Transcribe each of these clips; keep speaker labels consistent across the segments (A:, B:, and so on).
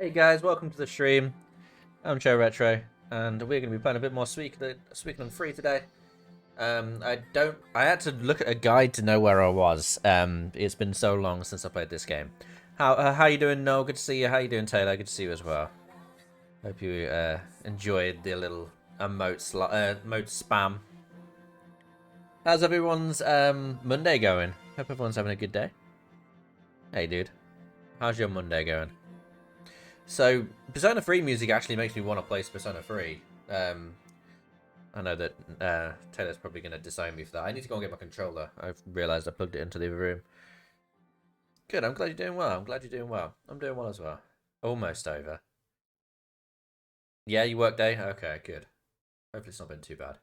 A: Hey guys, welcome to the stream. I'm Joe Retro, and we're going to be playing a bit more Suikoden 3 today. I had to look at a guide to know where I was. It's been so long since I played this game. How you doing, Noel? Good to see you. How you doing, Taylor? Good to see you as well. Hope you enjoyed the little emote spam. How's everyone's Monday going? Hope everyone's having a good day. Hey, dude. How's your Monday going? So, Persona 3 music actually makes me want to play Persona 3. I know that Taylor's probably going to disown me for that. I need to go and get my controller. I've realised I plugged it into the other room. Good, I'm glad you're doing well. I'm doing well as well. Almost over. Yeah, you work day? Okay, good. Hopefully it's not been too bad.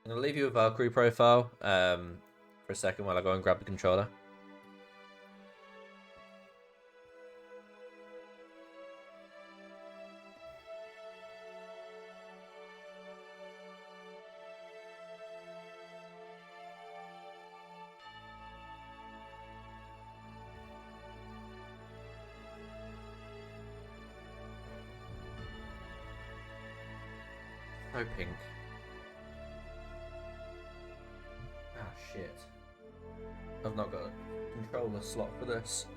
A: I'm going to leave you a Valkyrie profile for a second while I go and grab the controller. So pink. Ah, shit. I've not got a controller slot for this.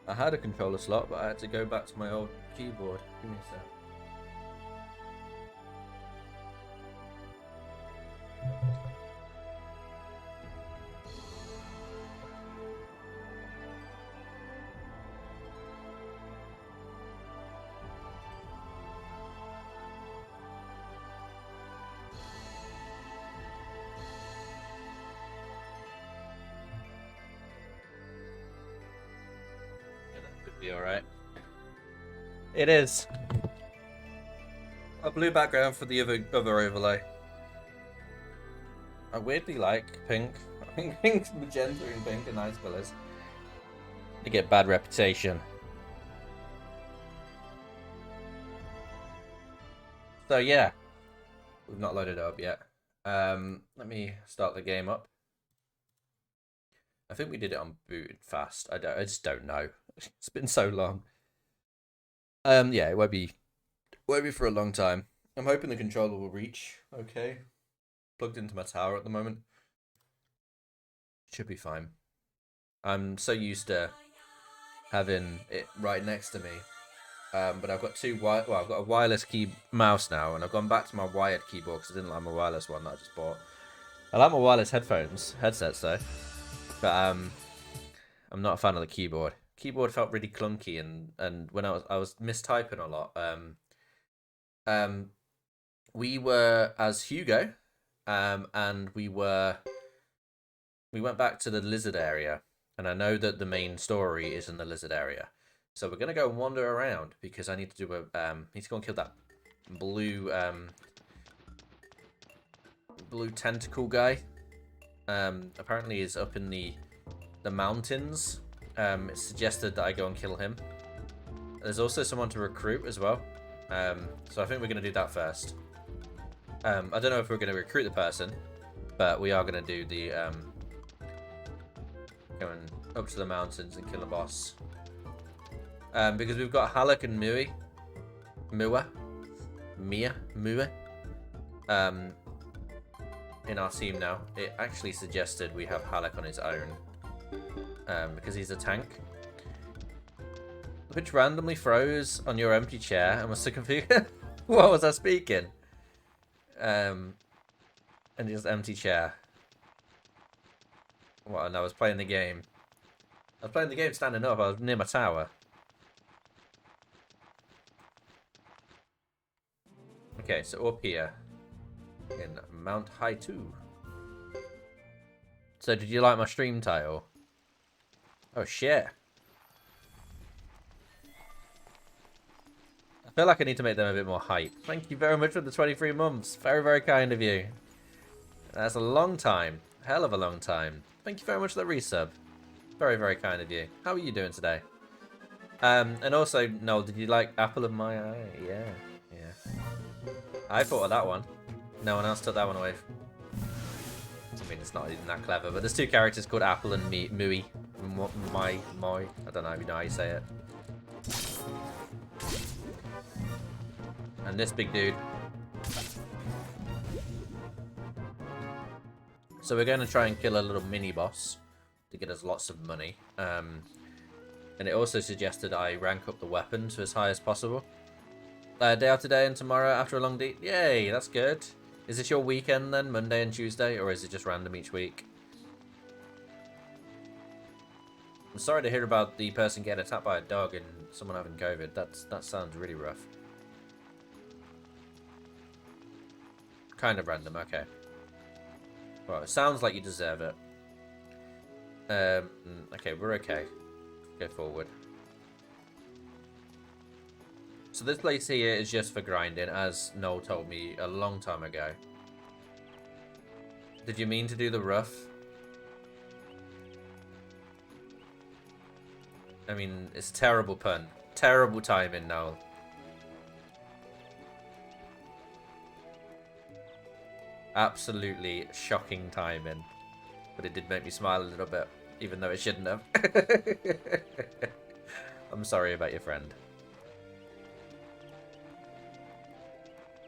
A: I had a controller slot, but I had to go back to my old keyboard. Give me a sec. Be alright. It is. A blue background for the other overlay. I weirdly like pink. I think pink, magenta and pink are nice colours. They get bad reputation. So yeah. We've not loaded it up yet. Let me start the game up. I think we did it on booted fast. I just don't know. It's been so long. Yeah, it won't be for a long time. I'm hoping the controller will reach. Okay, plugged into my tower at the moment. Should be fine. I'm so used to having it right next to me. But I've got I've got a wireless mouse now, and I've gone back to my wired keyboard because I didn't like my wireless one that I just bought. I like my wireless headsets though. But I'm not a fan of the keyboard. Keyboard felt really clunky, and when I was mistyping a lot. We were as Hugo, and we went back to the lizard area, and I know that the main story is in the lizard area, so we're gonna go and wander around because I need to do need to go and kill that blue blue tentacle guy. Apparently he's up in the mountains. It's suggested that I go and kill him. There's also someone to recruit as well. So I think we're going to do that first. I don't know if we're going to recruit the person, but we are going to do the going up to the mountains and kill a boss. Because we've got Halleck and Mua in our team now. It actually suggested we have Halleck on his own because he's a tank, which randomly froze on your empty chair and was so confused. What was I speaking? And just empty chair. What? And I was playing the game. I was playing the game standing up. I was near my tower. Okay, so up here in Mount High 2. So did you like my stream title? Oh shit. I feel like I need to make them a bit more hype. Thank you very much for the 23 months. Very, very kind of you. That's a long time. Hell of a long time. Thank you very much for the resub. Very, very kind of you. How are you doing today? And also, Noel, did you like Apple of My Eye? Yeah. I thought of that one. No one else took that one away. I mean, it's not even that clever, but there's two characters called Apple and Mui. I don't know if you know how you say it. And this big dude. So we're going to try and kill a little mini boss to get us lots of money. And it also suggested I rank up the weapon to as high as possible. Day after day and tomorrow after a long day. Yay, that's good. Is this your weekend then, Monday and Tuesday, or is it just random each week? I'm sorry to hear about the person getting attacked by a dog and someone having COVID. That sounds really rough. Kind of random, okay. Well, it sounds like you deserve it. Okay, we're okay. Go forward. So this place here is just for grinding, as Noel told me a long time ago. Did you mean to do the rough? I mean, it's a terrible pun. Terrible timing, Noel. Absolutely shocking timing. But it did make me smile a little bit, even though it shouldn't have. I'm sorry about your friend.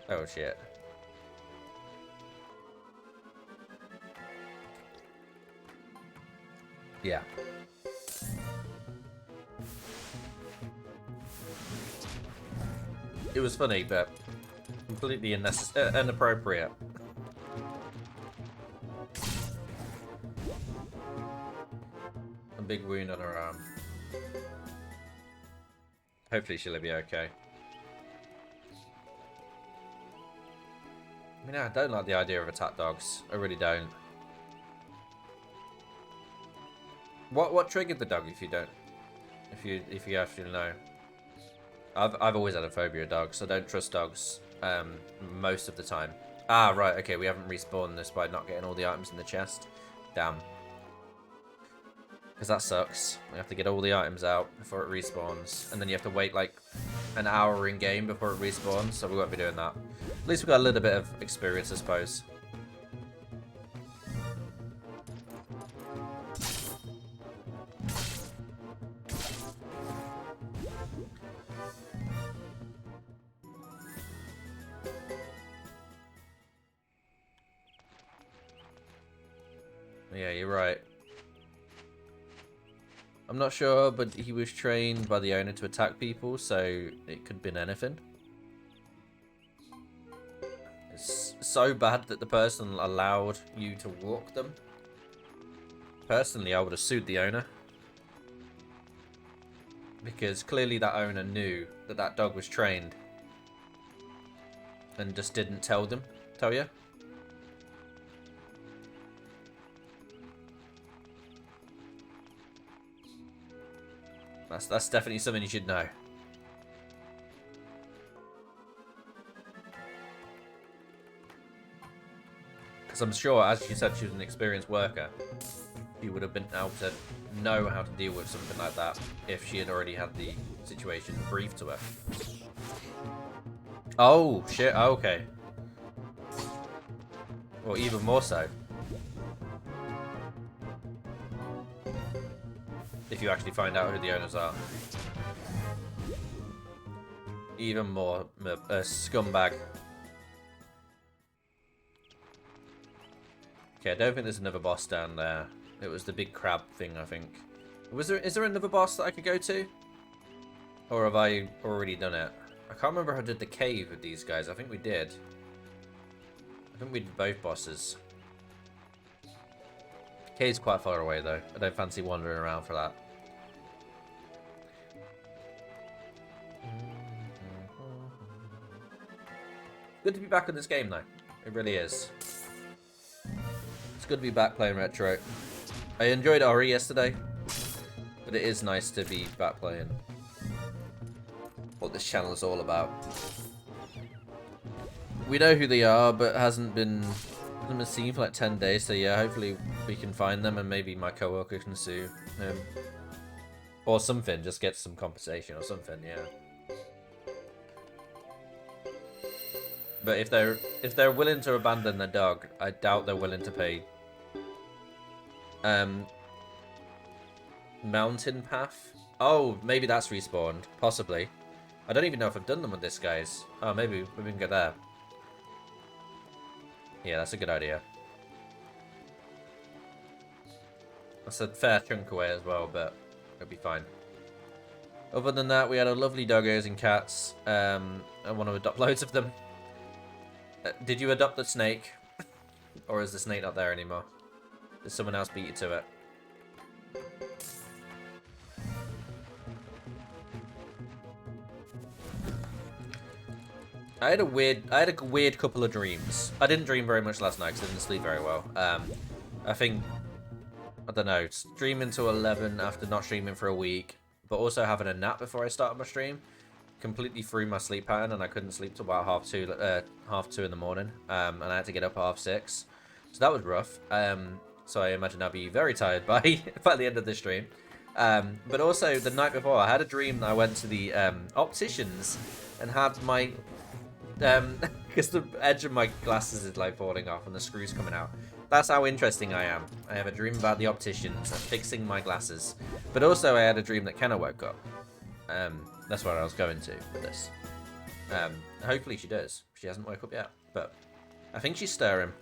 A: Oh shit. Yeah. It was funny, but completely inappropriate. A big wound on her arm. Hopefully she'll be okay. I mean, I don't like the idea of attack dogs. I really don't. What triggered the dog? If you don't, if you actually know. I've always had a phobia of dogs. I don't trust dogs. Most of the time. Ah, right. Okay, we haven't respawned this by not getting all the items in the chest. Damn. Because that sucks. We have to get all the items out before it respawns, and then you have to wait like an hour in game before it respawns. So we won't be doing that. At least we got a little bit of experience, I suppose. Yeah, you're right. I'm not sure, but he was trained by the owner to attack people, so it could have been anything. It's so bad that the person allowed you to walk them. Personally, I would have sued the owner. Because clearly that owner knew that that dog was trained. And just didn't tell you. That's definitely something you should know. Because I'm sure, as she said, she was an experienced worker. She would have been able to know how to deal with something like that if she had already had the situation briefed to her. Oh, shit. Oh, okay. Well, even more so. If you actually find out who the owners are. Even more a scumbag. Okay, I don't think there's another boss down there. It was the big crab thing, I think. Is there another boss that I could go to? Or have I already done it? I can't remember if I did the cave with these guys. I think we did. I think we did both bosses. Cave's quite far away though. I don't fancy wandering around for that. Good to be back in this game though. It really is. It's good to be back playing Retro. I enjoyed RE yesterday, but it is nice to be back playing what this channel is all about. We know who they are, but hasn't been seen for like 10 days, so yeah, hopefully we can find them and maybe my co-worker can sue him. Or something, just get some compensation or something, yeah. But if they're willing to abandon their dog, I doubt they're willing to pay. Mountain Path? Oh, maybe that's respawned. Possibly. I don't even know if I've done them with this, guys. Oh, maybe we can go there. Yeah, that's a good idea. That's a fair chunk away as well, but it'll be fine. Other than that, we had a lovely doggos and cats. I want to adopt loads of them. Did you adopt the snake? Or is the snake not there anymore? Did someone else beat you to it? I had a weird couple of dreams. I didn't dream very much last night because I didn't sleep very well. I think, I don't know, streaming to 11 after not streaming for a week, but also having a nap before I started my stream, completely threw my sleep pattern, and I couldn't sleep till about half two in the morning. And I had to get up at 6:30, so that was rough. So I imagine I'll be very tired by the end of the stream. But also the night before, I had a dream that I went to the opticians and had my because the edge of my glasses is like falling off and the screws coming out. That's how interesting I am. I have a dream about the opticians and fixing my glasses. But also I had a dream that Kenna woke up. That's where I was going to with this. Hopefully she does. She hasn't woke up yet, but I think she's stirring.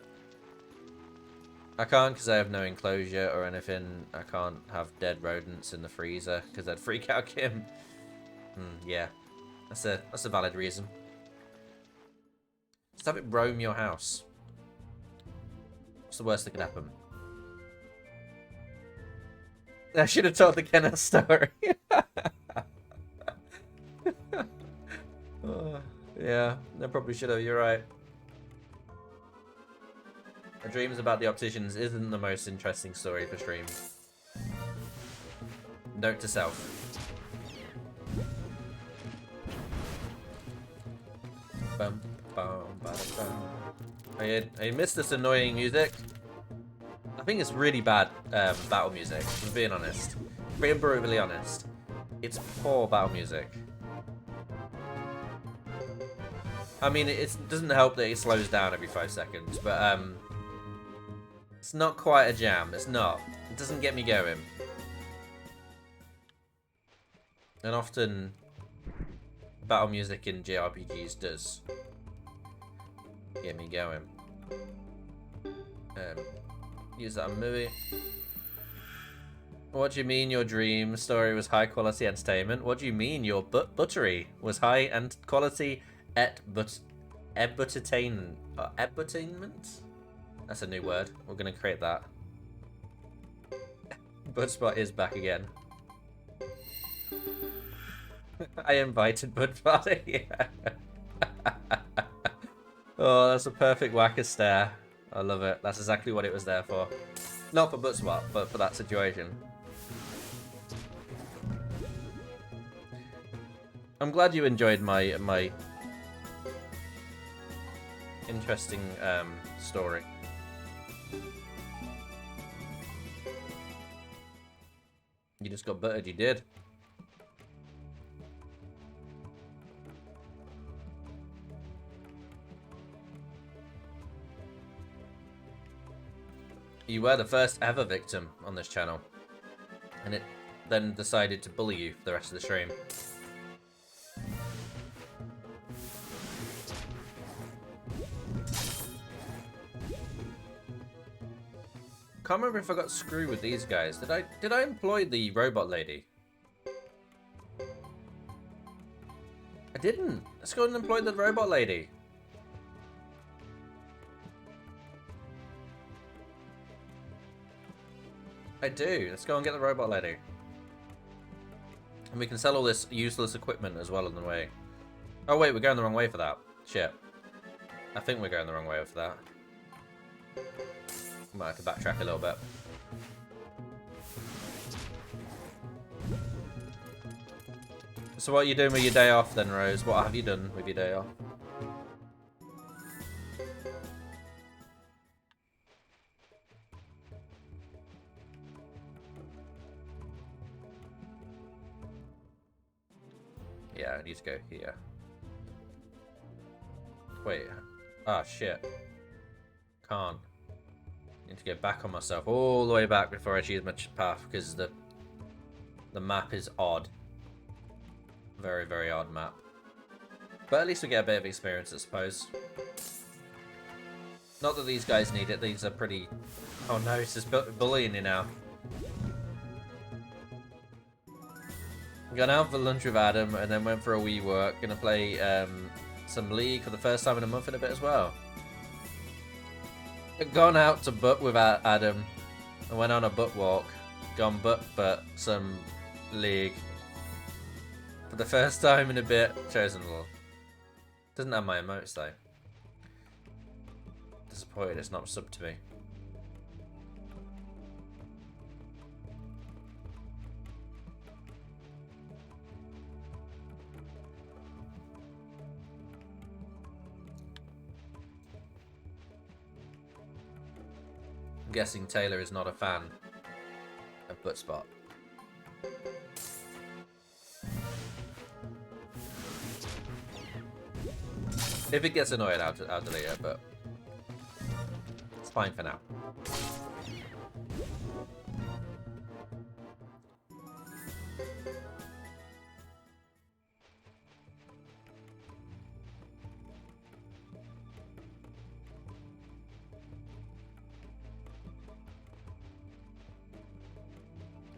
A: I can't because I have no enclosure or anything. I can't have dead rodents in the freezer because I'd freak out Kim. Yeah, that's a valid reason. Just have it roam your house. What's the worst that could happen? I should have told the Kenna story. Yeah, I probably should have. You're right. The dreams about the opticians isn't the most interesting story for stream. Note to self. Bum, bum, ba, bum. I missed this annoying music. I think it's really bad battle music, if I'm being honest. Being brutally honest. It's poor battle music. I mean, it doesn't help that it slows down every 5 seconds, but it's not quite a jam. It's not. It doesn't get me going. And often, battle music in JRPGs does get me going. Use that movie. What do you mean your dream story was high quality entertainment? What do you mean your buttery was high and quality edutainment? That's a new word. We're gonna create that. Budspot is back again. I invited Budspot. Yeah. Oh, that's a perfect whacker stare. I love it. That's exactly what it was there for. Not for Budspot, but for that situation. I'm glad you enjoyed my interesting story. You just got buttered, you did. You were the first ever victim on this channel, and it then decided to bully you for the rest of the stream. Can't remember if I got screwed with these guys. Did I employ the robot lady? I didn't. Let's go and employ the robot lady. I do. Let's go and get the robot lady. And we can sell all this useless equipment as well on the way. Oh wait, we're going the wrong way for that. Shit. I think we're going the wrong way for that. Might have to backtrack a little bit. So what are you doing with your day off then, Rose? What have you done with your day off? Yeah, I need to go here. Wait. Ah, shit. Can't. Need to go back on myself all the way back before I choose my path, because the map is odd. Very, very odd map. But at least we get a bit of experience, I suppose. Not that these guys need it. These are pretty... Oh no, it's just bullying you now. Gone out for lunch with Adam and then went for a wee work. Gonna play some League for the first time in a month and a bit as well. Gone out to butt with Adam and went on a butt walk. Gone but some League for the first time in a bit. Chosen law. Doesn't have my emotes though. Disappointed it's not sub to me. I'm guessing Taylor is not a fan of Butt Spot. If it gets annoyed, I'll delete it, but it's fine for now.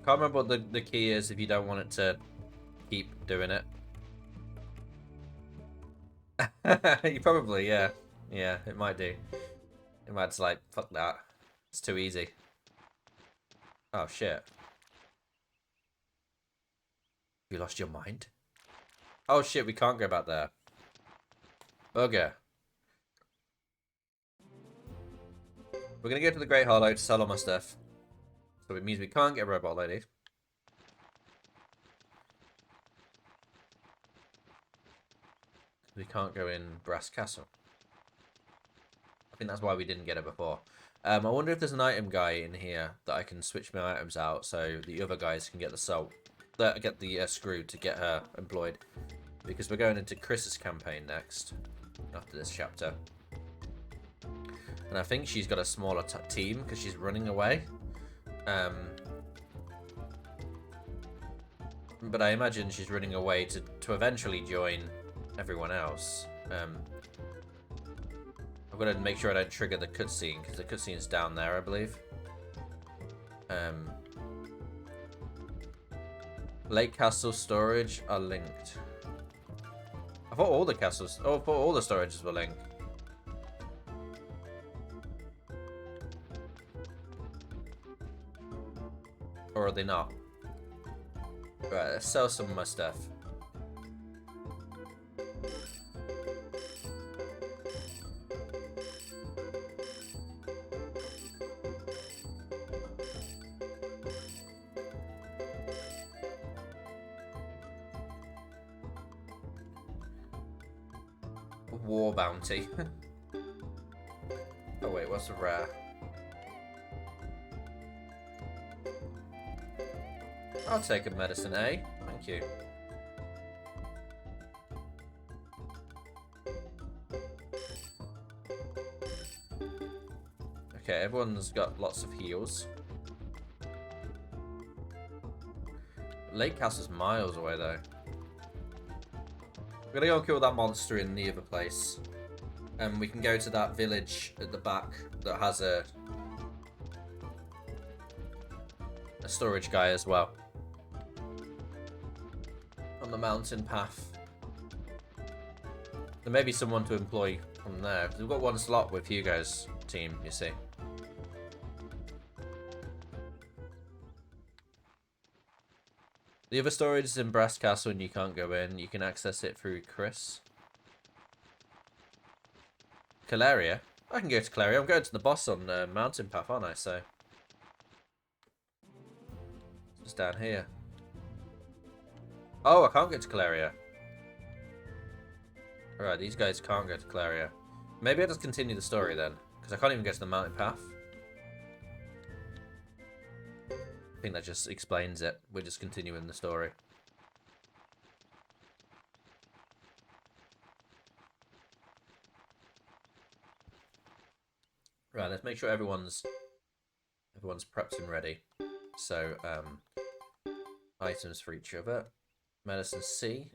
A: Can't remember what the key is if you don't want it to keep doing it. You probably, yeah. Yeah, it might do. It might just like, fuck that. It's too easy. Oh, shit. You lost your mind? Oh, shit, we can't go back there. Bugger. We're gonna go to the Great Hollow to sell all my stuff. So it means we can't get Robot Lady. We can't go in Brass Castle. I think that's why we didn't get it before. I wonder if there's an item guy in here that I can switch my items out so the other guys can get the screw to get her employed. Because we're going into Chris's campaign next, after this chapter. And I think she's got a smaller team because she's running away. But I imagine she's running away to eventually join everyone else. I've got to make sure I don't trigger the cutscene, because the cutscene's down there, I believe. Lake Castle storage are linked. I thought all the castles... Oh, I thought all the storages were linked. Or are they not? Right, let's sell some of my stuff. War bounty. Oh wait, what's the rare? I'll take a medicine A. Thank you. Okay, everyone's got lots of heals. Lake Castle's miles away though. We're gonna go and kill that monster in the other place. And we can go to that village at the back that has a storage guy as well. On the mountain path. There may be someone to employ from there. We've got one slot with Hugo's team, you see. The other storage is in Brass Castle and you can't go in. You can access it through Chris. Caleria? I can go to Caleria. I'm going to the boss on Mountain Path, aren't I? So it's down here. Oh, I can't get to Caleria. Alright, these guys can't go to Caleria. Maybe I'll just continue the story then, because I can't even get to the Mountain Path. I think that just explains it. We're just continuing the story. Right, let's make sure everyone's prepped and ready. So, items for each other. Medicine C.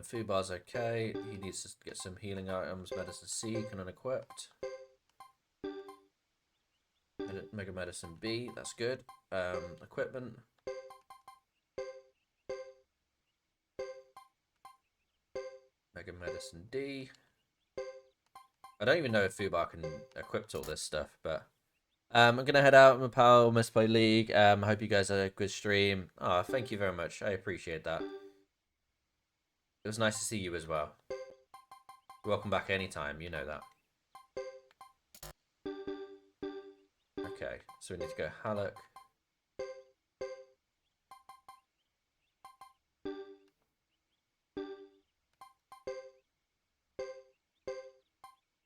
A: Fubar's okay. He needs to get some healing items. Medicine C can unequipped. Mega Medicine B, that's good. Equipment. Mega Medicine D. I don't even know if Fubar can equip all this stuff, but I'm gonna head out. My pal must play League. I hope you guys had a good stream. Oh, thank you very much. I appreciate that. It was nice to see you as well. Welcome back anytime, you know that. Okay, so we need to go Halleck.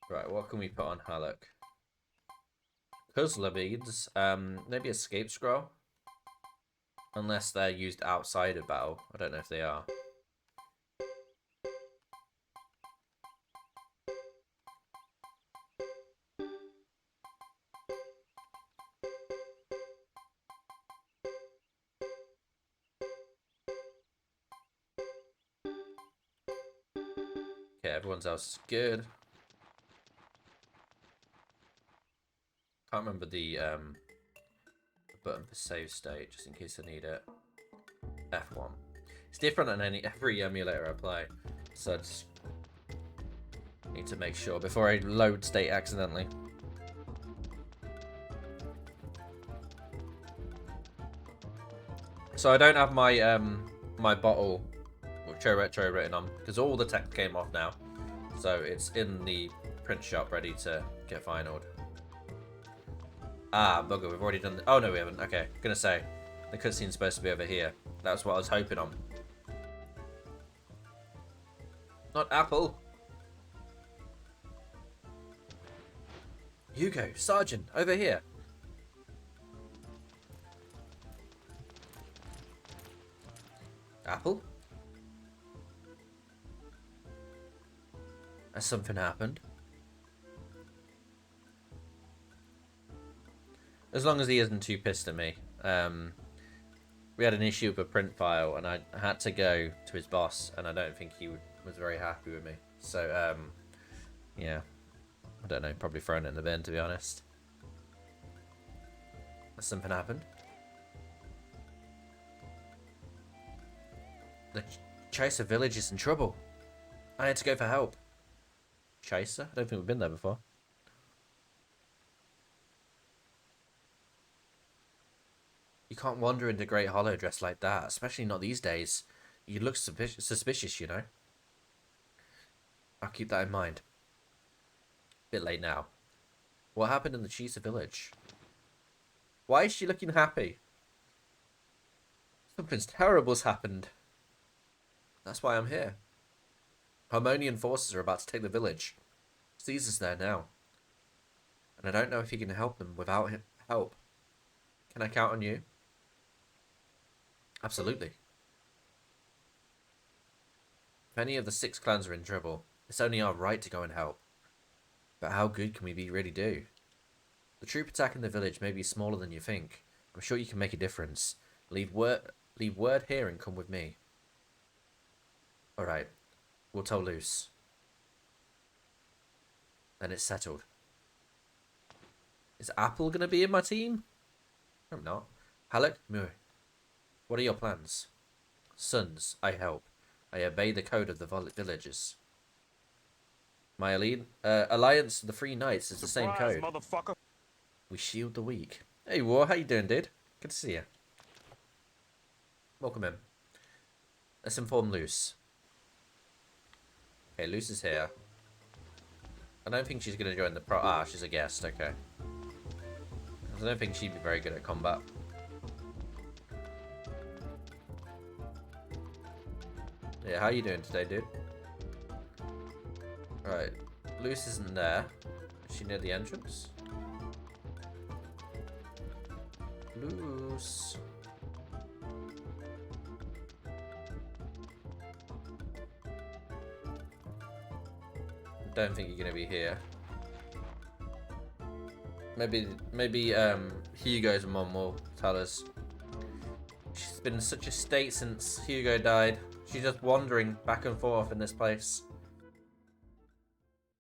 A: Right, what can we put on Halleck? Puzzler beads, maybe escape scroll. Unless they're used outside of battle. I don't know if they are. Okay, everyone's else is good. Can't remember the button for save state, just in case I need it. F1. It's different on every emulator I play, so I just need to make sure before I load state accidentally. So I don't have my my bottle with Cho Retro written on because all the text came off now, so it's in the print shop ready to get finaled. Ah, bugger, we've already done oh no, we haven't. Okay, gonna say the cutscene's supposed to be over here. That's what I was hoping on. Not Apple. Hugo, Sergeant, over here. Apple? Has something happened? As long as he isn't too pissed at me. We had an issue with a print file, and I had to go to his boss, and I don't think he was very happy with me. So, yeah. I don't know, probably thrown it in the bin, to be honest. Has something happened? The Chaser village is in trouble. I had to go for help. Chaser? I don't think we've been there before. You can't wander into Great Hollow dressed like that, especially not these days. You look suspicious, you know. I'll keep that in mind. Bit late now. What happened in the Chaser village? Why is she looking happy? Something terrible's happened. That's why I'm here. Harmonian forces are about to take the village. Caesar's there now. And I don't know if he can help them without help. Can I count on you? Absolutely. If any of the 6 clans are in trouble, it's only our right to go and help. But how good can we really do? The troop attack in the village may be smaller than you think. I'm sure you can make a difference. Leave word here and come with me. Alright. We'll toe loose. Then it's settled. Is Apple going to be in my team? I'm not. Halleck, Muir. What are your plans? Sons, I help. I obey the code of the villagers. My alliance of the Free Knights is the same code. Motherfucker. We shield the weak. Hey, War, how you doing, dude? Good to see you. Welcome in. Let's inform Luce. Okay, Luce is here. I don't think she's going to join the Ah, she's a guest, okay. I don't think she'd be very good at combat. Yeah, how you doing today, dude? Right, Luce isn't there. Is she near the entrance? Luce. Don't think you're gonna be here. Maybe Hugo's mom will tell us. She's been in such a state since Hugo died. She's just wandering back and forth in this place.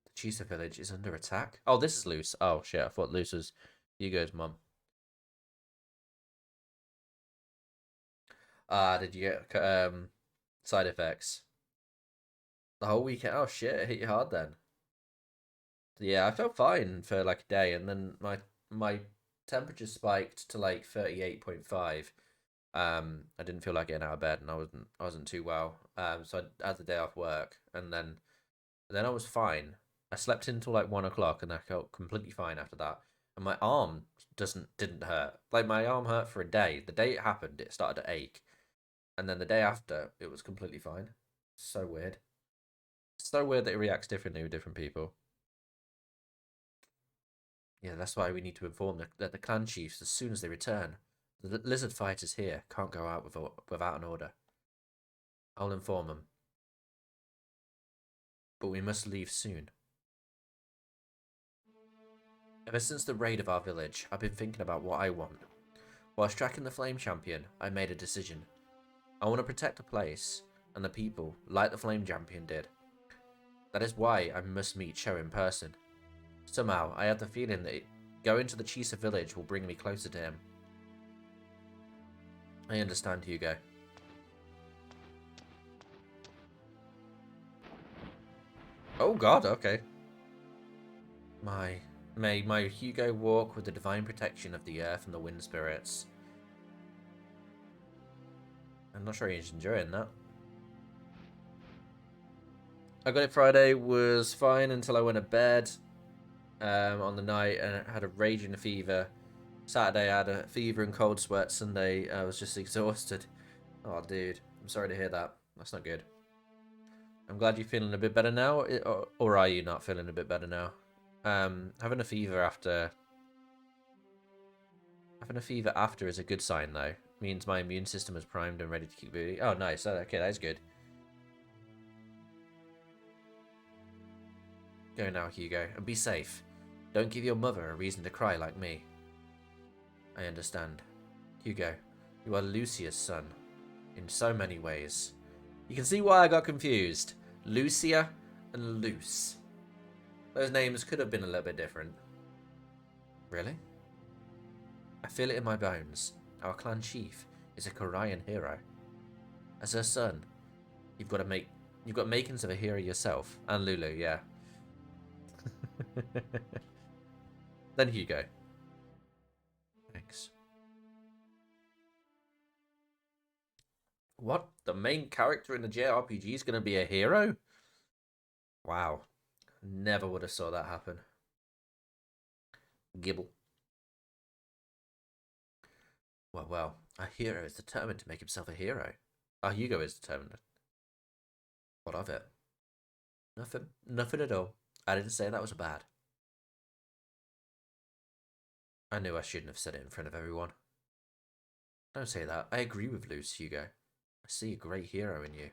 A: The Chisa village is under attack. Oh, this is Luce. Oh, shit. I thought Luce was Hugo's mum. Ah, did you get side effects? The whole weekend? Oh, shit. It hit you hard then. Yeah, I felt fine for like a day, and then my temperature spiked to like 38.5. I didn't feel like getting out of bed, and I wasn't too well. So I had the day off work, and then I was fine. I slept until like 1 o'clock, and I felt completely fine after that. And my arm didn't hurt. Like my arm hurt for a day. The day it happened, it started to ache, and then the day after, it was completely fine. So weird. So weird that it reacts differently with different people. Yeah, that's why we need to inform the clan chiefs as soon as they return. The lizard fighters here can't go out without an order. I'll inform them. But we must leave soon. Ever since the raid of our village, I've been thinking about what I want. Whilst tracking the Flame Champion, I made a decision. I want to protect the place and the people like the Flame Champion did. That is why I must meet Cho in person. Somehow, I have the feeling that going to the Chisa village will bring me closer to him. I understand, Hugo. Oh god, okay. May my Hugo walk with the divine protection of the earth and the wind spirits. I'm not sure he's enjoying that. I got it Friday, was fine until I went to bed on the night and I had a raging fever. Saturday I had a fever and cold sweat. Sunday I was just exhausted. Oh dude, I'm sorry to hear that. That's not good. I'm glad you're feeling a bit better now, or are you not feeling a bit better now? Having a fever after is a good sign though. Means my immune system is primed and ready to keep moving. Oh nice, okay, that's good. Go now, Hugo, and be safe. Don't give your mother a reason to cry like me. I understand. Hugo, you are Lucia's son. In so many ways. You can see why I got confused. Lucia and Luce. Those names could have been a little bit different. Really? I feel it in my bones. Our clan chief is a Korean hero. As her son, you've got makings of a hero yourself. And Lulu, yeah. Then Hugo. Thanks. What? The main character in the JRPG is going to be a hero? Wow. Never would have saw that happen. Gibble. Well, our hero is determined to make himself a hero. Our Hugo is determined. What of it? Nothing at all. I didn't say that was bad. I knew I shouldn't have said it in front of everyone. Don't say that. I agree with Luce, Hugo. I see a great hero in you.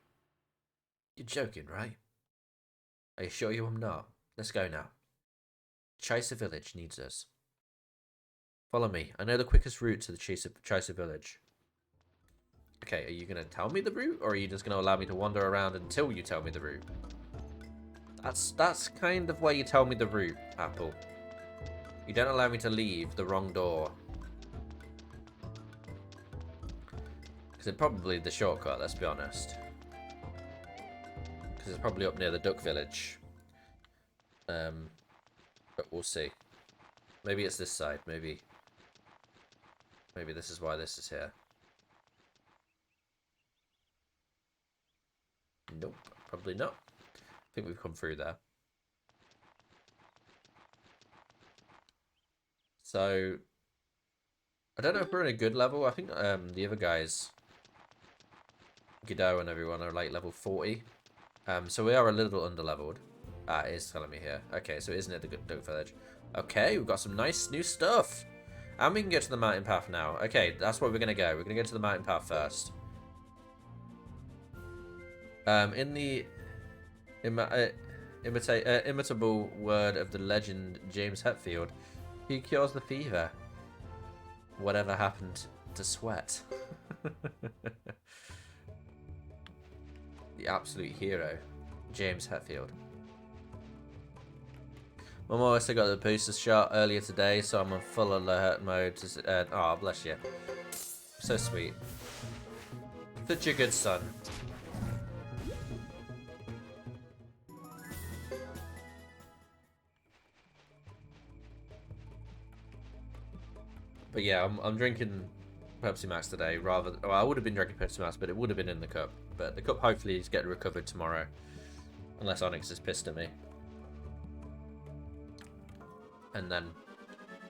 A: You're joking, right? I assure you I'm not. Let's go now. Chisa village needs us. Follow me. I know the quickest route to the Chisa village. Okay, are you going to tell me the route? Or are you just going to allow me to wander around until you tell me the route? That's kind of why you tell me the route, Apple. You don't allow me to leave the wrong door. Because it's probably the shortcut, let's be honest. Because it's probably up near the duck village. But we'll see. Maybe it's this side, maybe this is why this is here. Nope, probably not. I think we've come through there. So, I don't know if we're in a good level. I think the other guys, Godot and everyone, are like level 40. So we are a little under-leveled. It is telling me here. Okay, so isn't it the duck village? Okay, we've got some nice new stuff. And we can get to the mountain path now. Okay, that's where we're going to go. We're going to go to the mountain path first. In the imitable word of the legend James Hetfield, he cures the fever. Whatever happened to sweat? The absolute hero, James Hetfield. Mum also got the booster shot earlier today, so I'm on full alert mode. Oh, bless you. So sweet. Such a good son. But yeah, I'm drinking Pepsi Max today. Well, I would have been drinking Pepsi Max, but it would have been in the cup. But the cup hopefully is getting recovered tomorrow. Unless Onyx is pissed at me. And then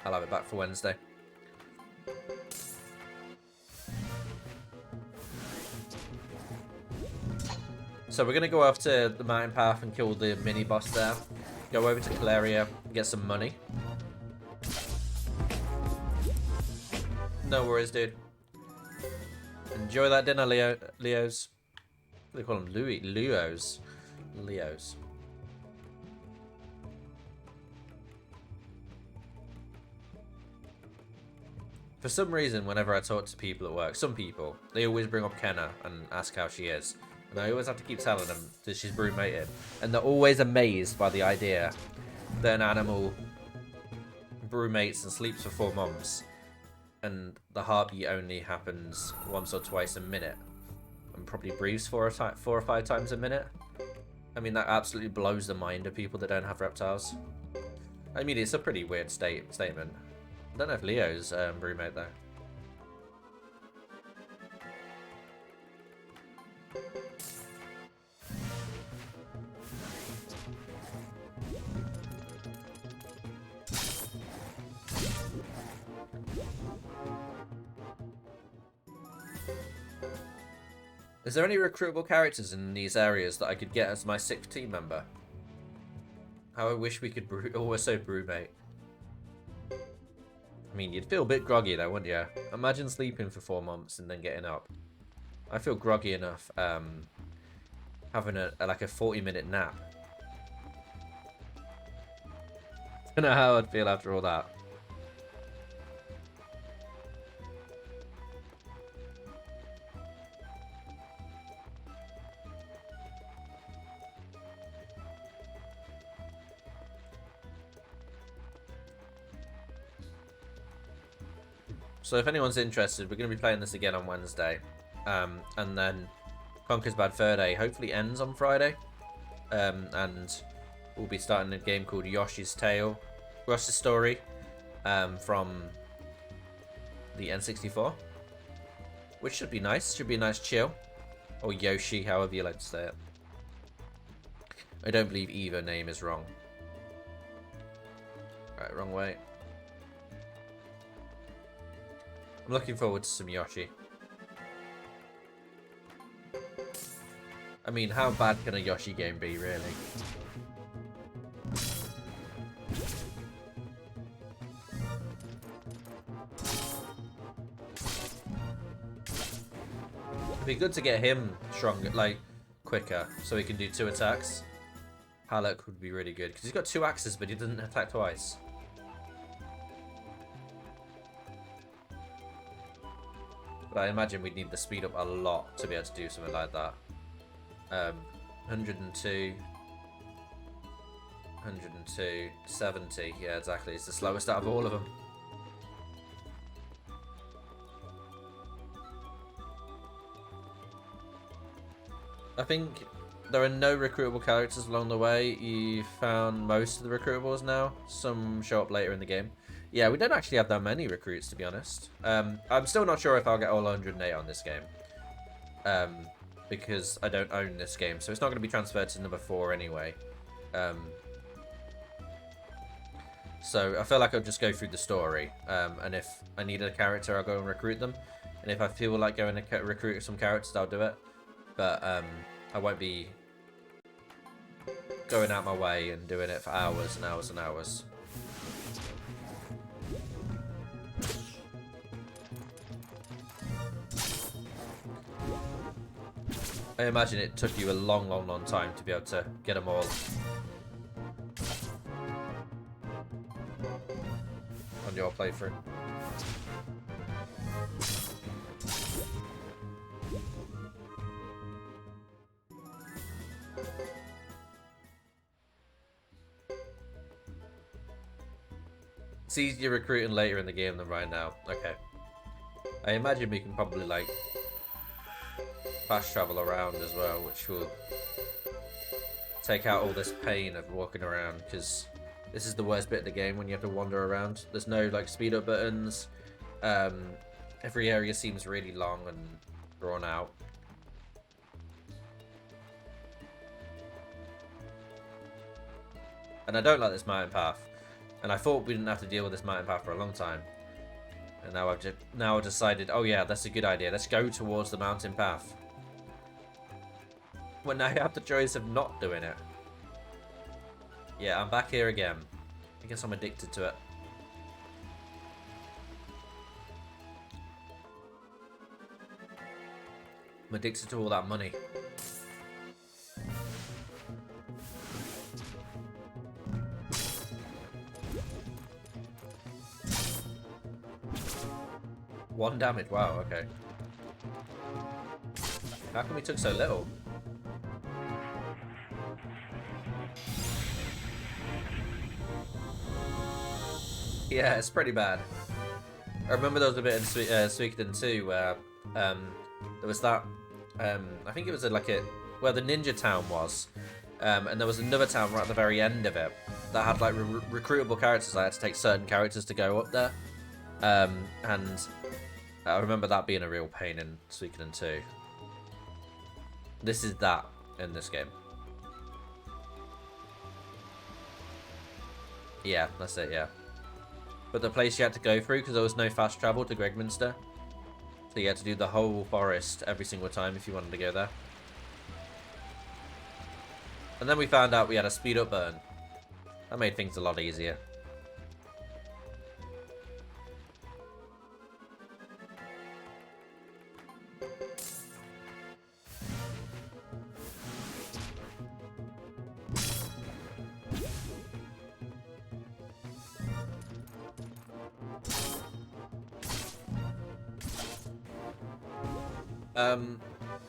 A: I'll have it back for Wednesday. So we're going to go off to the mountain path and kill the mini boss there. Go over to Caleria, get some money. No worries, dude. Enjoy that dinner, Leos. What do they call them? Leos. For some reason, whenever I talk to people at work, some people, they always bring up Kenna and ask how she is. And I always have to keep telling them that she's broodmated. And they're always amazed by the idea that an animal broodmates and sleeps for 4 months. And the heartbeat only happens once or twice a minute. And probably breathes 4 or 5 times a minute. I mean, that absolutely blows the mind of people that don't have reptiles. I mean, it's a pretty weird statement. I don't know if Leo's broodmate though. Is there any recruitable characters in these areas that I could get as my 6th team member? How I wish we could also broodmate. I mean, you'd feel a bit groggy though, wouldn't you? Imagine sleeping for 4 months and then getting up. I feel groggy enough having like a 40-minute nap. I don't know how I'd feel after all that. So if anyone's interested, we're going to be playing this again on Wednesday. And then Conker's Bad Fur Day hopefully ends on Friday. And we'll be starting a game called Yoshi's Story from the N64. Which should be nice. Should be a nice chill. Or Yoshi, however you like to say it. I don't believe either name is wrong. Right, wrong way. I'm looking forward to some Yoshi. I mean, how bad can a Yoshi game be, really? It'd be good to get him stronger, like, quicker, so he can do 2 attacks. Halleck would be really good, because he's got 2 axes, but he doesn't attack twice. But I imagine we'd need the speed up a lot to be able to do something like that. 102, 70. Yeah, exactly. It's the slowest out of all of them. I think there are no recruitable characters along the way. You've found most of the recruitables now. Some show up later in the game. Yeah, we don't actually have that many recruits, to be honest. I'm still not sure if I'll get all 108 on this game. Because I don't own this game, so it's not going to be transferred to number 4 anyway. So I feel like I'll just go through the story. And if I need a character, I'll go and recruit them. And if I feel like going to recruit some characters, I'll do it. But I won't be going out my way and doing it for hours and hours and hours. I imagine it took you a long time to be able to get them all on your playthrough. It's easier recruiting later in the game than right now. Okay. I imagine we can probably, like, fast travel around as well, which will take out all this pain of walking around, because this is the worst bit of the game when you have to wander around. There's no, like, speed up buttons. Every area seems really long and drawn out. And I don't like this mountain path. And I thought we didn't have to deal with this mountain path for a long time. And now I've decided, oh yeah, that's a good idea. Let's go towards the mountain path. Well, now you have the choice of not doing it. Yeah, I'm back here again. I guess I'm addicted to it. I'm addicted to all that money. One damage, wow, okay. How come we took so little? Yeah, it's pretty bad. I remember there was a bit in Suikoden 2 where there was that, I think it was where the ninja town was, and there was another town right at the very end of it that had like recruitable characters. I had to take certain characters to go up there, and I remember that being a real pain in Suikoden 2. This is that in this game. Yeah, that's it, yeah. But the place you had to go through, because there was no fast travel to Gregminster, so you had to do the whole forest every single time if you wanted to go there. And then we found out we had a speed up burn. That made things a lot easier.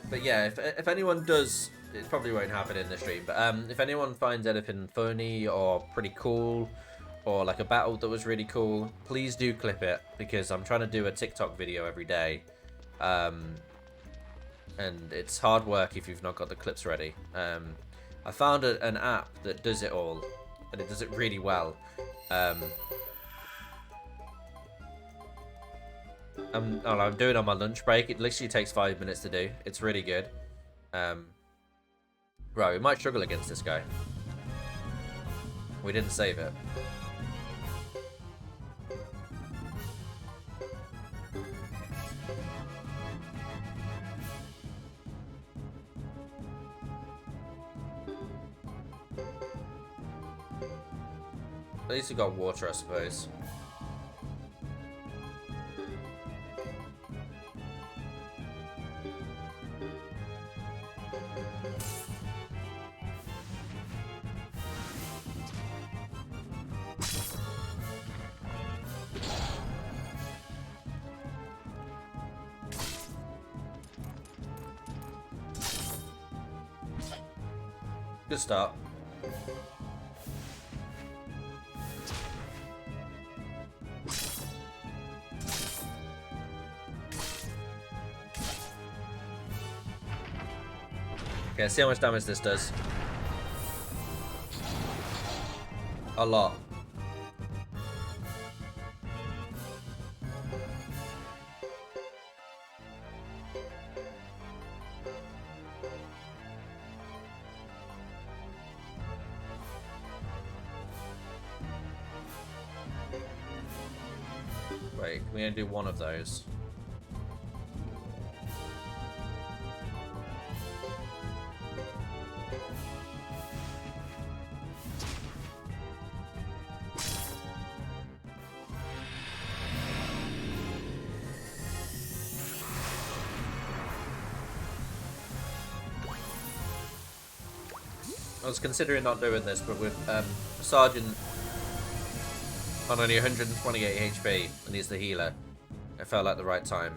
A: But yeah, if anyone does, it probably won't happen in the stream, but if anyone finds anything funny or pretty cool, or like a battle that was really cool, please do clip it, because I'm trying to do a TikTok video every day, and it's hard work if you've not got the clips ready. I found an app that does it all, and it does it really well. I'm doing it on my lunch break. It literally takes 5 minutes to do. It's really good. Right, we might struggle against this guy. We didn't save it. At least we got water, I suppose. Good start. Okay, see how much damage this does. A lot. Wait, we're gonna do one of those. I was considering not doing this, but with Sergeant on only 128 HP and he's the healer, it felt like the right time.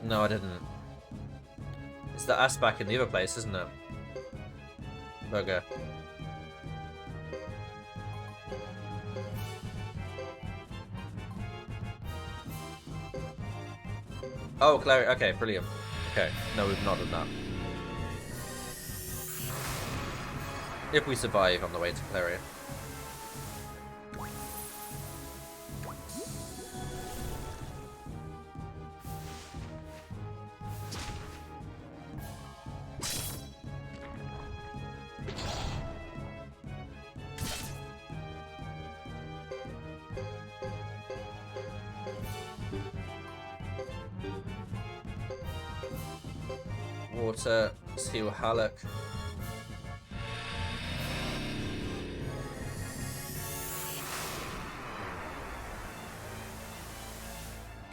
A: No, I didn't. It's the ass back in the other place, isn't it? Bugger. Oh, Clary. Okay, brilliant. Okay, no, we've not done that. If we survive on the way to Clarion. Water, Steel Halleck.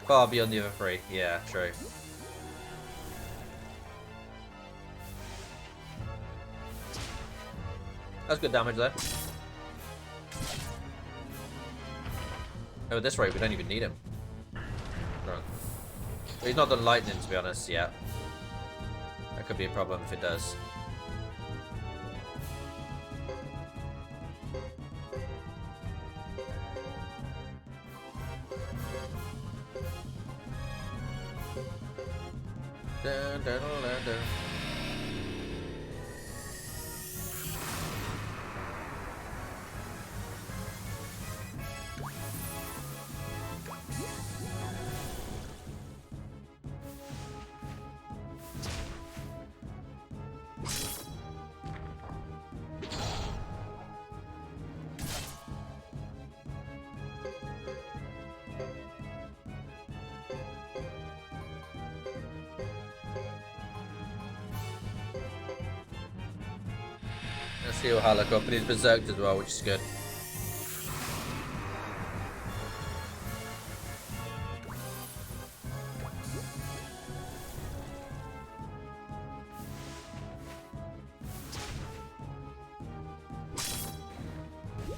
A: Far beyond the other three. Yeah, true. That's good damage there. Oh, at this rate, we don't even need him. Wrong. But he's not done lightning, to be honest, yet. That could be a problem if it does. Dun, dun, dun, dun. Steel Halleck up, but he's berserked as well, which is good.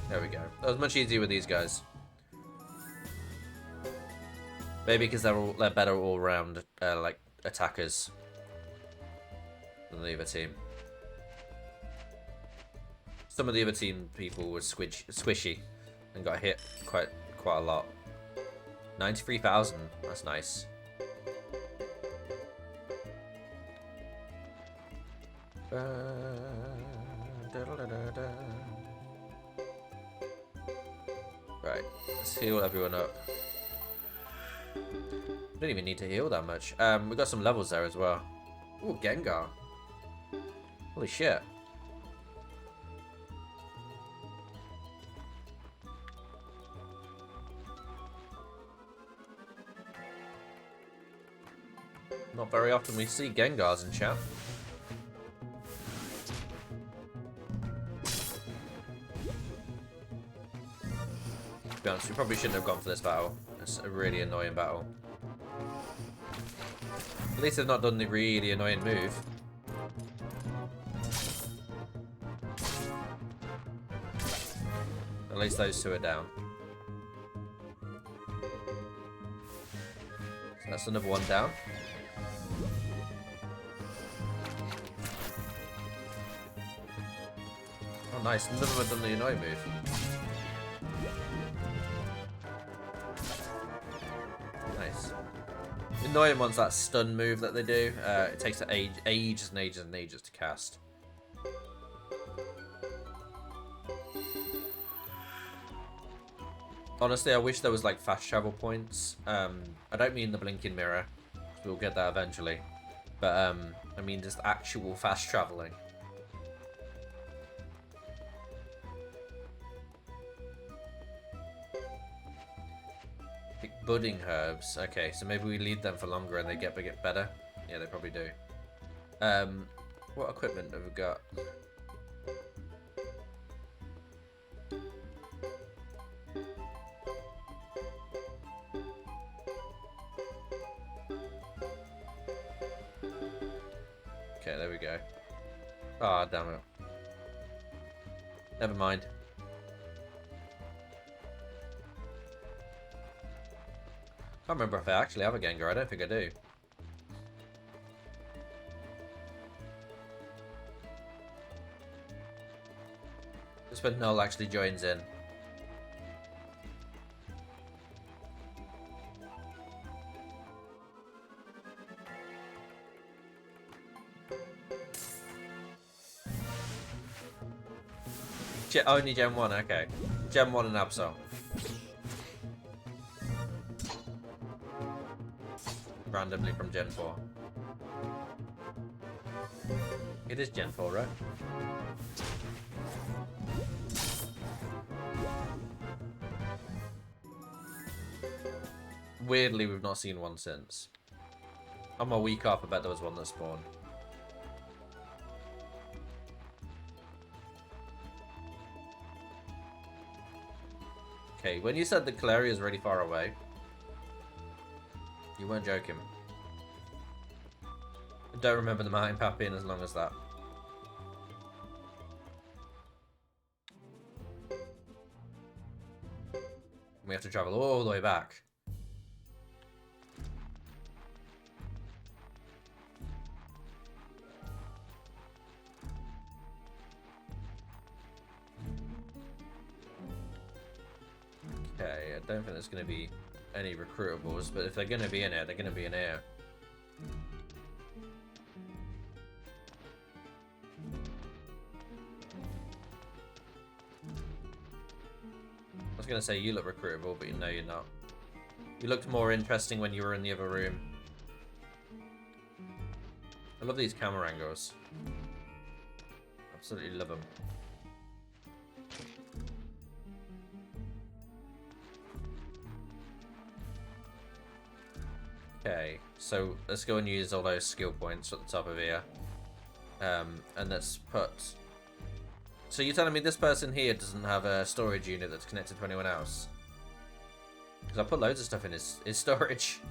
A: There we go. That was much easier with these guys. Maybe because they're better all round, like attackers than the other team. Some of the other team people were squishy and got hit quite a lot. 93,000. That's nice. Right, let's heal everyone up. We don't even need to heal that much. We got some levels there as well. Ooh, Gengar. Holy shit. Not very often we see Gengars in chat. To be honest, we probably shouldn't have gone for this battle. It's a really annoying battle. At least they've not done the really annoying move. At least those two are down. So that's another one down. Oh nice, none of them have done the annoying move. Nice. The annoying one's that stun move that they do. It takes ages and ages and ages to cast. Honestly, I wish there was like fast travel points. I don't mean the blinking mirror. We'll get that eventually. But I mean just actual fast traveling. Budding herbs. Okay, so maybe we leave them for longer and they get better. Yeah, they probably do. What equipment have we got? Okay, there we go. Ah, oh, damn it. Never mind. Can't remember if I actually have a Gengar. I don't think I do. That's when Null actually joins in. Only Gen 1, okay. Gen 1 and Absol. Randomly from Gen 4. It is Gen 4, right? Weirdly, we've not seen one since. I'm a week off, I bet there was one that spawned. Okay, when you said the Caleria is really far away, you weren't joking. I don't remember the mountain path being as long as that. We have to travel all the way back. Okay, I don't think there's going to be any recruitables, but if they're going to be in here, they're going to be in here. I was going to say you look recruitable, but you know you're not. You looked more interesting when you were in the other room. I love these camera angles. Absolutely love them. Okay, so let's go and use all those skill points at the top of here. And let's put... So you're telling me this person here doesn't have a storage unit that's connected to anyone else? Because I put loads of stuff in his storage.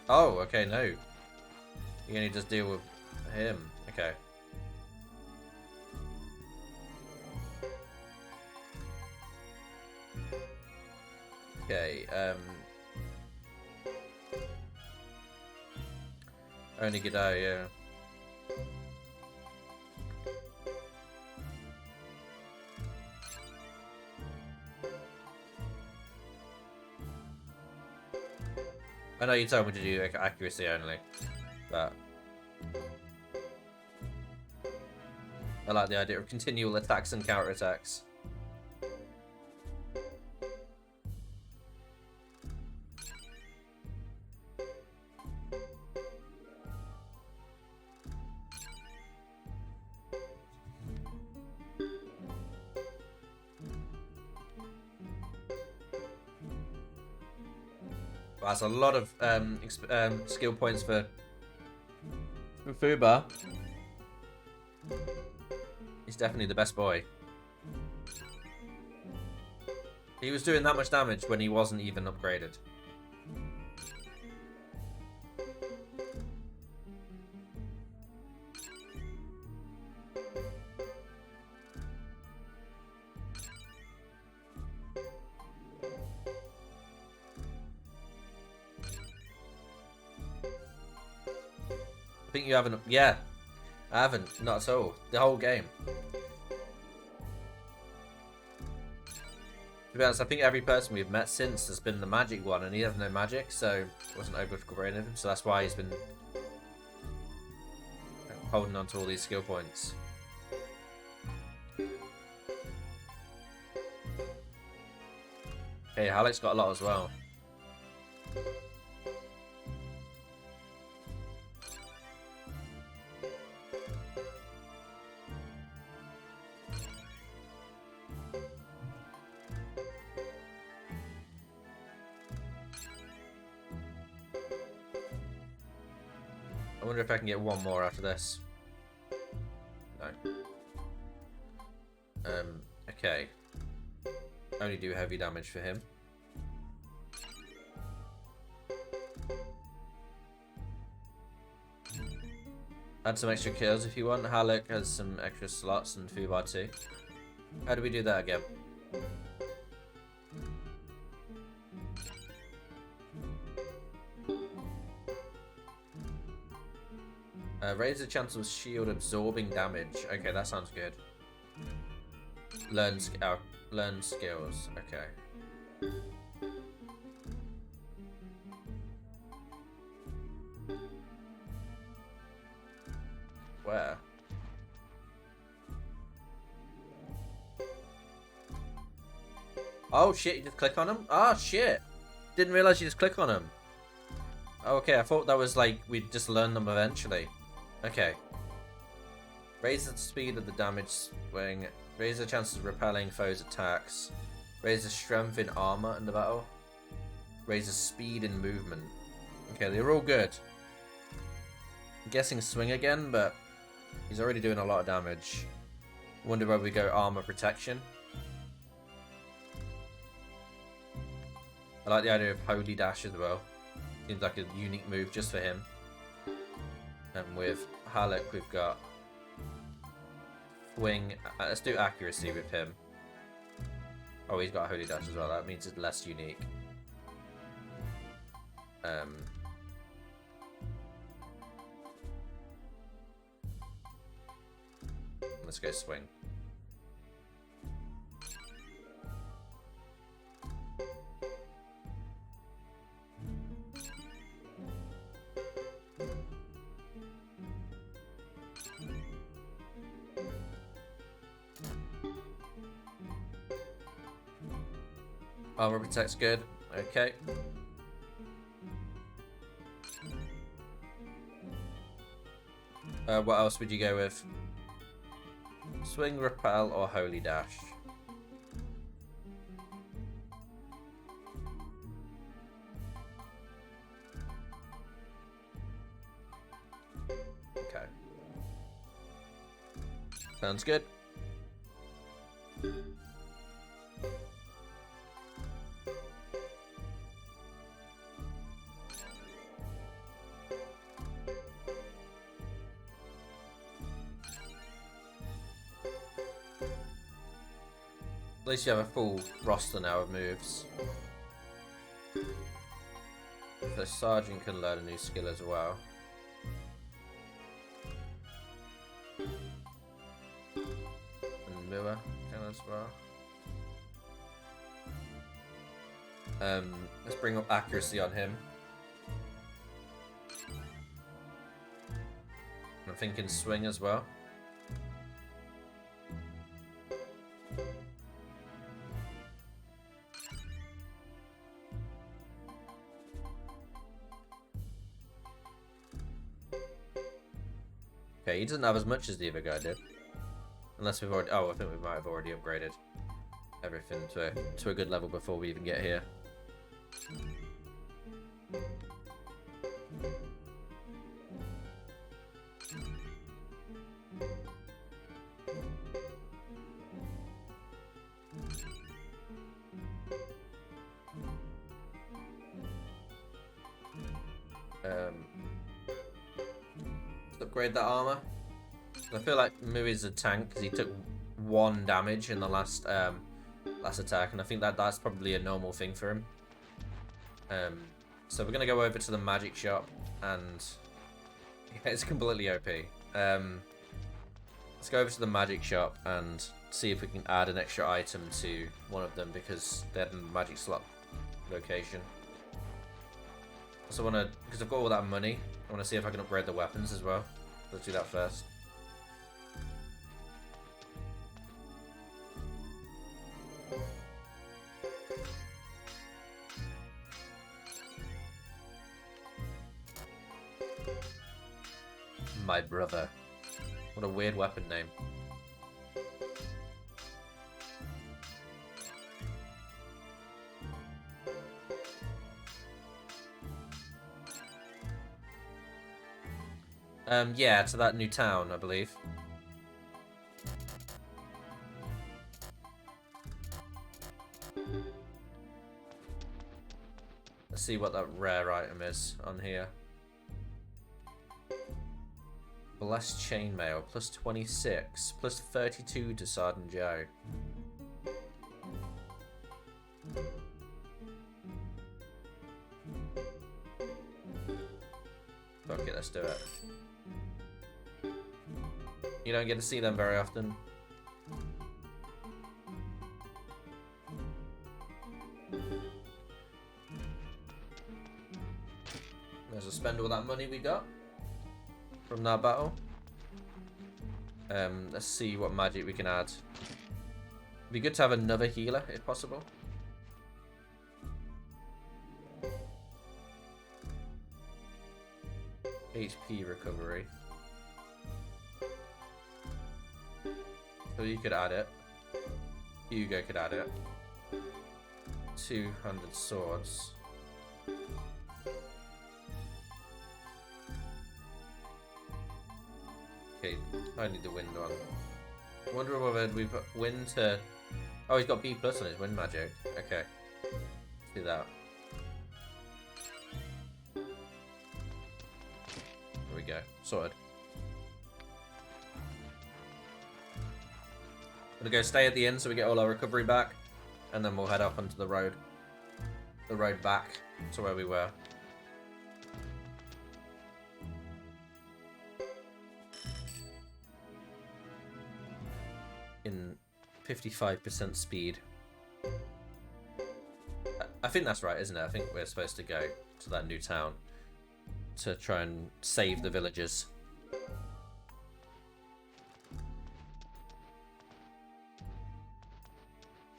A: Oh, okay, no. You only just deal with him. Okay. Okay, only Godot, yeah. I know you told me to do accuracy only, but I like the idea of continual attacks and counterattacks. That's a lot of skill points for Fuba. He's definitely the best boy. He was doing that much damage when he wasn't even upgraded. I think you haven't. Yeah, I haven't. Not at all. The whole game. To be honest, I think every person we've met since has been the magic one, and he has no magic, so wasn't able to upgrade him. So that's why he's been holding on to all these skill points. Okay, Halleck's got a lot as well. I wonder if I can get one more after this. No. Okay. Only do heavy damage for him. Add some extra kills if you want. Halleck has some extra slots and Fubar too. How do we do that again? Raise the chance of shield absorbing damage. Okay, that sounds good. Learn skills. Okay. Where? Oh shit, you just click on him? Ah shit! Didn't realize you just click on him. Okay, I thought that was like we'd just learn them eventually. Okay. Raise the speed of the damage swing. Raise the chances of repelling foes' attacks. Raise the strength in armor in the battle. Raise the speed in movement. Okay, they're all good. I'm guessing swing again, but he's already doing a lot of damage. Wonder where we go armor protection. I like the idea of Holy Dash as well. Seems like a unique move just for him. And with Halleck, we've got Swing. Let's do accuracy with him. Oh, he's got Holy Dash as well. That means it's less unique. Let's go Swing. Armor protect's good. Okay. What else would you go with? Swing, repel, or Holy Dash? Okay. Sounds good. At least you have a full roster now of moves. The Sergeant can learn a new skill as well. And Miller can as well. Let's bring up accuracy on him. I'm thinking swing as well. Okay, he doesn't have as much as the other guy did. Unless we've already... Oh, I think we might have already upgraded everything to a good level before we even get here. Upgrade that armor. I feel like Mui's a tank because he took 1 damage in the last attack, and I think that's probably a normal thing for him. So we're gonna go over to the magic shop, and yeah, it's completely OP. Let's go over to the magic shop and see if we can add an extra item to one of them because they're in the magic slot location. Also wanna, because I've got all that money, I wanna see if I can upgrade the weapons as well. Let's do that first. My brother. What a weird weapon name. Yeah, to that new town, I believe. Let's see what that rare item is on here. Blessed Chainmail, plus 26, plus 32 to Sergeant Joe. Okay, let's do it. You don't get to see them very often. Let's just spend all that money we got from that battle. Let's see what magic we can add. It'd be good to have another healer if possible. HP recovery. So you could add it. Hugo could add it. 200 swords. Okay, I need the wind on. I wonder whether we put wind to... Oh, he's got B+ on his wind magic. Okay. Let's do that. There we go. Sorted. I'm gonna go stay at the inn so we get all our recovery back. And then we'll head up onto the road. The road back to where we were. In 55% speed. I think that's right, isn't it? I think we're supposed to go to that new town to try and save the villagers.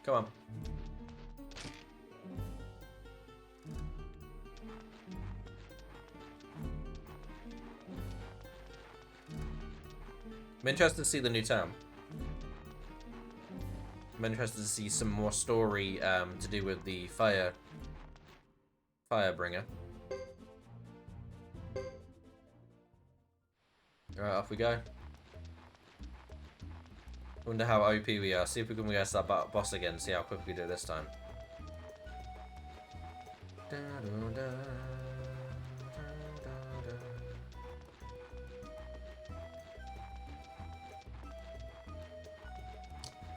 A: Come on. I'm interested to see the new town. I'm interested to see some more story to do with the Firebringer. Alright, off we go. Wonder how OP we are. See if we can get that boss again. See how quick we do it this time.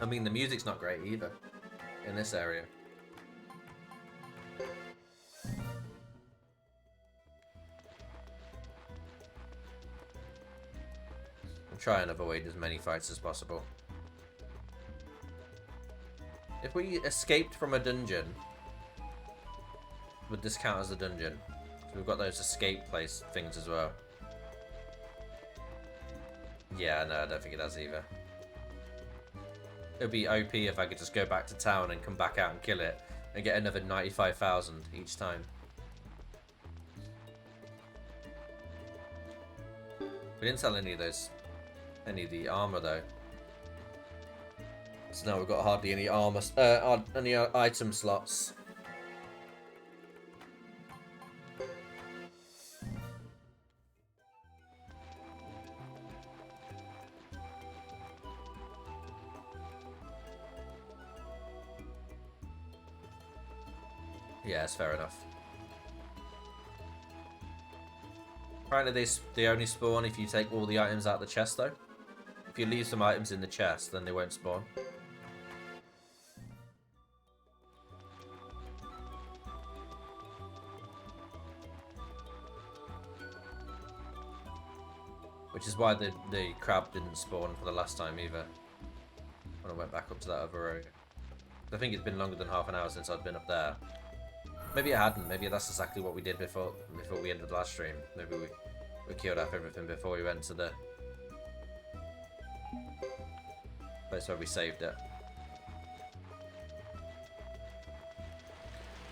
A: I mean, the music's not great either in this area. I'm trying to avoid as many fights as possible. If we escaped from a dungeon, would this count as a dungeon? So we've got those escape place things as well. Yeah, no, I don't think it does either. It would be OP if I could just go back to town and come back out and kill it and get another 95,000 each time. We didn't sell any of the armor though. So now we've got hardly any armor, any item slots. Yeah, it's fair enough. Apparently they only spawn if you take all the items out of the chest though. If you leave some items in the chest, then they won't spawn. Which is why the crab didn't spawn for the last time either. When I went back up to that other road. I think it's been longer than half an hour since I'd been up there. Maybe it hadn't. Maybe that's exactly what we did before we ended the last stream. Maybe we killed off everything before we went to the place where we saved it.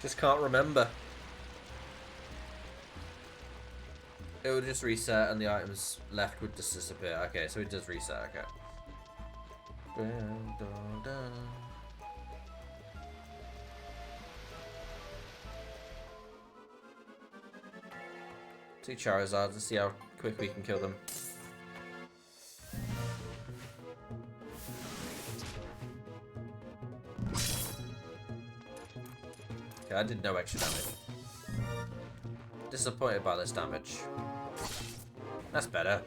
A: Just can't remember. It would just reset and the items left would just disappear. Okay, so it does reset, okay. Two Charizards, let's see how quick we can kill them. Okay, I did no extra damage. Disappointed by this damage. That's better.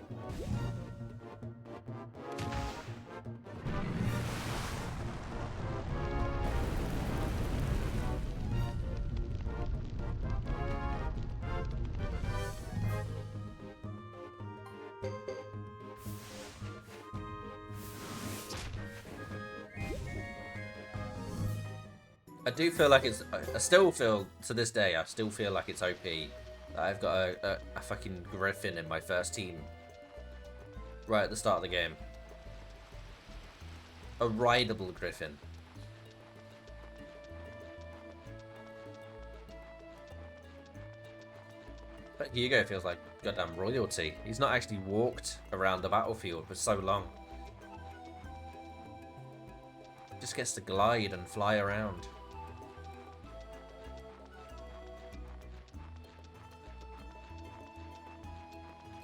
A: I do feel like it's. I still feel to this day. I still feel like it's OP. That I've got a fucking Griffin in my first team. Right at the start of the game. A rideable Griffin. But Hugo feels like goddamn royalty. He's not actually walked around the battlefield for so long. Just gets to glide and fly around.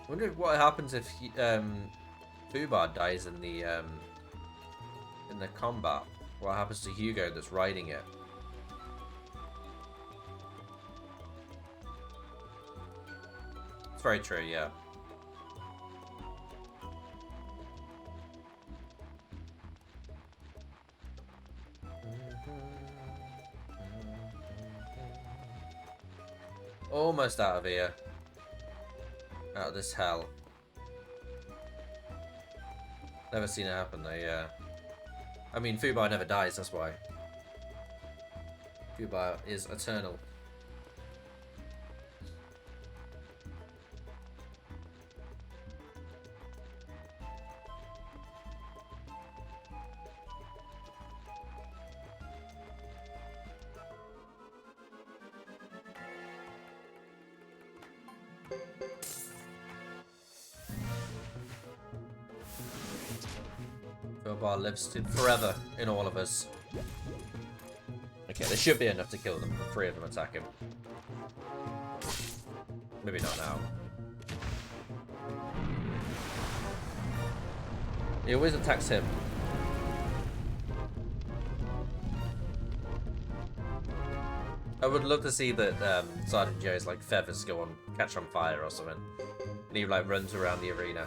A: I wonder what happens if Fubar dies in the combat. What happens to Hugo that's riding it? It's very true, yeah. Almost out of here. Out of this hell. Never seen it happen though, yeah. I mean, Fubar never dies, that's why. Fubar is eternal. Fubar lives forever in all of us. Okay, there should be enough to kill them. 3 of them attack him. Maybe not now. He always attacks him. I would love to see that Sergeant Joe's like feathers go on, catch on fire or something, and he like runs around the arena.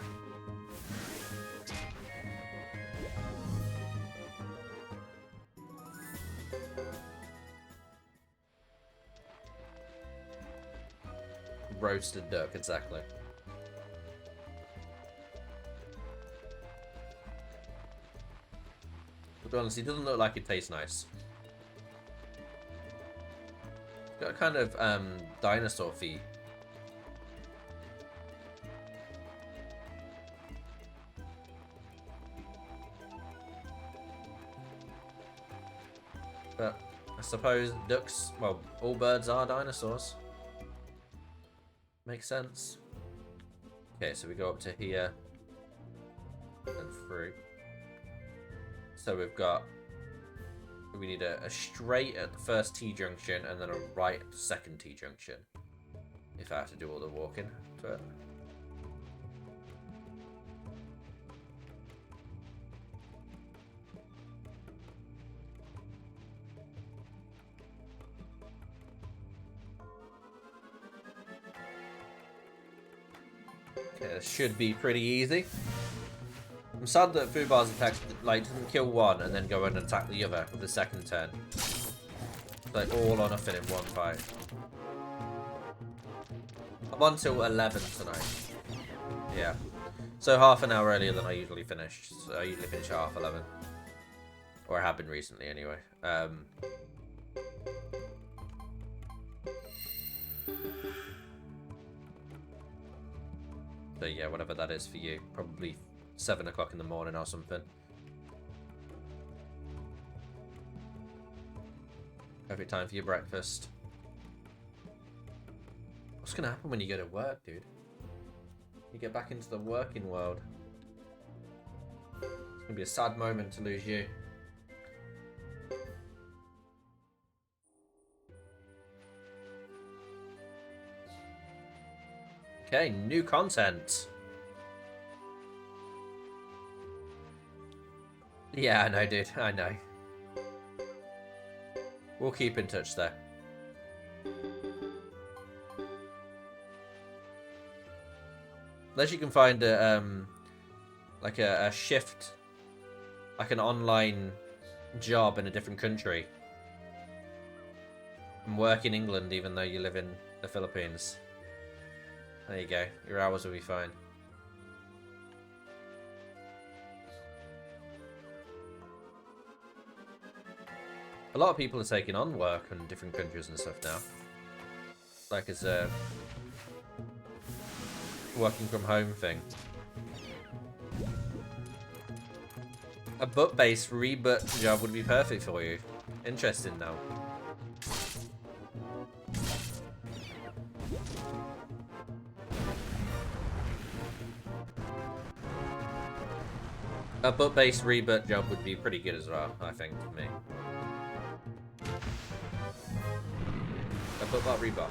A: Roasted duck, exactly. To be honest, he doesn't look like it tastes nice. Got a kind of dinosaur feet. But I suppose ducks, well, all birds are dinosaurs. Makes sense. Okay, so we go up to here and through. So we need a straight at the first T-junction and then a right at the second T-junction. If I have to do all the walking to it. Okay, this should be pretty easy. I'm sad that Fubar's attack like doesn't kill one and then go in and attack the other with the second turn. It's like all or nothing in one fight. I'm on till 11 tonight. Yeah. So half an hour earlier than I usually finish. So I usually finish at half 11. Or I have been recently anyway. So yeah, whatever that is for you. Probably 7 o'clock in the morning or something. Perfect time for your breakfast. What's gonna happen when you go to work, dude? You get back into the working world. It's gonna be a sad moment to lose you. Okay, new content. Yeah, I know, dude. I know. We'll keep in touch there. Unless you can find a like a shift, like an online job in a different country, and work in England even though you live in the Philippines. There you go. Your hours will be fine. A lot of people are taking on work in different countries and stuff now. Like as a working from home thing. A butt-based rebut job would be perfect for you. Interesting now. A butt-based rebut job would be pretty good as well, I think, for me. A butt-bot rebut.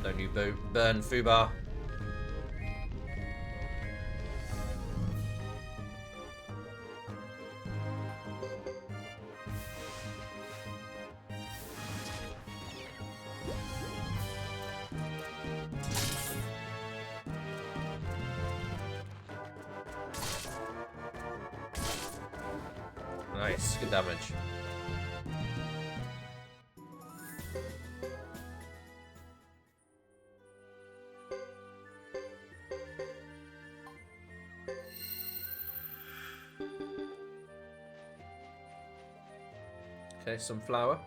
A: Don't you burn Fubar. Nice, good damage. Okay, some flour.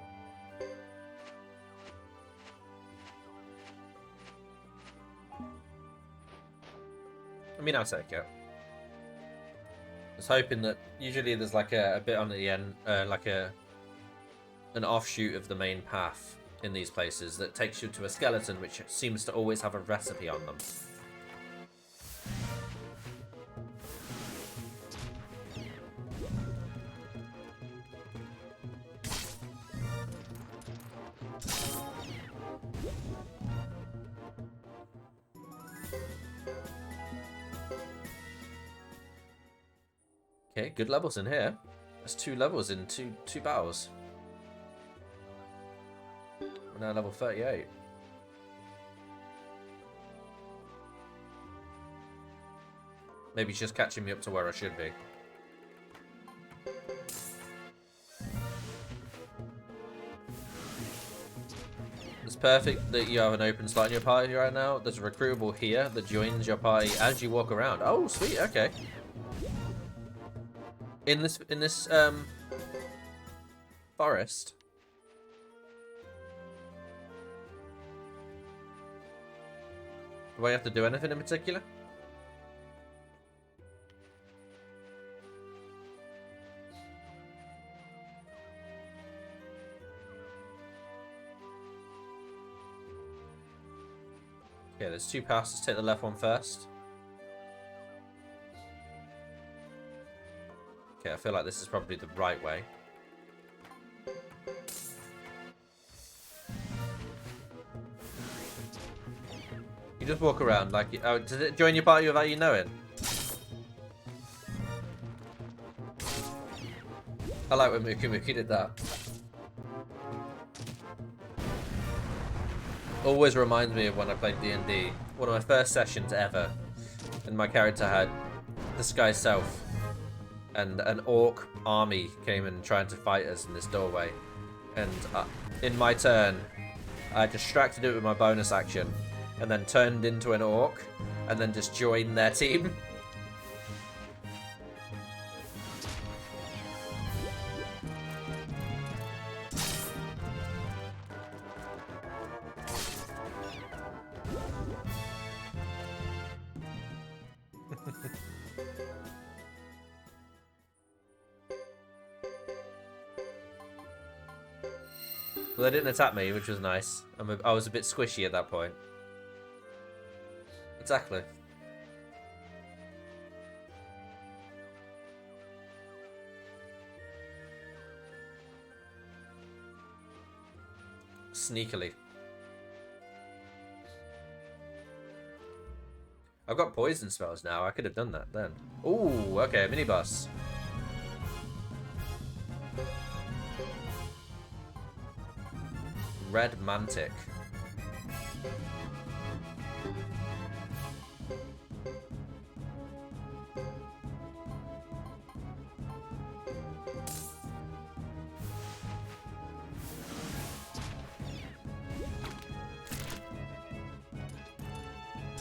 A: I mean, I'll take it. I was hoping that usually there's like a bit on the end, like an offshoot of the main path in these places that takes you to a skeleton, which seems to always have a recipe on them. Okay, good levels in here. That's 2 levels in two battles. We're now level 38. Maybe it's just catching me up to where I should be. It's perfect that you have an open slot in your party right now. There's a recruitable here that joins your party as you walk around. Oh, sweet, okay. In this forest. Do I have to do anything in particular? Okay, there's 2 paths. Let's take the left one first. Okay, I feel like this is probably the right way. You just walk around like... Oh, does it join your party without you knowing? I like when Muki did that. Always reminds me of when I played D&D. One of my first sessions ever. And my character had disguised self. And an orc army came and tried to fight us in this doorway. And in my turn, I distracted it with my bonus action. And then turned into an orc. And then just joined their team. Well, they didn't attack me, which was nice. I was a bit squishy at that point. Exactly. Sneakily. I've got poison spells now. I could have done that then. Ooh, okay, mini boss. Red Mantic.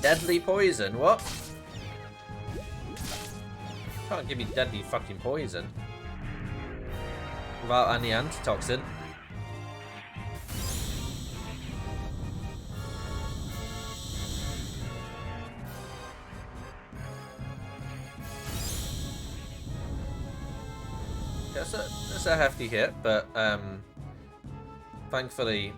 A: Deadly poison, what? Can't give me deadly fucking poison. without any antitoxin. Yeah, that's a hefty hit, but thankfully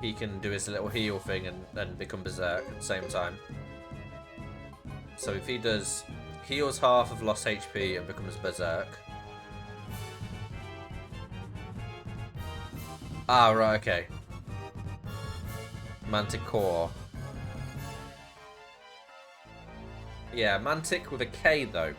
A: he can do his little heal thing and become berserk at the same time. So if he does heals half of lost HP and becomes berserk. Ah, right, okay. Mantic Core. Yeah, Mantic with a K though.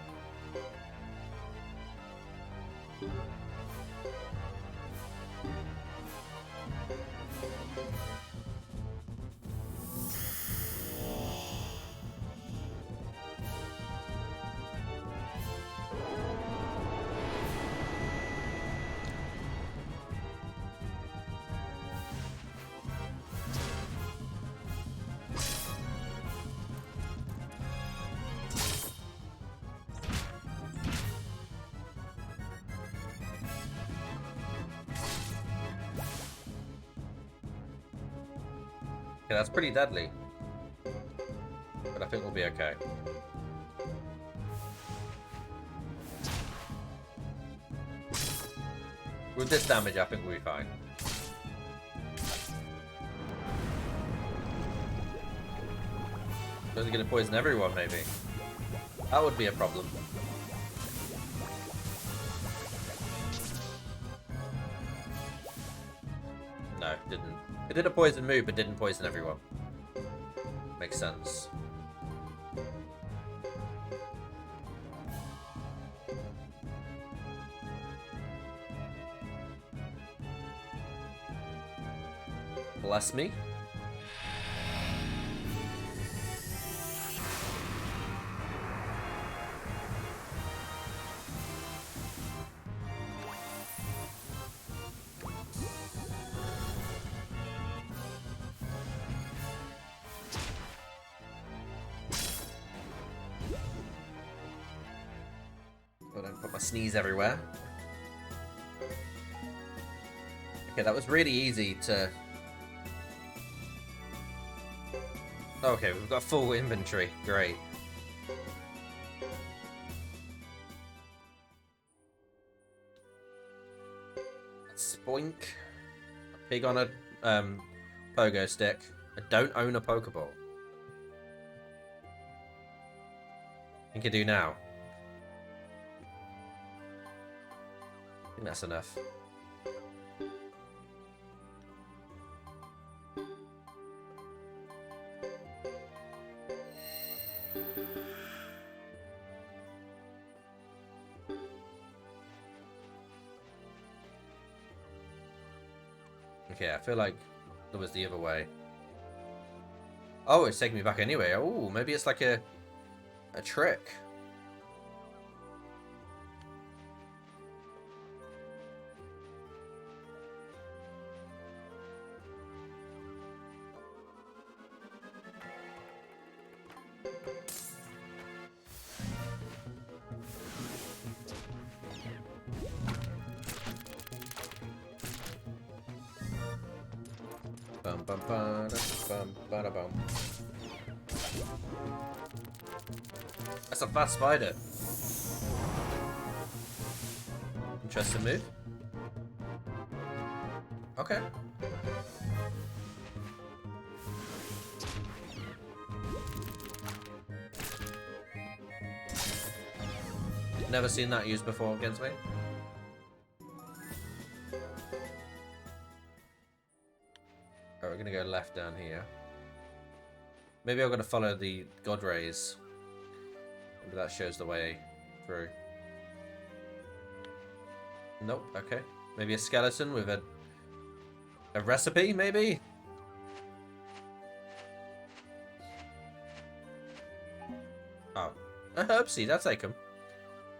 A: Okay, that's pretty deadly. But I think we'll be okay. With this damage, I think we'll be fine. Those are going to poison everyone, maybe. That would be a problem. No, it didn't. It did a poison move, but didn't poison everyone. Makes sense. Bless me. But don't put my sneeze everywhere. Okay, that was really easy to... Okay, we've got full inventory. Great. Spoink. A pig on a pogo stick. I don't own a Pokeball. I think I do now. I think that's enough. Okay, I feel like there was the other way. Oh, it's taking me back anyway. Oh, maybe it's like a trick. Bum bum bum bum bum bum. That's a fast spider. Interesting move. Okay. Never seen that used before against me. Alright, we're gonna go left down here. Maybe I'm gonna follow the God Rays. Maybe that shows the way through. Nope, okay. Maybe a skeleton with a recipe, maybe? Oh. A herb seed, I'll take them.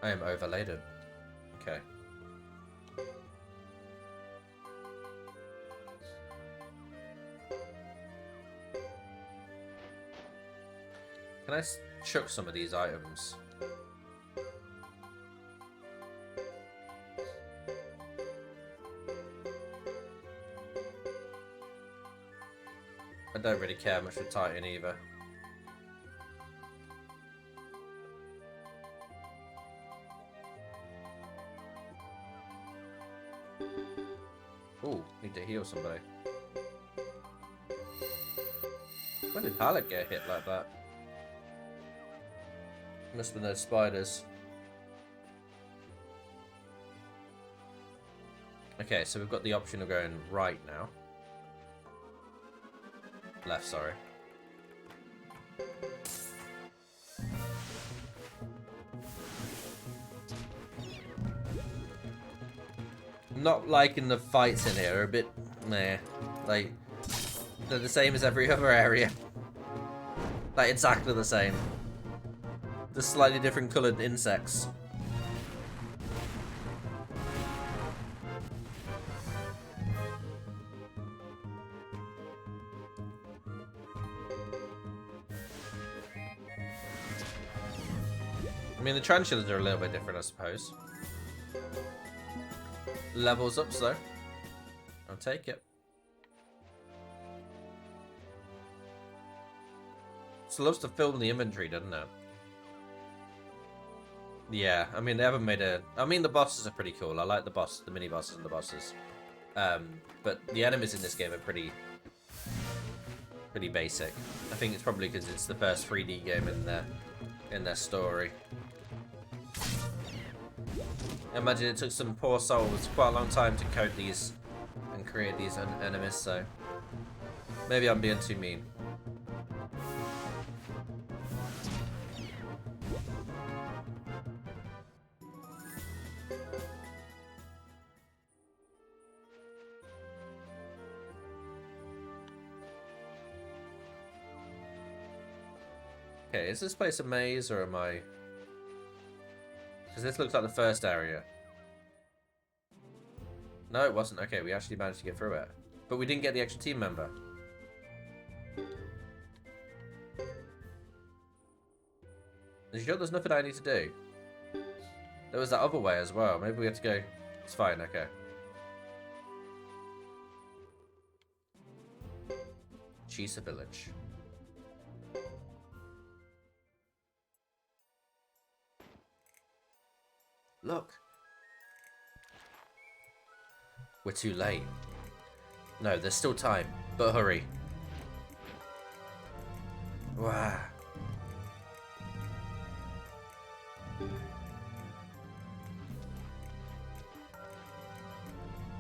A: I am overladen. Okay. Can I chuck some of these items? I don't really care much for Titan either. Ooh, need to heal somebody. When did Halleck get hit like that? Must have been those spiders. Okay, so we've got the option of going right now. Left, sorry. Not liking the fights in here, they're a bit meh. Like, they're the same as every other area. Like, exactly the same. Just slightly different coloured insects. I mean, the tarantulas are a little bit different, I suppose. Levels up, though. I'll take it. It loves to fill the inventory, doesn't it? Yeah, I mean, they haven't made a... I mean, the bosses are pretty cool. I like the boss, the mini-bosses and the bosses. But the enemies in this game are pretty basic. I think it's probably because it's the first 3D game in their story. I imagine it took some poor souls quite a long time to code these and create these enemies, so maybe I'm being too mean. Okay, is this place a maze or am I... Because this looks like the first area. No, it wasn't. Okay, we actually managed to get through it. But we didn't get the extra team member. Are you sure there's nothing I need to do? There was that other way as well. Maybe we have to go... It's fine, okay. Chisa Village. Look. We're too late. No, there's still time, but hurry. Wow.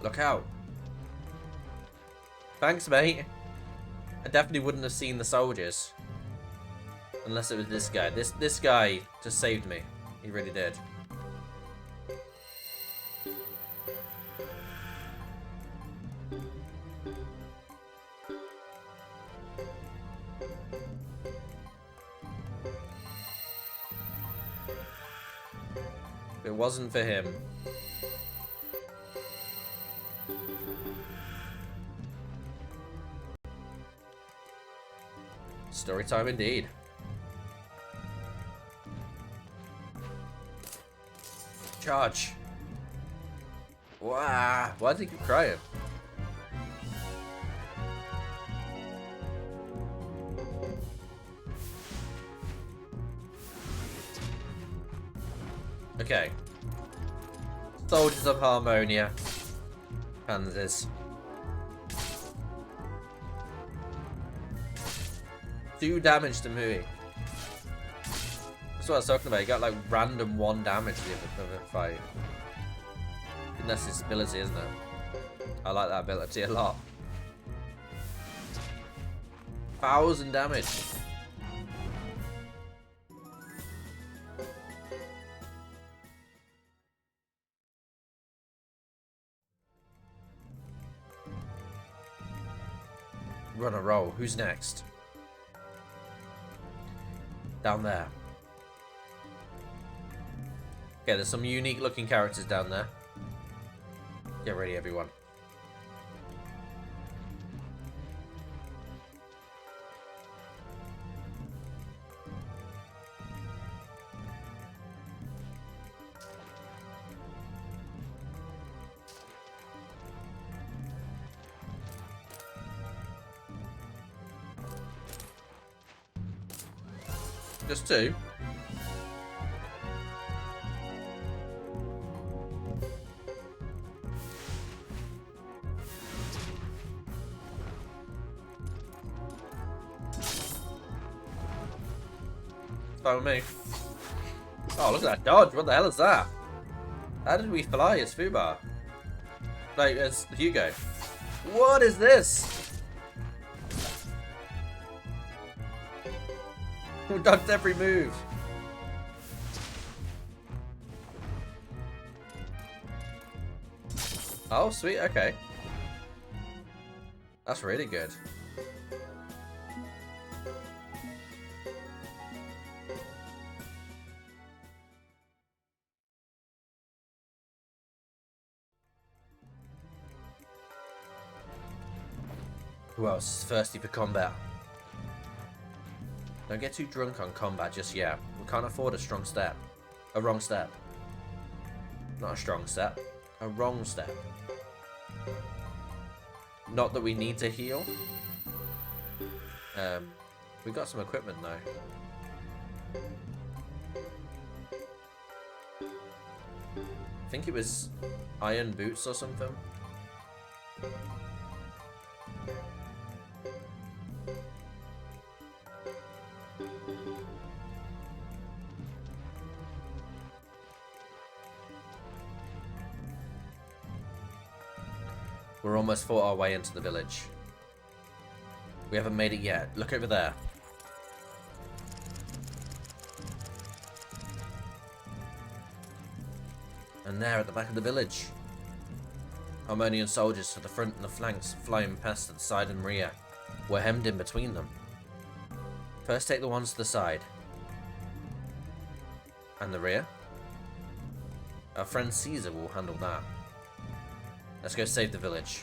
A: Look out. Thanks, mate. I definitely wouldn't have seen the soldiers. Unless it was this guy. This guy just saved me. He really did. If it wasn't for him. Story time indeed. Charge. Wow. Why did he keep crying? Okay. Soldiers of Harmonia. Panzers. 2 damage to Mui. That's what I was talking about. He got like random 1 damage the other fight. I think that's his ability, isn't it? I like that ability a lot. 1,000 damage. Run a roll. Who's next? Down there. Okay, there's some unique looking characters down there. Get ready, everyone. Just two? Fine with me. Oh, look at that dodge. What the hell is that? How did we fly as Fubar? Like, as Hugo. What is this? We dodged every move. Oh, sweet. Okay. That's really good. Who else is thirsty for combat? Don't get too drunk on combat just yet. We can't afford a strong step. A wrong step. Not a strong step. A wrong step. Not that we need to heal. We got some equipment though. I think it was iron boots or something. We're almost fought our way into the village. We haven't made it yet. Look over there. And there at the back of the village. Harmonian soldiers to the front and the flanks, flying past to the side and rear. We're hemmed in between them. First take the ones to the side. And the rear. Our friend Caesar will handle that. Let's go save the village.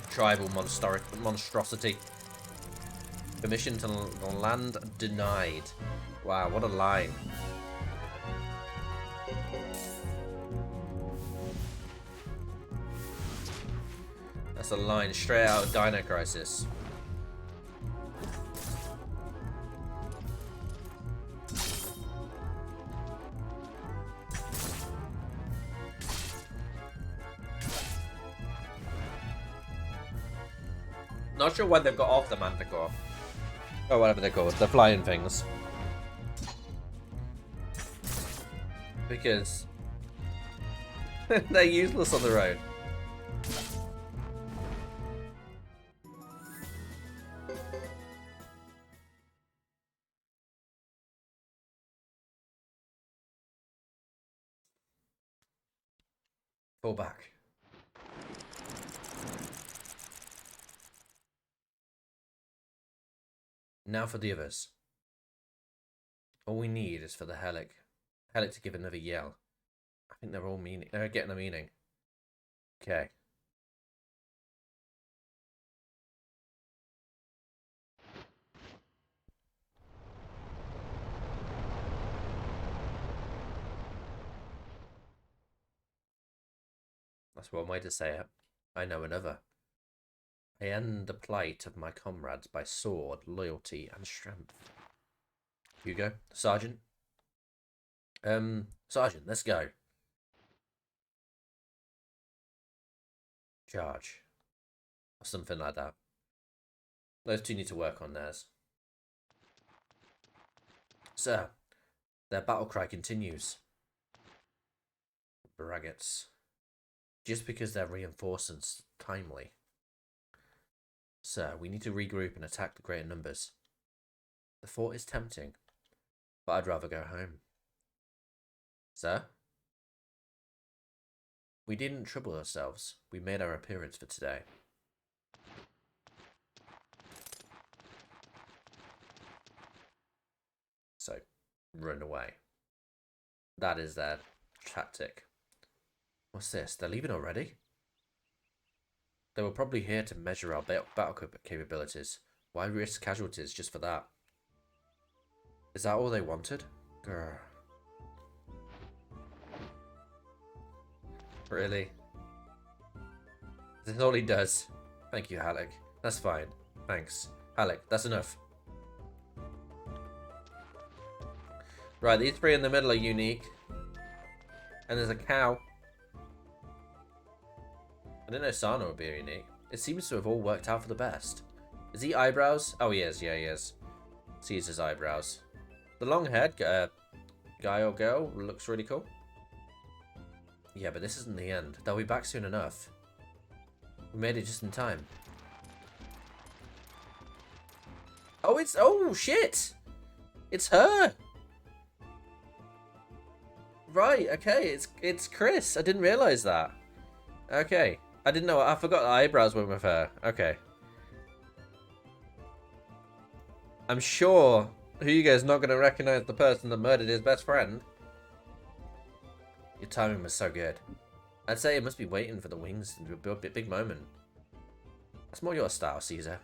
A: Tribal monstrosity. Permission to land denied. Wow, what a line. That's a line straight out of Dino Crisis. Not sure when they've got off the Manticore. Or whatever they're called. The flying things. Because they're useless on their own. Fall back. Now for the others. All we need is for the Helic to give another yell. I think they're all meaning. They're getting a meaning. Okay. That's one way to say it. I know another. I end the plight of my comrades by sword, loyalty, and strength. Hugo, Sergeant. Sergeant, let's go. Charge. Or something like that. Those two need to work on theirs. Sir, their battle cry continues. Braggots. Just because they're reinforcements timely. Sir, we need to regroup and attack the greater numbers. The fort is tempting, but I'd rather go home. Sir? We didn't trouble ourselves. We made our appearance for today. So, run away. That is their tactic. What's this? They're leaving already? They were probably here to measure our battle capabilities. Why risk casualties just for that? Is that all they wanted? Grr. Really? That's all he does. Thank you, Halleck. That's fine. Thanks. Halleck, that's enough. Right, these three in the middle are unique. And there's a cow. I didn't know Sana would be unique. It seems to have all worked out for the best. Is he eyebrows? Oh, he is. Yeah, he is. Sees his eyebrows. The long-haired guy or girl looks really cool. Yeah, but this isn't the end. They'll be back soon enough. We made it just in time. Oh, it's... Oh, shit! It's her! Right, okay. It's Chris. I didn't realize that. Okay. I didn't know. I forgot the eyebrows went with her. Okay. I'm sure Hugo's not going to recognize the person that murdered his best friend. Your timing was so good. I'd say it must be waiting for the wings to do a big moment. That's more your style, Caesar.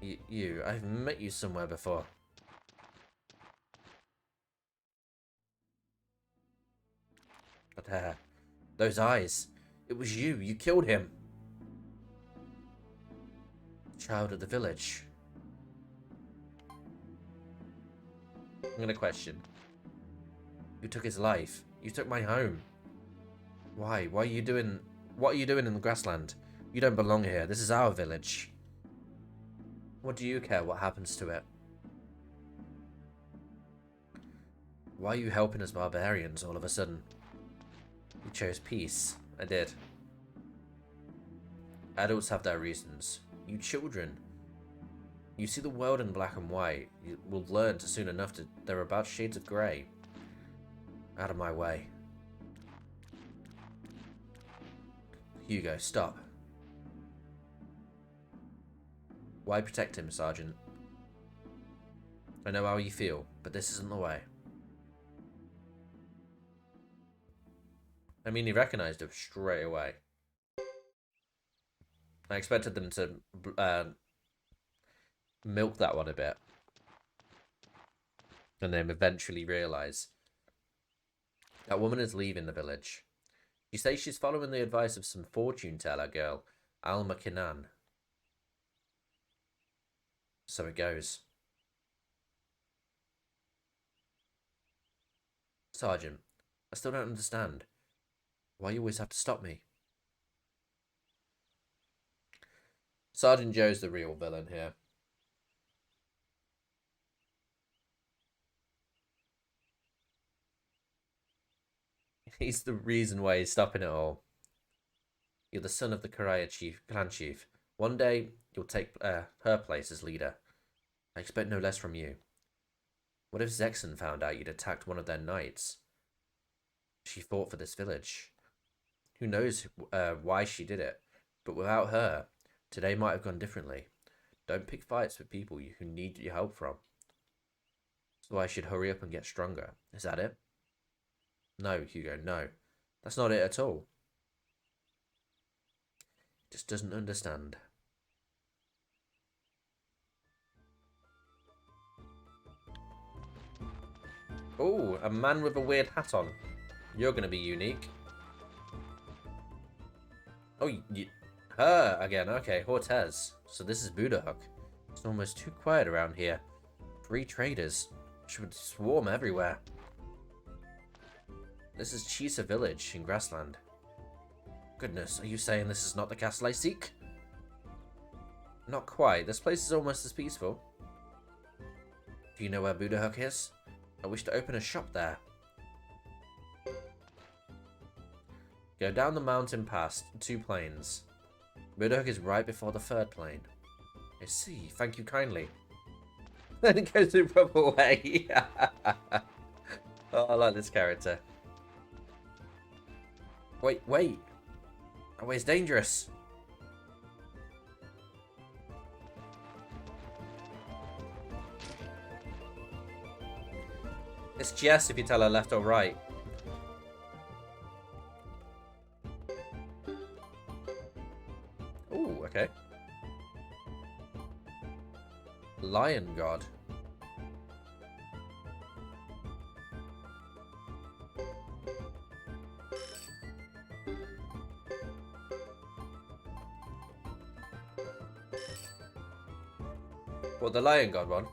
A: I've met you somewhere before. But those eyes. It was you. You killed him. Child of the village. I'm gonna question. You took his life. You took my home. Why? What are you doing in the grassland? You don't belong here. This is our village. What do you care what happens to it? Why are you helping us barbarians all of a sudden? You chose peace. I did. Adults have their reasons. You children. You see the world in black and white. You will learn to soon enough that there are about shades of grey. Out of my way. Hugo, stop. Why protect him, Sergeant? I know how you feel, but this isn't the way. I mean, he recognized him straight away. I expected them to milk that one a bit. And then eventually realise that woman is leaving the village. She says she's following the advice of some fortune teller girl, Alma Kinan. So it goes. Sergeant, I still don't understand. Why you always have to stop me? Sergeant Joe's the real villain here. He's the reason why he's stopping it all. You're the son of the Karaya clan chief. One day, you'll take her place as leader. I expect no less from you. What if Zexon found out you'd attacked one of their knights? She fought for this village. Who knows why she did it, but without her, today might have gone differently. Don't pick fights with people who need your help from. So I should hurry up and get stronger. Is that it? No, Hugo, no. That's not it at all. Just doesn't understand. Oh, a man with a weird hat on. You're going to be unique. Oh, her again. Okay, Hortez. So this is Buddha. It's almost too quiet around here. Free traders should swarm everywhere. This is Chisa village in Grassland. Goodness, are you saying this is not the castle I seek? Not quite. This place is almost as peaceful. Do you know where Buddha is? I wish to open a shop there. Go down the mountain past 2 plains. Buddha is right before the 3rd plane. I see. Thank you kindly. Then it goes the proper way. Oh, I like this character. Wait. That way's dangerous. It's Jess if you tell her left or right. Ooh, okay. Lion God. What, the Lion God one?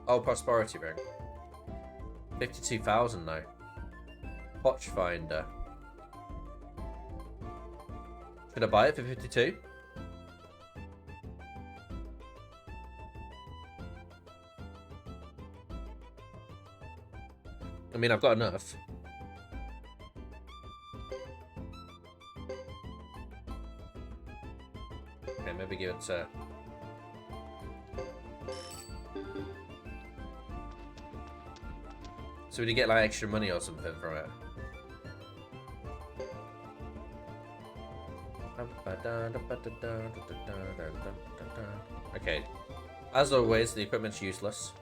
A: Oh, Prosperity Ring. 52,000 though. Watch Finder. Should I buy it for 52? I mean, I've got enough. Okay, maybe give it to... So would you get like extra money or something from it? Okay. As always, the equipment's useless.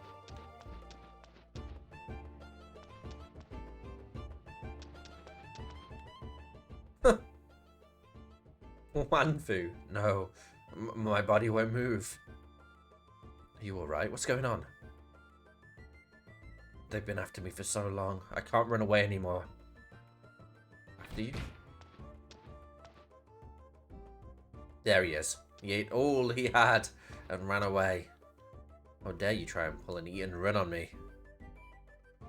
A: Wanfu. No. My body won't move. Are you alright? What's going on? They've been after me for so long. I can't run away anymore. After you? There he is. He ate all he had and ran away. How dare you try and pull an eat and run on me.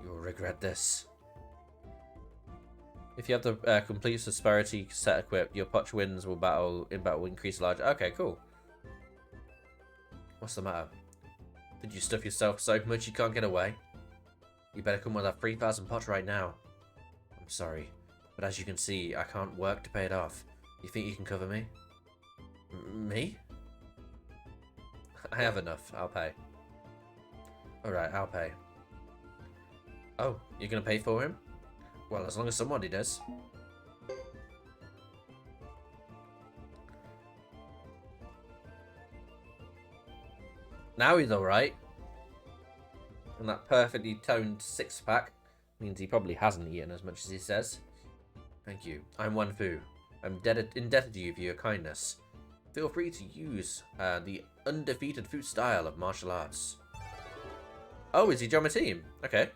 A: You will regret this. If you have the complete Prosperity set equipped, your Potch wins will increase large. Okay, cool. What's the matter? Did you stuff yourself so much you can't get away? You better come with that 3,000 Potch right now. I'm sorry, but as you can see, I can't work to pay it off. You think you can cover me? Me? I have enough. I'll pay. Alright, I'll pay. Oh, you're gonna pay for him? Well, as long as somebody does. Now he's alright. And that perfectly toned six-pack means he probably hasn't eaten as much as he says. Thank you. I'm Wanfu. I'm indebted to you for your kindness. Feel free to use the undefeated food style of martial arts. Oh, is he joined my team? Okay.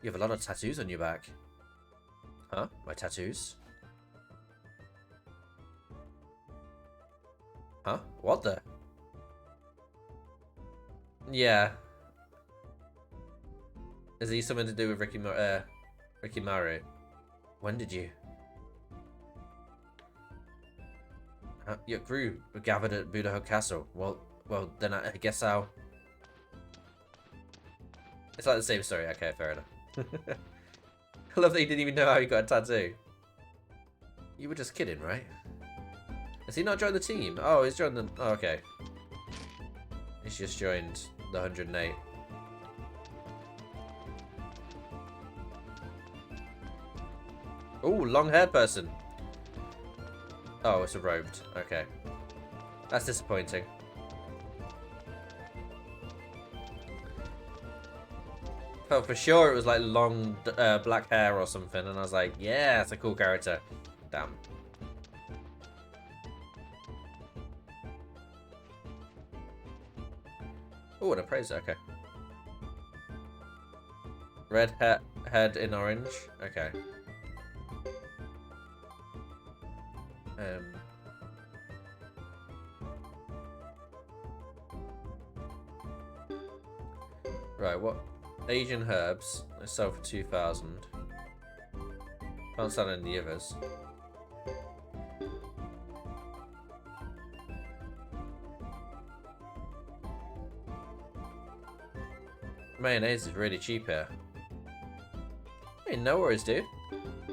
A: You have a lot of tattoos on your back. Huh? My tattoos? Huh? What the? Yeah. Is he something to do with Ricky Maru? When did you? Your crew were gathered at Buddha Castle. Well, then I guess I'll... It's like the same story. Okay, fair enough. I love that he didn't even know how he got a tattoo. You were just kidding, right? Has he not joined the team? Oh, he's joined the... Oh, okay. He's just joined the 108. Oh, long-haired person. Oh, it's a robed. Okay. That's disappointing. Oh, for sure it was like long black hair or something, and I was like, yeah, that's a cool character. Damn. Oh, and a praise. Okay. Red head in orange. Okay. Right, what? Asian herbs. They sell for 2,000. Can't sell any others. Mayonnaise is really cheap here. Hey, no worries, dude.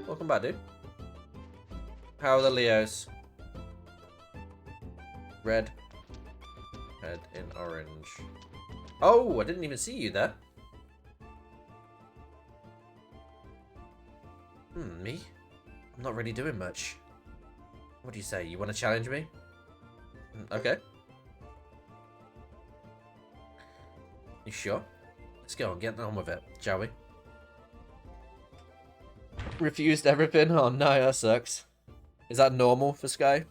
A: Welcome back, dude. How are the Leos? Red. Head in orange. Oh, I didn't even see you there. Me? I'm not really doing much. What do you say? You want to challenge me? Okay. You sure? Let's go and get on with it, shall we? Refused everything? Oh no, that sucks. Is that normal for Sky?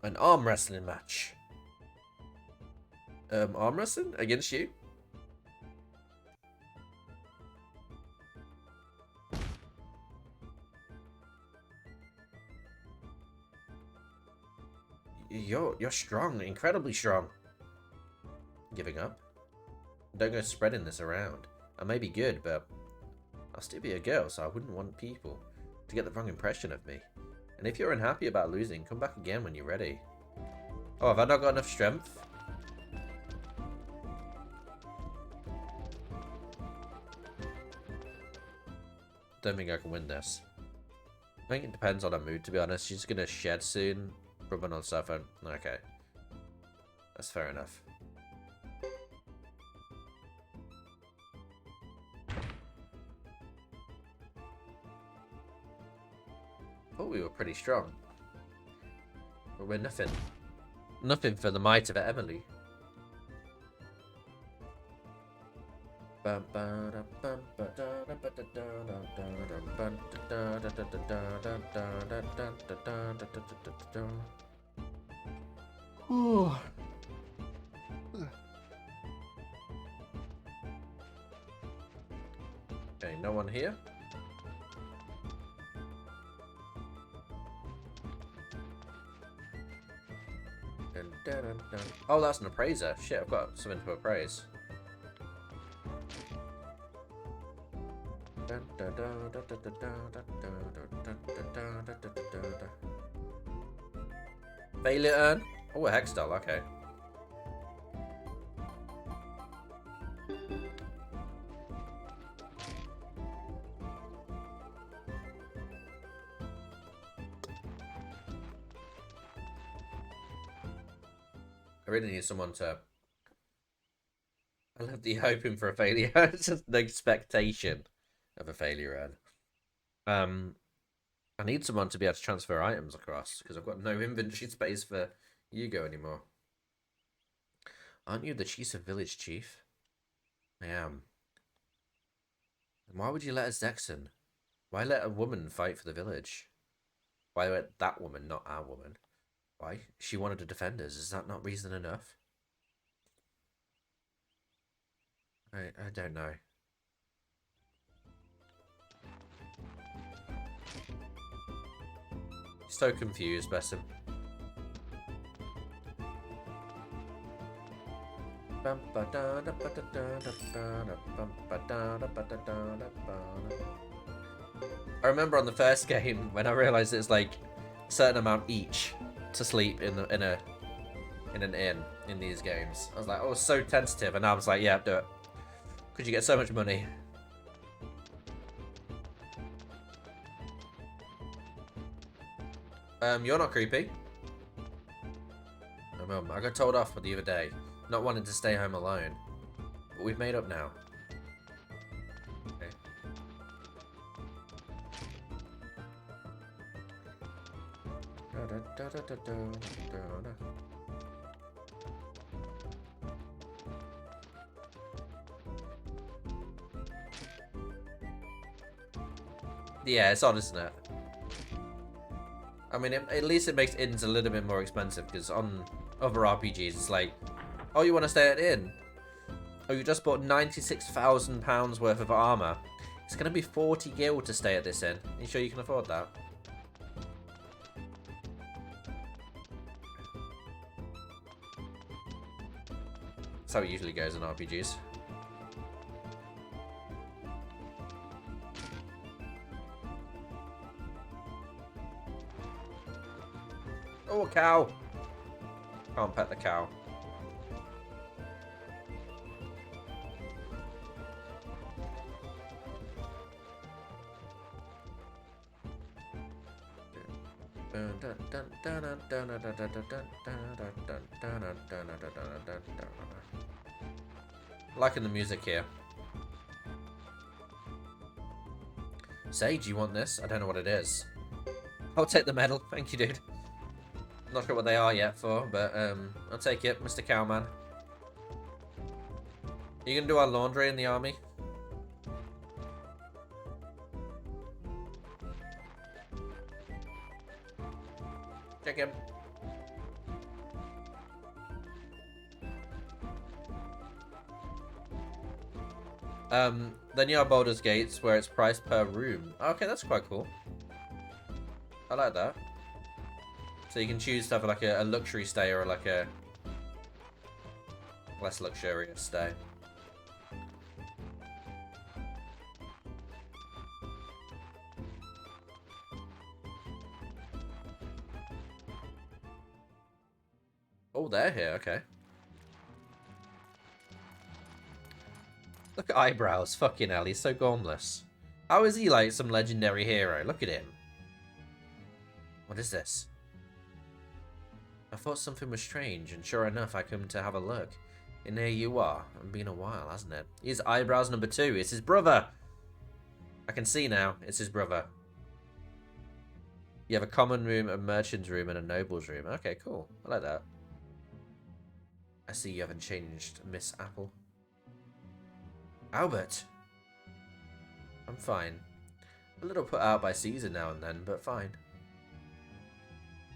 A: An arm wrestling match. Arm wrestling? Against you? You're strong, incredibly strong. Giving up? Don't go spreading this around. I may be good, but I'll still be a girl, so I wouldn't want people to get the wrong impression of me. And if you're unhappy about losing, come back again when you're ready. Oh, have I not got enough strength? Don't think I can win this. I think it depends on her mood, to be honest. She's gonna shed soon. Rubbing on cell phone. Okay. That's fair enough. Oh, we were pretty strong. But we're nothing. Nothing for the might of Emily. Okay, no one here. Oh, that's an appraiser. Shit, I've got something to appraise. Failure earn? Oh, a hex doll, okay. I really need someone to... I love the hoping for a failure. It's just the expectation of a failure earn. I need someone to be able to transfer items across, because I've got no inventory space for Yugo anymore. Aren't you the Chisa village chief? I am. Then why would you let a Zexon? Why let a woman fight for the village? Why let that woman, not our woman? Why? She wanted to defend us. Is that not reason enough? I don't know. So confused, Besson. I remember on the first game when I realized it's like a certain amount each to sleep in an inn in these games. I was like, oh, it's so tentative, and now I was like, yeah, do it. Because you get so much money. You're not creepy. I got told off for the other day, not wanting to stay home alone. But we've made up now. Okay. Yeah, it's odd, isn't it? I mean, at least it makes inns a little bit more expensive, because on other RPGs, it's like, oh, you want to stay at inn? Oh, you just bought £96,000 worth of armor. It's going to be 40 gil to stay at this inn. Are you sure you can afford that? That's how it usually goes in RPGs. Oh, a cow. Can't pet the cow. Liking the music here. Sage, you want this? I don't know what it is. I'll take the medal. Thank you, dude. Not sure what they are yet for, but I'll take it, Mr. Cowman. Are you gonna do our laundry in the army? Check him. Then you have Baldur's Gates, where it's priced per room. Okay, that's quite cool. I like that. So you can choose to have like a luxury stay or like a less luxurious stay. Oh, they're here, okay. Look at eyebrows, fucking hell, he's so gormless. How is he like some legendary hero? Look at him. What is this? I thought something was strange, and sure enough, I come to have a look. And there you are. It's been a while, hasn't it? He's eyebrows number 2. It's his brother. I can see now. It's his brother. You have a common room, a merchant's room, and a noble's room. Okay, cool. I like that. I see you haven't changed, Miss Apple. Albert. I'm fine. A little put out by Caesar now and then, but fine.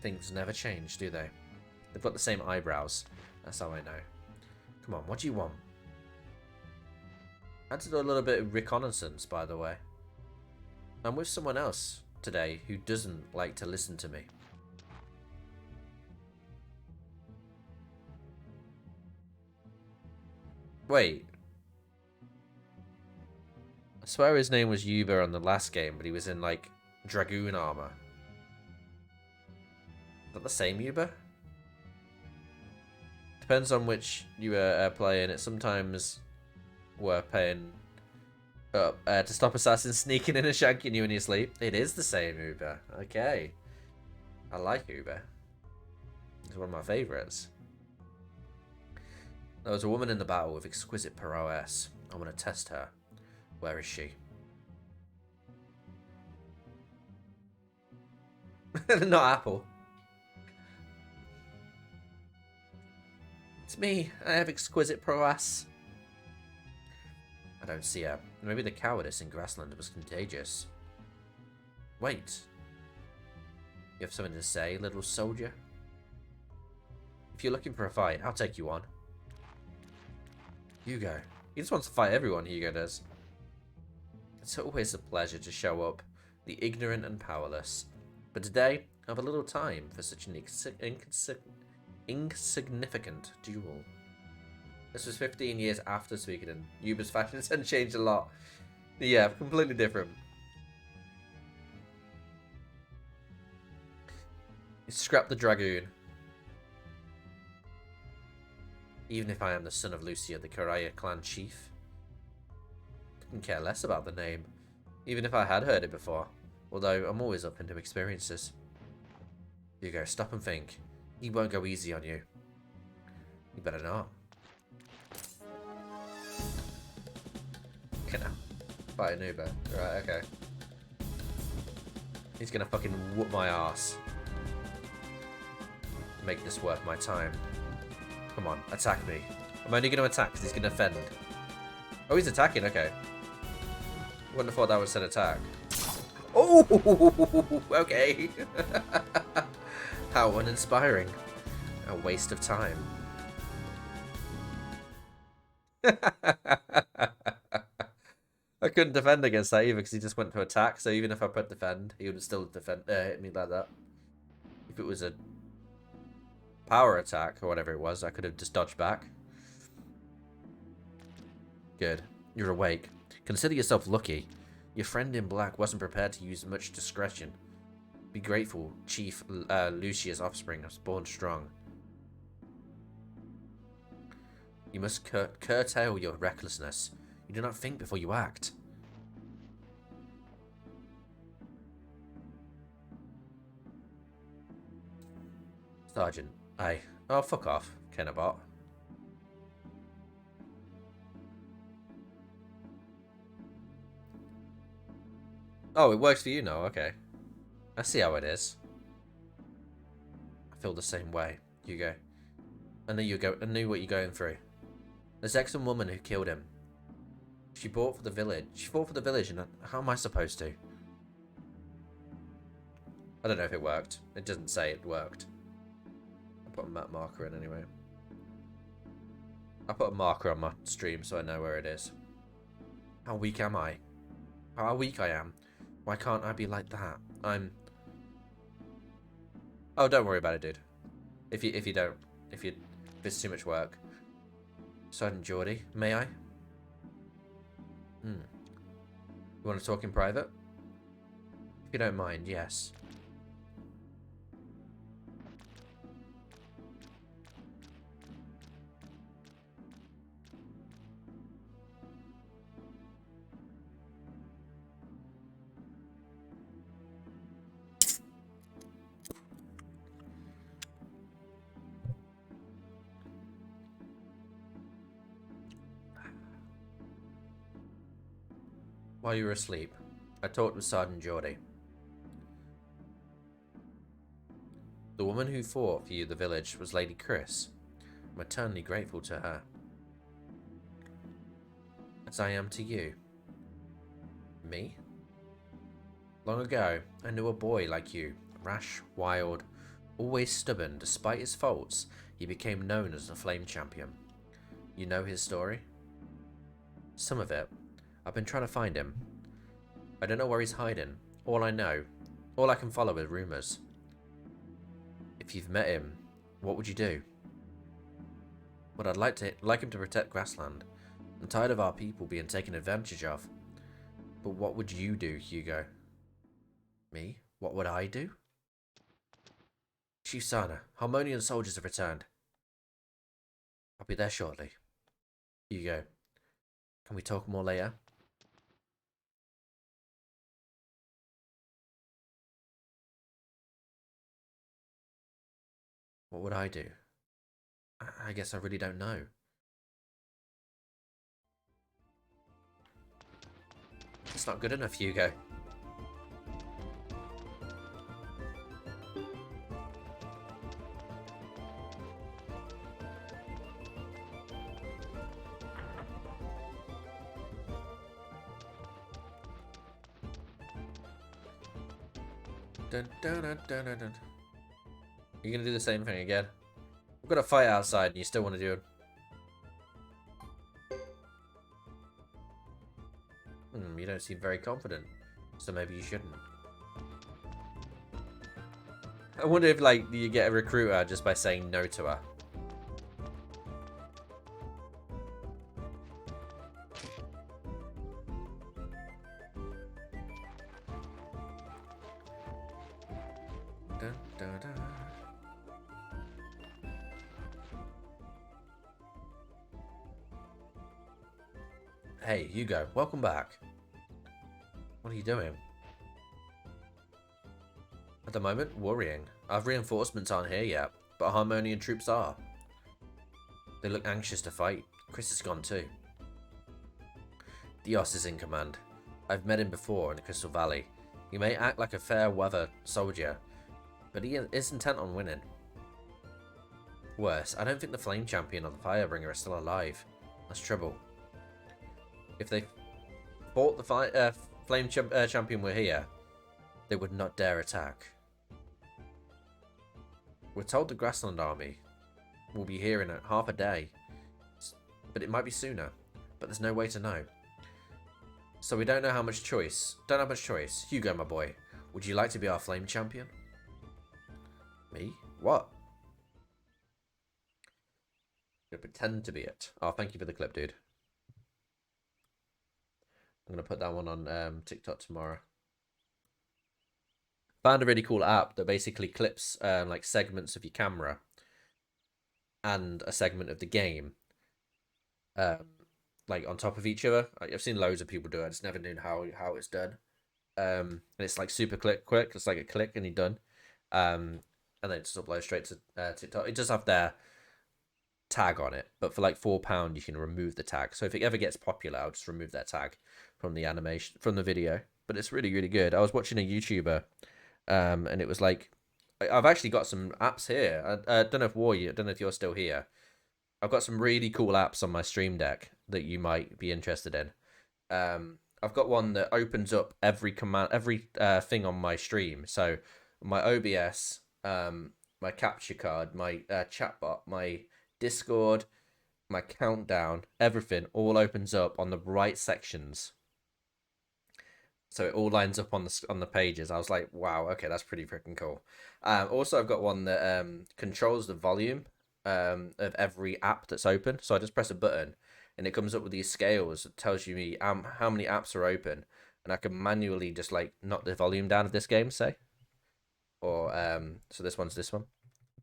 A: Things never change, do they? They've got the same eyebrows. That's how I know. Come on, what do you want? I had to do a little bit of reconnaissance, by the way. I'm with someone else today who doesn't like to listen to me. Wait. I swear his name was Yuba on the last game, but he was in, like, dragoon armor. Is that the same Yuba? Depends on which you are playing. It sometimes we're paying up to stop assassins sneaking in and shanking you in your sleep. It is the same Uber. Okay. I like Uber. It's one of my favourites. There was a woman in the battle with exquisite prowess. I want to test her. Where is she? Not Apple. It's me. I have exquisite prowess. I don't see her. Maybe the cowardice in Grassland was contagious. Wait. You have something to say, little soldier? If you're looking for a fight, I'll take you on. Hugo. He just wants to fight everyone, Hugo does. It's always a pleasure to show up, the ignorant and powerless. But today, I have a little time for such an insignificant duel. This was 15 years after Suikoden. Yuba's fashion sense changed a lot. Yeah, completely different. You scrap the dragoon. Even if I am the son of Lucia, the Karaya clan chief. Couldn't care less about the name, even if I had heard it before. Although, I'm always up into experiences. Hugo, stop and think. He won't go easy on you. You better not. Okay, now. Fight an Uber. Right, okay. He's gonna fucking whoop my ass. Make this worth my time. Come on, attack me. I'm only gonna attack because he's gonna defend. Oh, he's attacking, okay. Wouldn't have thought that was an attack. Oh, okay. How uninspiring. A waste of time. I couldn't defend against that either because he just went to attack. So even if I put defend, he would still hit me like that. If it was a power attack or whatever it was, I could have just dodged back. Good. You're awake. Consider yourself lucky. Your friend in black wasn't prepared to use much discretion. Be grateful, Chief Lucia's offspring was born strong. You must curtail your recklessness. You do not think before you act. Sergeant, aye. Oh, fuck off, Kennebot. Oh, it works for you now, okay. I see how it is. I feel the same way, Hugo. I knew what you're going through. This excellent woman who killed him. She fought for the village, and how am I supposed to? I don't know if it worked. It doesn't say it worked. I'll put a map marker in anyway. I'll put a marker on my stream so I know where it is. How weak am I? How weak I am. Why can't I be like that? Oh, don't worry about it, dude. If it's too much work. Sergeant Geordie, may I? Hmm. You want to talk in private? If you don't mind, yes. While you were asleep, I talked with Sergeant Geordie. The woman who fought for you the village was Lady Chris. I'm eternally grateful to her. As I am to you. Me? Long ago, I knew a boy like you. Rash, wild, always stubborn. Despite his faults, he became known as the Flame Champion. You know his story? Some of it. I've been trying to find him. I don't know where he's hiding. All I can follow are rumours. If you've met him, what would you do? Well, I'd like him to protect grassland. I'm tired of our people being taken advantage of. But what would you do, Hugo? Me? What would I do? Chief Sana, Harmonian soldiers have returned. I'll be there shortly. Hugo, can we talk more later? What would I do? I guess I really don't know. It's not good enough, Hugo. Dun, dun, dun, dun, dun, dun. You're gonna do the same thing again? We've got a fight outside and you still want to do it. You don't seem very confident, so maybe you shouldn't. I wonder if, like, you get a recruiter just by saying no to her. Dun, dun, dun. Hey, Hugo, welcome back. What are you doing? At the moment, worrying. Our reinforcements aren't here yet, but Harmonian troops are. They look anxious to fight. Chris is gone too. Dios is in command. I've met him before in the Crystal Valley. He may act like a fair-weather soldier, but he is intent on winning. Worse, I don't think the Flame Champion or the Firebringer are still alive. That's trouble. If they thought the Flame Champion were here, they would not dare attack. We're told the Grassland Army will be here in half a day, but it might be sooner, but there's no way to know. So we don't know how much choice. Don't have much choice. Hugo, my boy, would you like to be our Flame Champion? Me? What? I'm gonna pretend to be it. Oh, thank you for the clip, dude. I'm gonna put that one on TikTok tomorrow. Found a really cool app that basically clips like segments of your camera and a segment of the game, like on top of each other. I've seen loads of people do it. I just never knew how it's done. And it's like super quick. It's like a click and you're done. And then it just uploads straight to TikTok. It does have their tag on it, but for like £4 you can remove the tag. So if it ever gets popular, I'll just remove that tag from the animation, from the video. But it's really, really good. I was watching a YouTuber, and it was like, I've actually got some apps here. I don't know if I don't know if you're still here. I've got some really cool apps on my Stream Deck that you might be interested in. I've got one that opens up every thing on my stream. So my OBS, my capture card, my chatbot, my Discord, my countdown, everything all opens up on the right sections. so it all lines up on the pages. I was like, wow, okay, that's pretty freaking cool. Also, I've got one that controls the volume of every app that's open. So I just press a button, and it comes up with these scales. It tells you me how many apps are open, and I can manually just like knock the volume down of this game, say, or so this one's this one.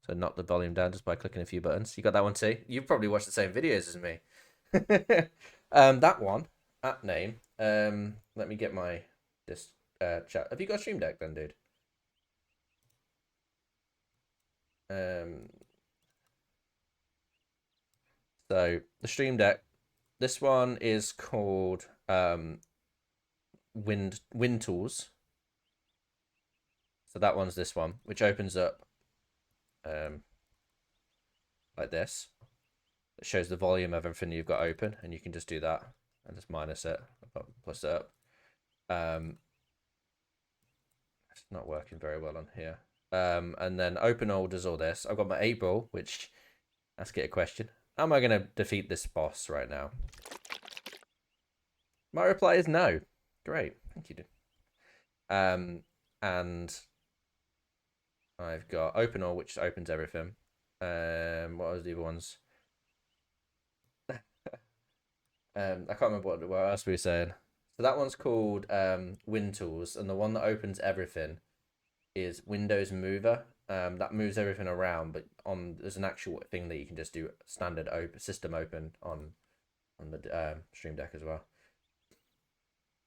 A: So knock the volume down just by clicking a few buttons. You got that one too? You've probably watched the same videos as me. That one, app name. Let me get my this chat. Have you got Stream Deck then, dude? Um, so the Stream Deck. This one is called Wind Tools. So that one's this one, which opens up like this. It shows the volume of everything you've got open, and you can just do that and just minus it, plus it up. It's not working very well on here. And then open all does all this. I've got my 8-ball, which let's get a question. How am I going to defeat this boss right now? My reply is no. Great, thank you, dude. And I've got open all, which opens everything. What was the other ones? I can't remember what else we were saying. So that one's called Wind Tools, and the one that opens everything is Windows Mover. That moves everything around, but there's an actual thing that you can just do standard system open on the Stream Deck as well.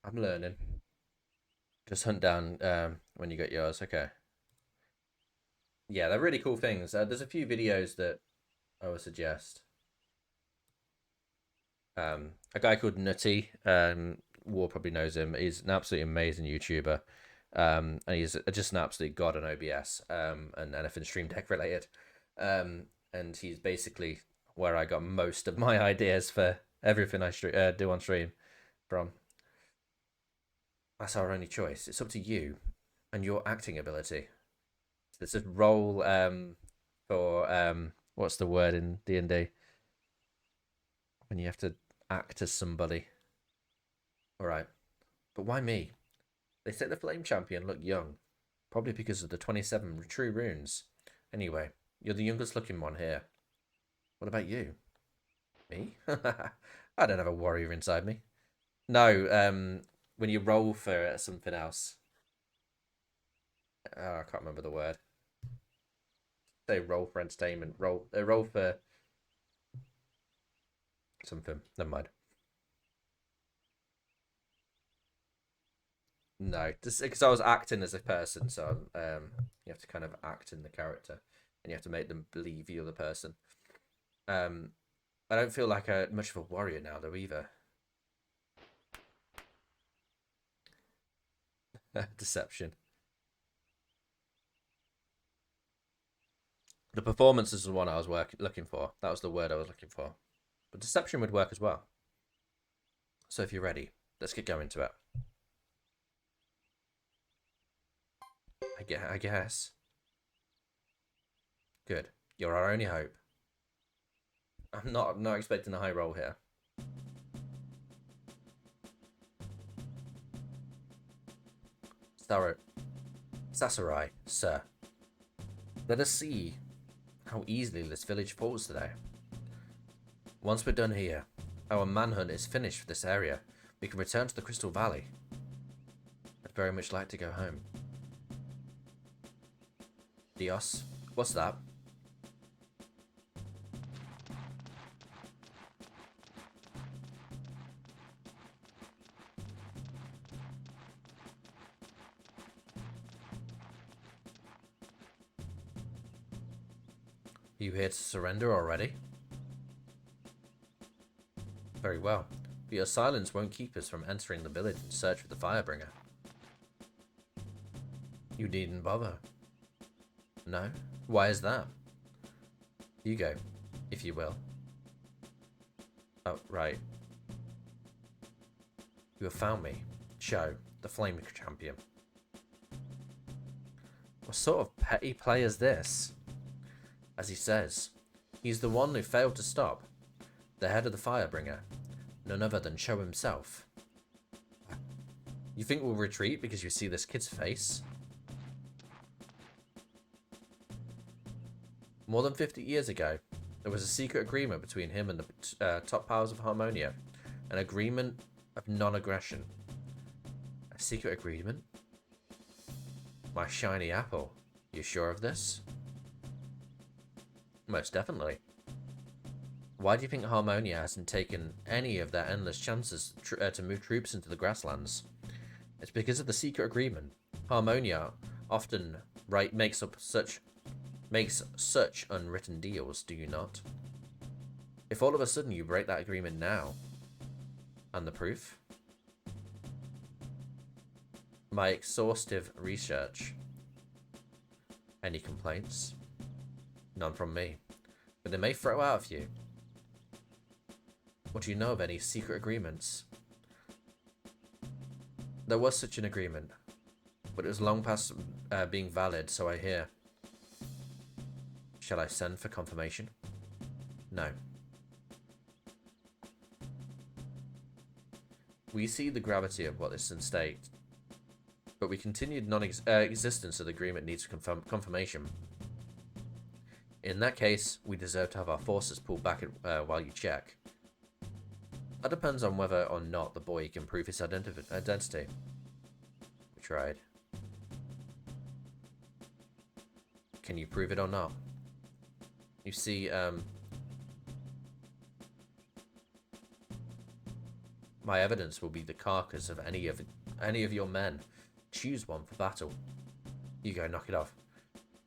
A: I'm learning. Just hunt down when you get yours. Okay. Yeah, they're really cool things. There's a few videos that I would suggest. A guy called Nutty, War probably knows him. He's an absolutely amazing YouTuber. And he's just an absolute god on OBS, and anything Stream Deck related. And he's basically where I got most of my ideas for everything I do on stream from. That's our only choice. It's up to you and your acting ability. It's a role for what's the word in D&D? When you have to act as somebody. Alright. But why me? They say the Flame Champion looked young. Probably because of the 27 true runes. Anyway, you're the youngest looking one here. What about you? Me? I don't have a warrior inside me. No, when you roll for something else. Oh, I can't remember the word. Say roll for entertainment. Roll for something. Never mind. No, just because I was acting as a person, so you have to kind of act in the character, and you have to make them believe you're the person. I don't feel like much of a warrior now, though, either. Deception. The performance is the one I was looking for. That was the word I was looking for. But deception would work as well. So if you're ready, let's get going to it. I guess. Good. You're our only hope. I'm not expecting a high roll here. Sasarai, sir. Let us see how easily this village falls today. Once we're done here, our manhunt is finished for this area. We can return to the Crystal Valley. I'd very much like to go home. Dios, what's that? Are you here to surrender already? Very well, but your silence won't keep us from entering the village in search of the Firebringer. You needn't bother. No? Why is that? You go, if you will. Oh, right. You have found me, Cho, the Flame Champion. What sort of petty play is this? As he says, he's the one who failed to stop, the head of the Firebringer, none other than Cho himself. You think we'll retreat because you see this kid's face? More than 50 years ago, there was a secret agreement between him and the top powers of Harmonia. An agreement of non-aggression. A secret agreement? My shiny apple. You sure of this? Most definitely. Why do you think Harmonia hasn't taken any of their endless chances to move troops into the grasslands? It's because of the secret agreement. Harmonia often makes such unwritten deals, do you not? If all of a sudden you break that agreement now, and the proof? My exhaustive research. Any complaints? None from me. But they may throw out of you. What do you know of any secret agreements? There was such an agreement, but it was long past being valid, so I hear. Shall I send for confirmation? No. We see the gravity of what is in stake, but we continued non-existence of the agreement needs confirmation. In that case, we deserve to have our forces pulled back while you check. That depends on whether or not the boy can prove his identity. We tried. Can you prove it or not? You see, my evidence will be the carcass of any of your men. Choose one for battle. You go, knock it off.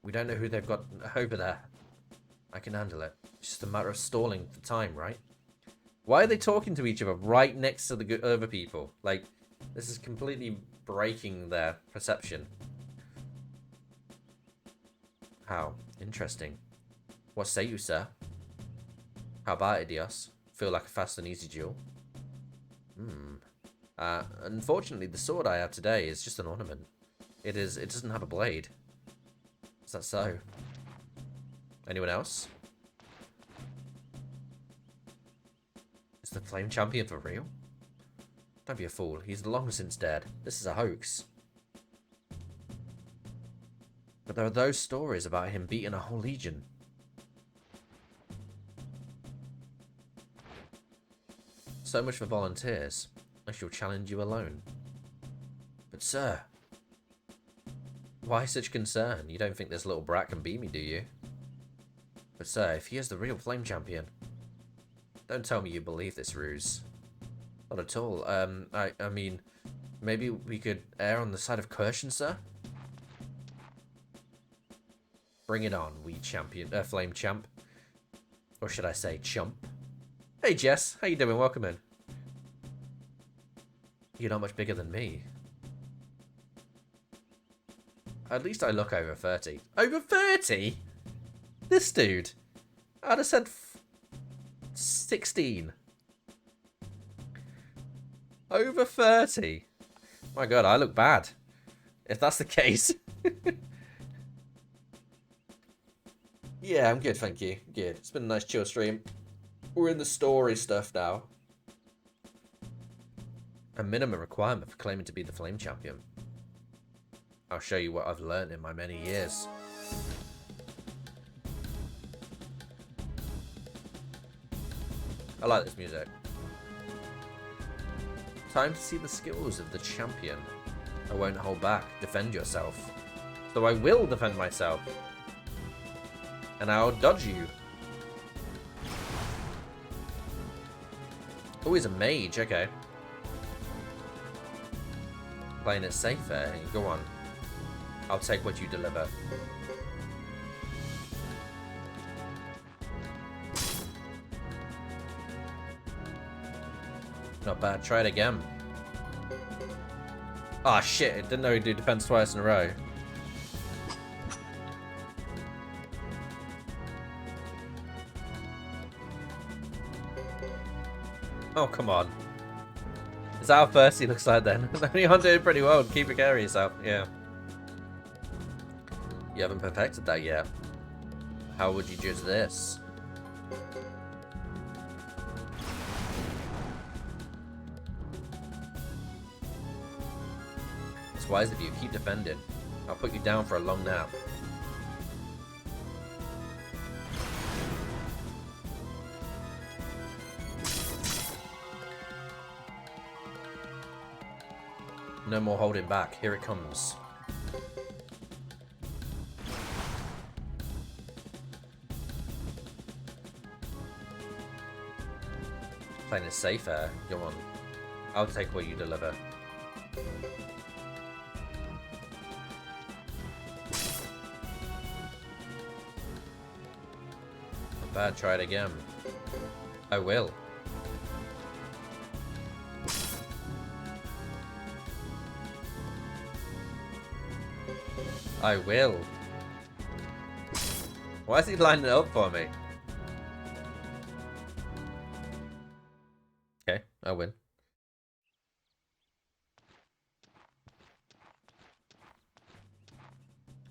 A: We don't know who they've got over there. I can handle it. It's just a matter of stalling for time, right? Why are they talking to each other right next to the other people? Like, this is completely breaking their perception. How? Interesting. What say you, sir? How about it, Dios? Feel like a fast and easy duel? Unfortunately, the sword I have today is just an ornament. It doesn't have a blade. Is that so? Anyone else? Is the Flame Champion for real? Don't be a fool. He's long since dead. This is a hoax. But there are those stories about him beating a whole legion. So much for volunteers. I shall challenge you alone. But sir, why such concern? You don't think this little brat can beat me, do you? But sir, if he is the real Flame Champion, don't tell me you believe this ruse. Not at all. I mean, maybe we could err on the side of caution, sir? Bring it on, wee champion, Flame Champ. Or should I say, chump? Hey Jess, how you doing? Welcome in. You're not much bigger than me. At least I look over 30. Over 30? This dude. I'd have said 16. Over 30. My god, I look bad. If that's the case. Yeah, I'm good, thank you. Good. It's been a nice chill stream. We're in the story stuff now. A minimum requirement for claiming to be the Flame Champion. I'll show you what I've learned in my many years. I like this music. Time to see the skills of the champion. I won't hold back. Defend yourself. So I will defend myself. And I'll dodge you. Oh, he's a mage. Okay. Playing it safe there. Go on. I'll take what you deliver. Not bad. Try it again. Ah, shit. I didn't know he'd do defense twice in a row. Oh, come on. Is that how first he looks like then? You're doing pretty well. Keep it carry yourself. Yeah. You haven't perfected that yet. How would you judge this? wise of you. Keep defending. I'll put you down for a long nap. No more holding back. Here it comes. Playing it safer. Go on. I'll take what you deliver. Not bad. Try it again. I will. I will. Why is he lining it up for me? Okay, I win.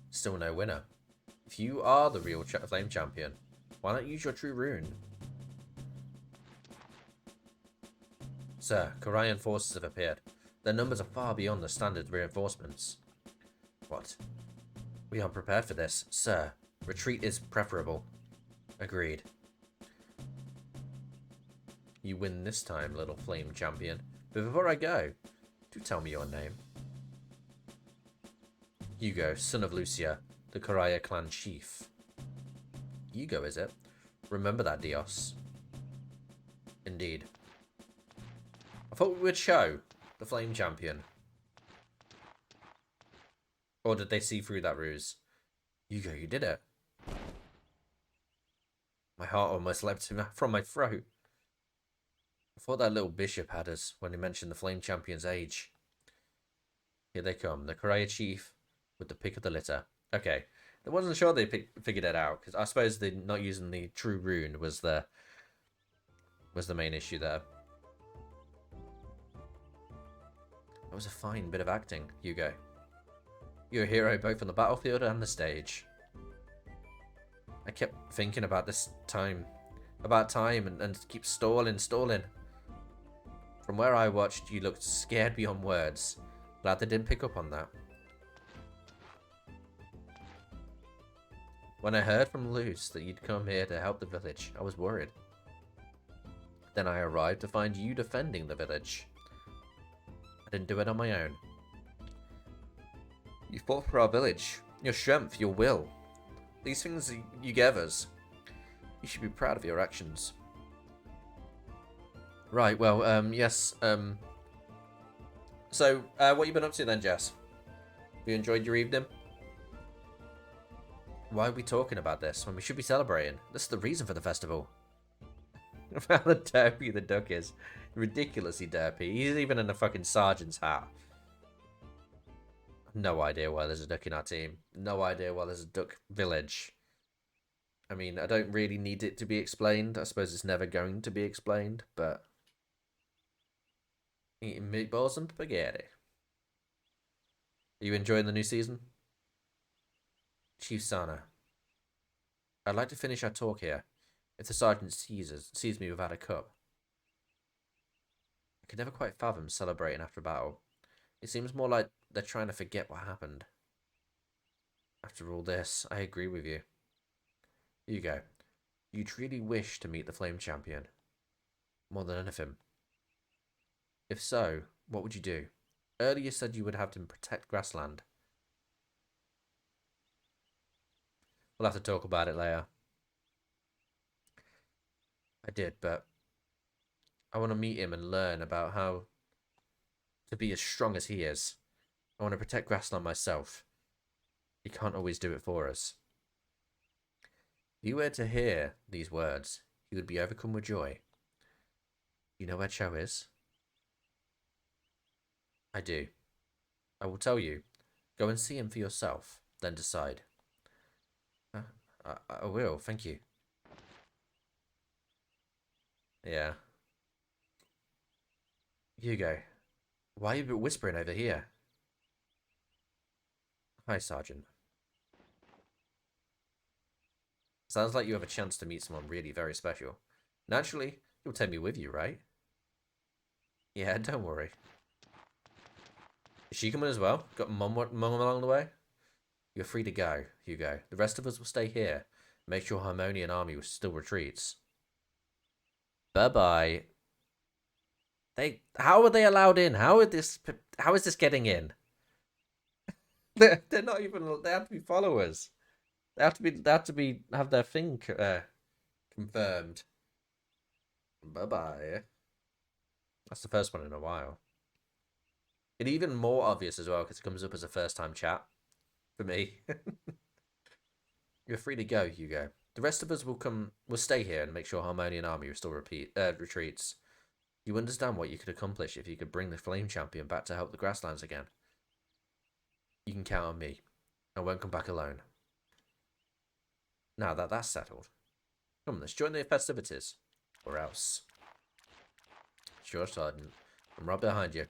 A: Still no winner. If you are the real flame champion, why not use your true rune? Sir, Korean forces have appeared. Their numbers are far beyond the standard reinforcements. What? We aren't prepared for this, sir. Retreat is preferable. Agreed. You win this time, little flame champion. But before I go, do tell me your name. Hugo, son of Lucia, the Koraya clan chief. Hugo, is it? Remember that, Dios. Indeed. I thought we would show the flame champion. Or did they see through that ruse? Hugo, you did it. My heart almost leapt from my throat. I thought that little bishop had us when he mentioned the flame champion's age. Here they come, the Koraya chief with the pick of the litter. Okay, I wasn't sure they figured it out, because I suppose they not using the true rune was the main issue there. That was a fine bit of acting, Hugo. You're a hero both on the battlefield and the stage. I kept thinking about this time. About time and keep stalling. From where I watched, you looked scared beyond words. Glad they didn't pick up on that. When I heard from Luce that you'd come here to help the village, I was worried. Then I arrived to find you defending the village. I didn't do it on my own. You fought for our village. Your strength, your will. These things you gave us. You should be proud of your actions. Right, well, yes, So, what you been up to then, Jess? Have you enjoyed your evening? Why are we talking about this when we should be celebrating? This is the reason for the festival. How the derpy the duck is. Ridiculously derpy. He's even in a fucking sergeant's hat. No idea why there's a duck in our team. No idea why there's a duck village. I mean, I don't really need it to be explained. I suppose it's never going to be explained, but... Eating meatballs and spaghetti. Are you enjoying the new season? Chief Sana. I'd like to finish our talk here. If the sergeant sees me without a cup. I can never quite fathom celebrating after battle. It seems more like they're trying to forget what happened. After all this, I agree with you. Hugo, you truly wish to meet the Flame Champion? More than anything. If so, what would you do? Earlier you said you would have to protect grassland. We'll have to talk about it later. I did, but I want to meet him and learn about how to be as strong as he is. I want to protect grassland myself. He can't always do it for us. If you were to hear these words, he would be overcome with joy. You know where Cho is? I do. I will tell you. Go and see him for yourself, then decide. I will, thank you. Yeah. Hugo, why are you whispering over here? Hi, Sergeant. Sounds like you have a chance to meet someone really very special. Naturally, you'll take me with you, right? Yeah, don't worry. Is she coming as well? Got mum along the way? You're free to go, Hugo. The rest of us will stay here. Make sure Harmonian army still retreats. Bye-bye. How are they allowed in? How is this getting in? They're not even, they have to be followers. They have to have their thing confirmed. Bye-bye. That's the first one in a while. It's even more obvious as well because it comes up as a first-time chat for me. You're free to go, Hugo. The rest of us will stay here and make sure Harmonian army will still retreats. You understand what you could accomplish if you could bring the Flame Champion back to help the Grasslands again. You can count on me. I won't come back alone. Now that that's settled, come, let's join the festivities. Or else. Sure, Sergeant. I'm right behind you.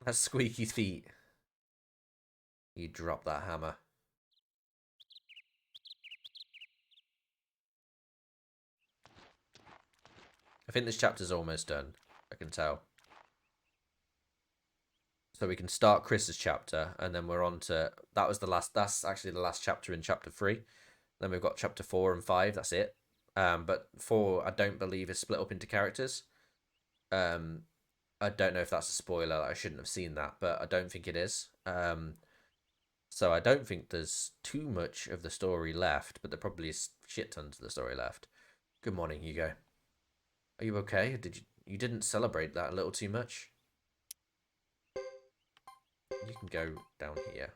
A: That's squeaky feet. You drop that hammer. I think this chapter's almost done. I can tell. So we can start Chris's chapter, and then we're on to... That's actually the last chapter in chapter 3. Then we've got chapter 4 and 5, that's it. But 4, I don't believe, is split up into characters. I don't know if that's a spoiler. I shouldn't have seen that, but I don't think it is. So I don't think there's too much of the story left, but there probably is shit tons of the story left. Good morning, Hugo. Are you okay? You didn't celebrate that a little too much? You can go down here.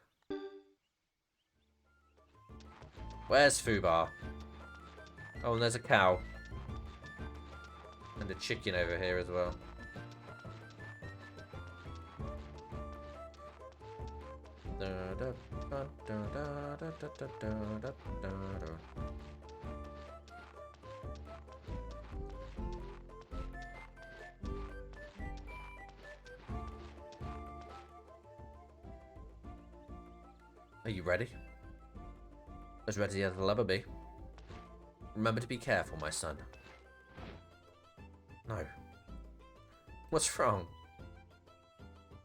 A: Where's Fubar? Oh, and there's a cow. And a chicken over here as well. Are you ready? As ready as I'll ever be. Remember to be careful, my son. No. What's wrong?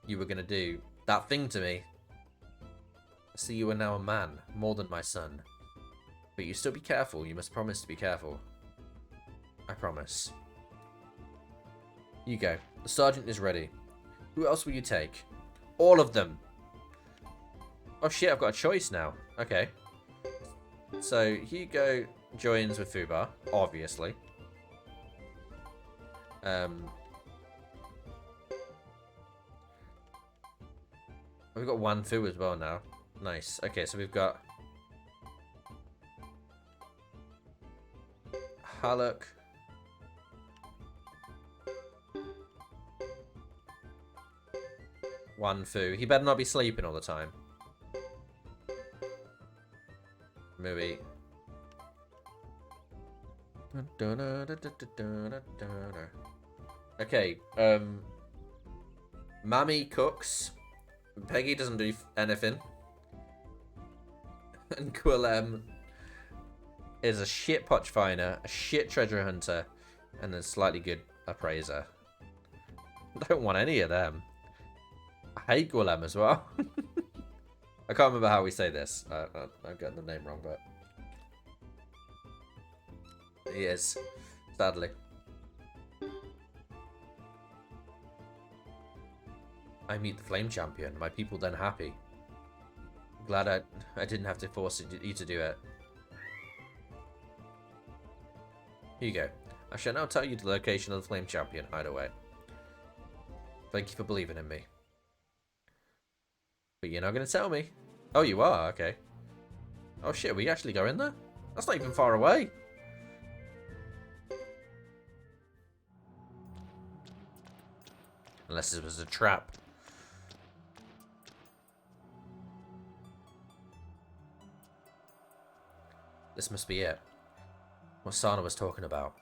A: You were gonna do that thing to me. I see you are now a man, more than my son. But you still be careful. You must promise to be careful. I promise. You go. The sergeant is ready. Who else will you take? All of them. Oh shit, I've got a choice now. Okay. So Hugo joins with Fubar, obviously. We've got Wan Fu as well now. Nice. Okay, so we've got Haluk. Wan Fu. He better not be sleeping all the time. Movie. Okay, Mammy cooks. Peggy doesn't do anything. And Quillem is a shit potch finder, a shit treasure hunter, and a slightly good appraiser. I don't want any of them. I hate Quillem as well. I can't remember how we say this. I'm getting the name wrong, but he is, sadly. I meet the Flame Champion. My people then happy. Glad I didn't have to force you to do it. Here you go. I shall now tell you the location of the Flame Champion hideaway. Thank you for believing in me. But you're not going to tell me. Oh, you are? Okay. Oh shit, we actually go in there? That's not even far away. Unless this was a trap. This must be it. What Sana was talking about.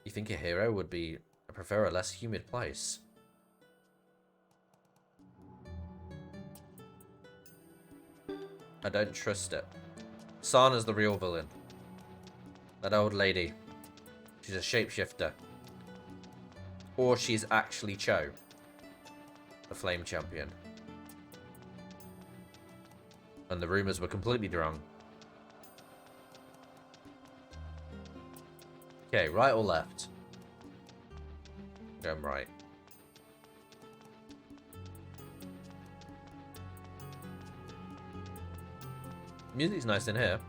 A: You think a hero would prefer a less humid place? I don't trust it. Sana's the real villain. That old lady. She's a shapeshifter. or she's actually Cho, the Flame Champion. And the rumors were completely wrong. Okay, right or left? Going right. Music's nice in here.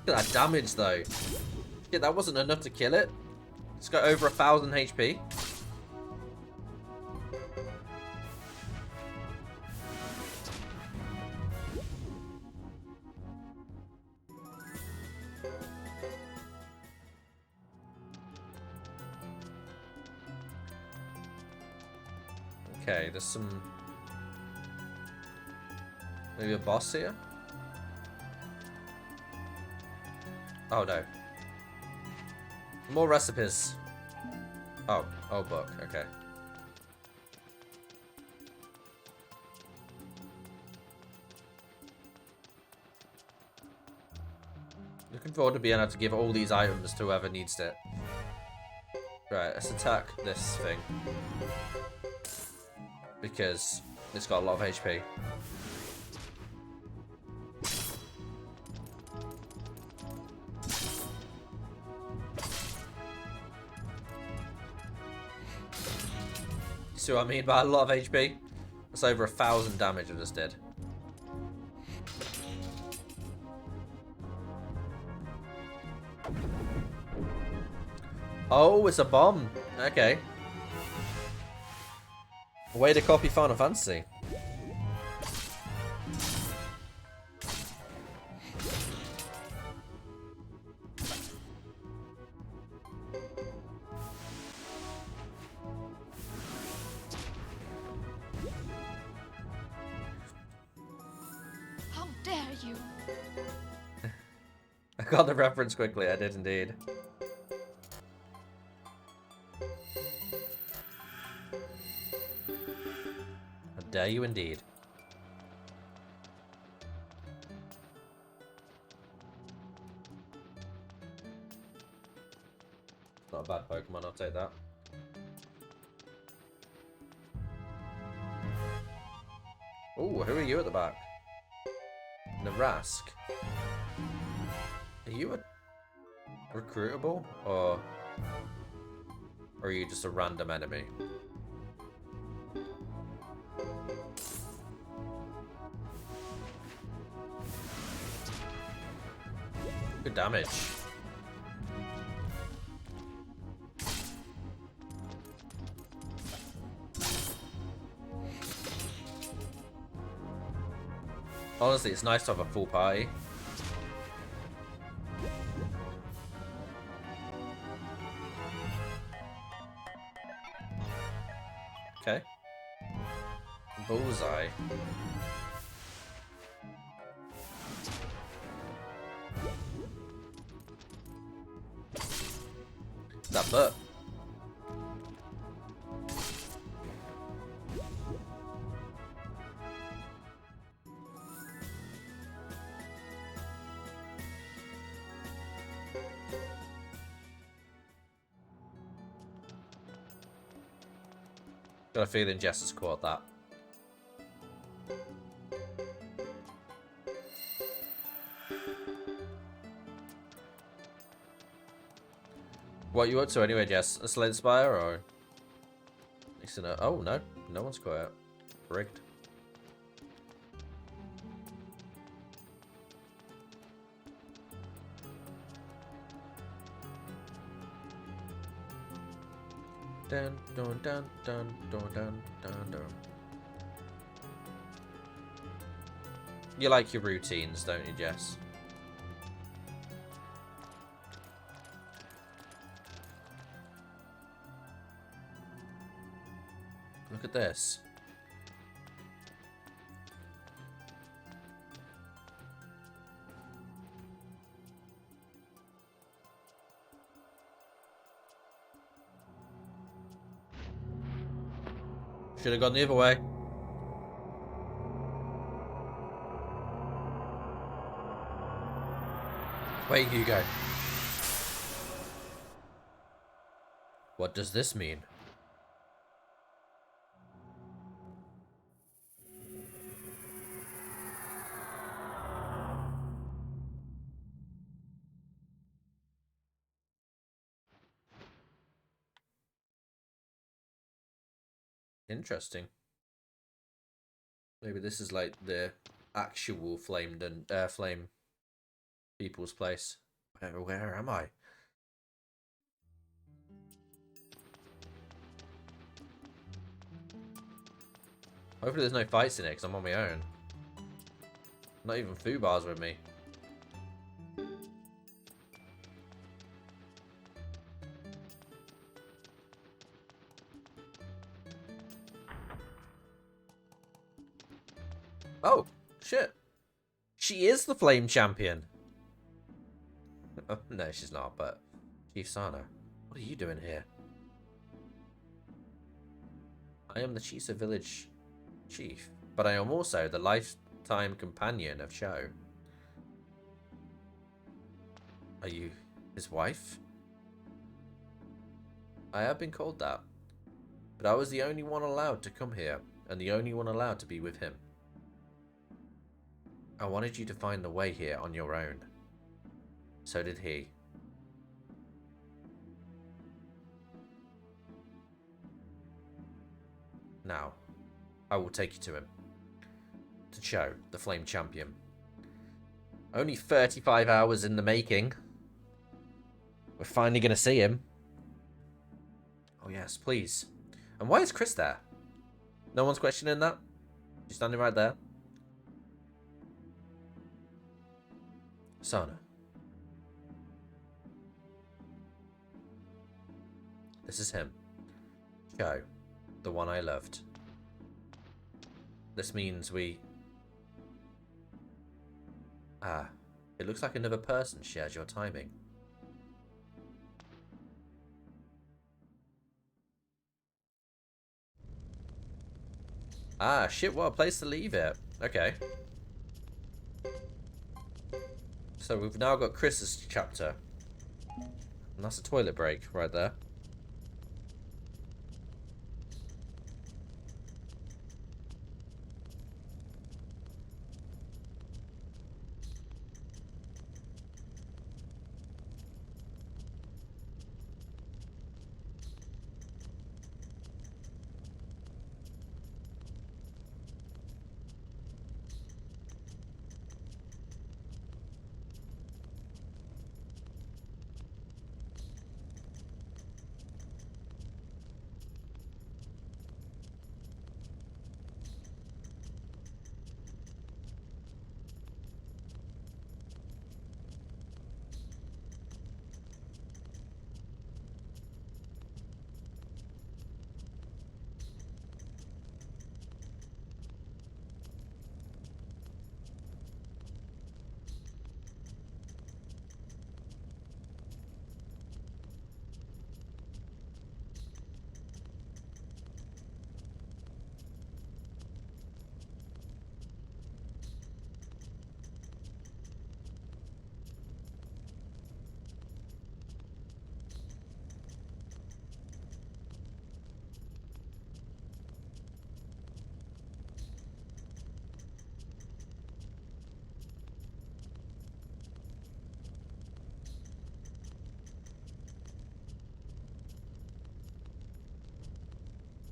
A: Look at that damage though. Shit, that wasn't enough to kill it. It's got over 1,000 HP. Okay, there's some... maybe a boss here? Oh no. More recipes. Oh, book, okay. Looking forward to being able to give all these items to whoever needs it. Right, let's attack this thing. Because it's got a lot of HP. See what I mean by a lot of HP? That's over 1,000 damage I just did. Oh, it's a bomb. Okay. Way to copy Final Fantasy.
B: How dare you?
A: I got the reference quickly, I did indeed. How dare you indeed. Not a bad Pokemon, I'll take that. Oh, who are you at the back? Narask. Are you a recruitable, or are you just a random enemy? Good damage. Honestly, it's nice to have a full party. Okay. Bullseye. That butt. Got a feeling Jess has caught that. What are you up to anyway, Jess? A Slate Spire or? Oh no, no one's caught it. Rigged. Dun dun dun dun dun dun dun dun. You like your routines, don't you, Jess? Look at this. Should have gone the other way. Wait, Hugo. What does this mean? Interesting. Maybe this is like the actual flame people's place. Where am I? Hopefully there's no fights in it because I'm on my own. Not even Fubar's with me. Oh, shit. She is the flame champion. Oh, no, she's not, but... Chief Sana, what are you doing here? I am the Chisa village chief, but I am also the lifetime companion of Cho. Are you his wife? I have been called that, but I was the only one allowed to come here, and the only one allowed to be with him. I wanted you to find the way here on your own. So did he. Now, I will take you to him. To Cho, the Flame Champion. Only 35 hours in the making. We're finally going to see him. Oh yes, please. And why is Chris there? No one's questioning that? She's standing right there. Sana. This is him. Cho, the one I loved. This means we... Ah, it looks like another person shares your timing. Ah, shit, what a place to leave it. Okay. So we've now got Chris's chapter. And that's a toilet break right there.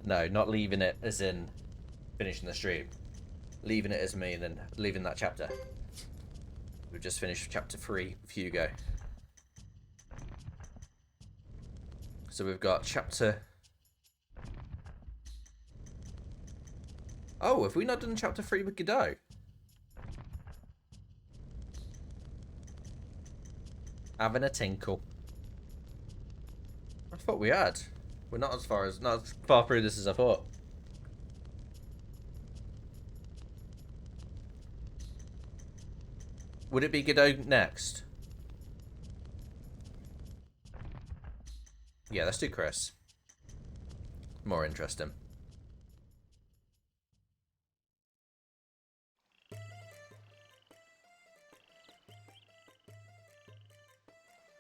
A: No, not leaving it as in finishing the stream. Leaving it as me and then leaving that chapter. We've just finished chapter 3 with Hugo. So we've got chapter... Oh, have we not done chapter 3 with Godot? Having a tinkle. I thought we had. We're not as far through this as I thought. Would it be Godot next? Yeah, let's do Chris. More interesting.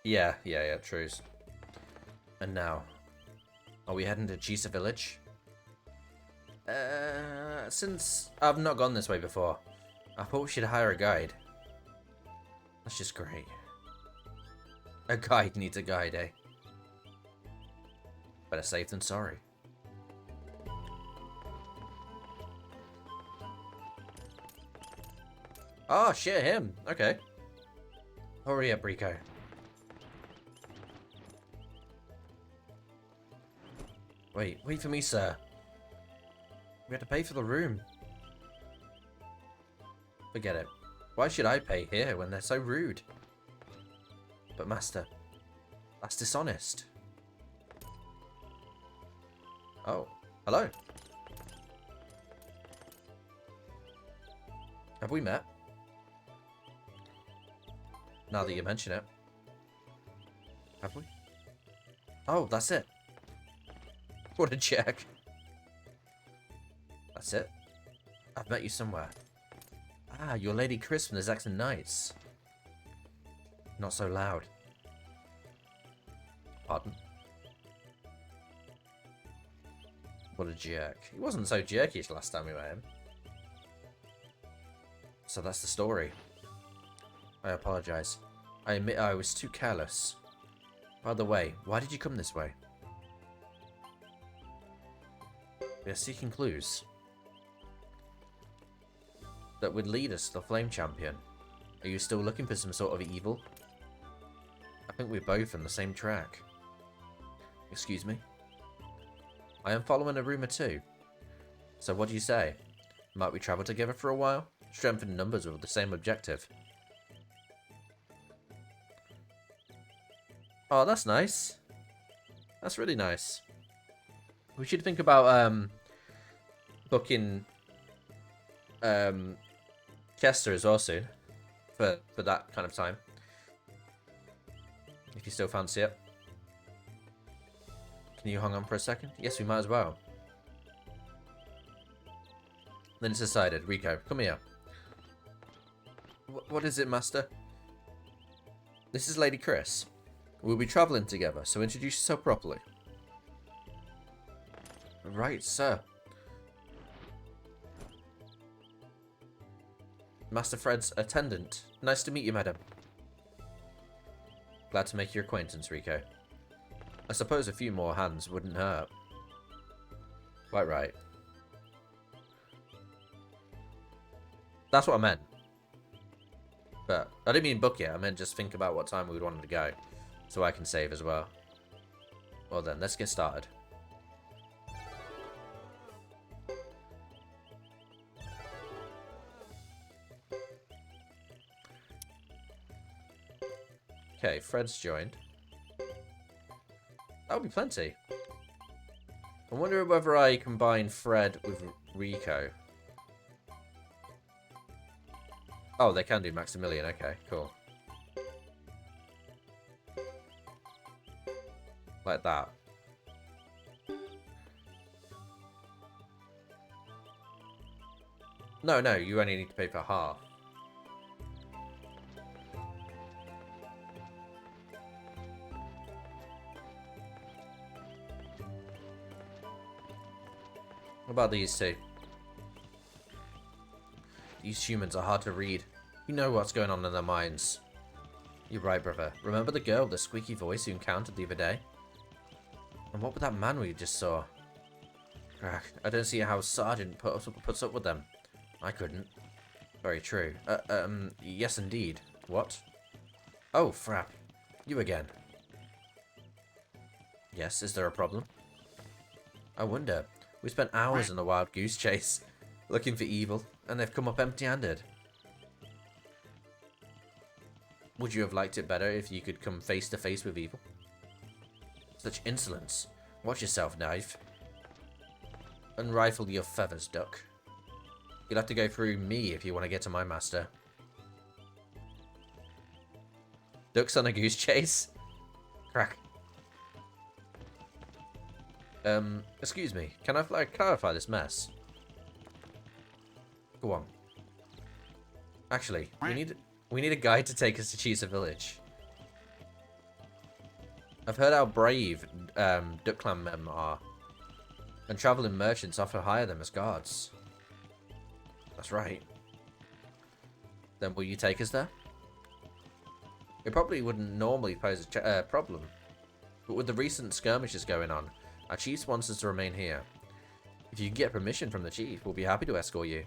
A: Yeah, trues. And now, are we heading to Chisa Village? Since I've not gone this way before, I thought we should hire a guide. That's just great. A guide needs a guide, eh? Better safe than sorry. Oh, shit, him. Okay. Hurry up, Rico. Wait for me, sir. We had to pay for the room. Forget it. Why should I pay here when they're so rude? But master, that's dishonest. Oh, hello. Have we met? Now that you mention it. Have we? Oh, that's it. What a jerk. That's it. I've met you somewhere. Ah, you're Lady Chris from the Zaxxon Knights. Not so loud. Pardon? What a jerk. He wasn't so jerkish last time we met him. So that's the story. I apologize. I admit I was too careless. By the way, why did you come this way? We are seeking clues that would lead us to the Flame Champion. Are you still looking for some sort of evil? I think we're both on the same track. Excuse me? I am following a rumor too. So what do you say? Might we travel together for a while? Strengthen numbers with the same objective. Oh, that's nice. That's really nice. We should think about booking Chester as well soon for that kind of time. If you still fancy it. Can you hang on for a second? Yes, we might as well. Then it's decided. Rico, come here. What is it, Master? This is Lady Chris. We'll be travelling together, so introduce yourself properly. Right, sir. Master Fred's attendant. Nice to meet you, madam. Glad to make your acquaintance, Rico. I suppose a few more hands wouldn't hurt. Quite right. That's what I meant. But I didn't mean book it. I meant just think about what time we would want to go. So I can save as well. Well then, let's get started. Okay, Fred's joined. That'll be plenty. I wonder whether I combine Fred with Rico. Oh, they can do Maximilian. Okay, cool. Like that. No, you only need to pay for half. What about these two? These humans are hard to read. You know what's going on in their minds. You're right, brother. Remember the girl with the squeaky voice you encountered the other day? And what with that man we just saw? I don't see how Sergeant puts up with them. I couldn't. Very true. Yes indeed. What? Oh, frap. You again. Yes, is there a problem? I wonder. We spent hours in the wild goose chase, looking for evil, and they've come up empty-handed. Would you have liked it better if you could come face to face with evil? Such insolence. Watch yourself, knife. Unrifle your feathers, duck. You'll have to go through me if you want to get to my master. Ducks on a goose chase? Crack. Excuse me. Can I clarify this mess? Go on. Actually, we need a guide to take us to Chisa Village. I've heard how brave Duck Clan men are, and traveling merchants often hire them as guards. That's right. Then will you take us there? It probably wouldn't normally pose a problem, but with the recent skirmishes going on, our chief wants us to remain here. If you can get permission from the chief, we'll be happy to escort you.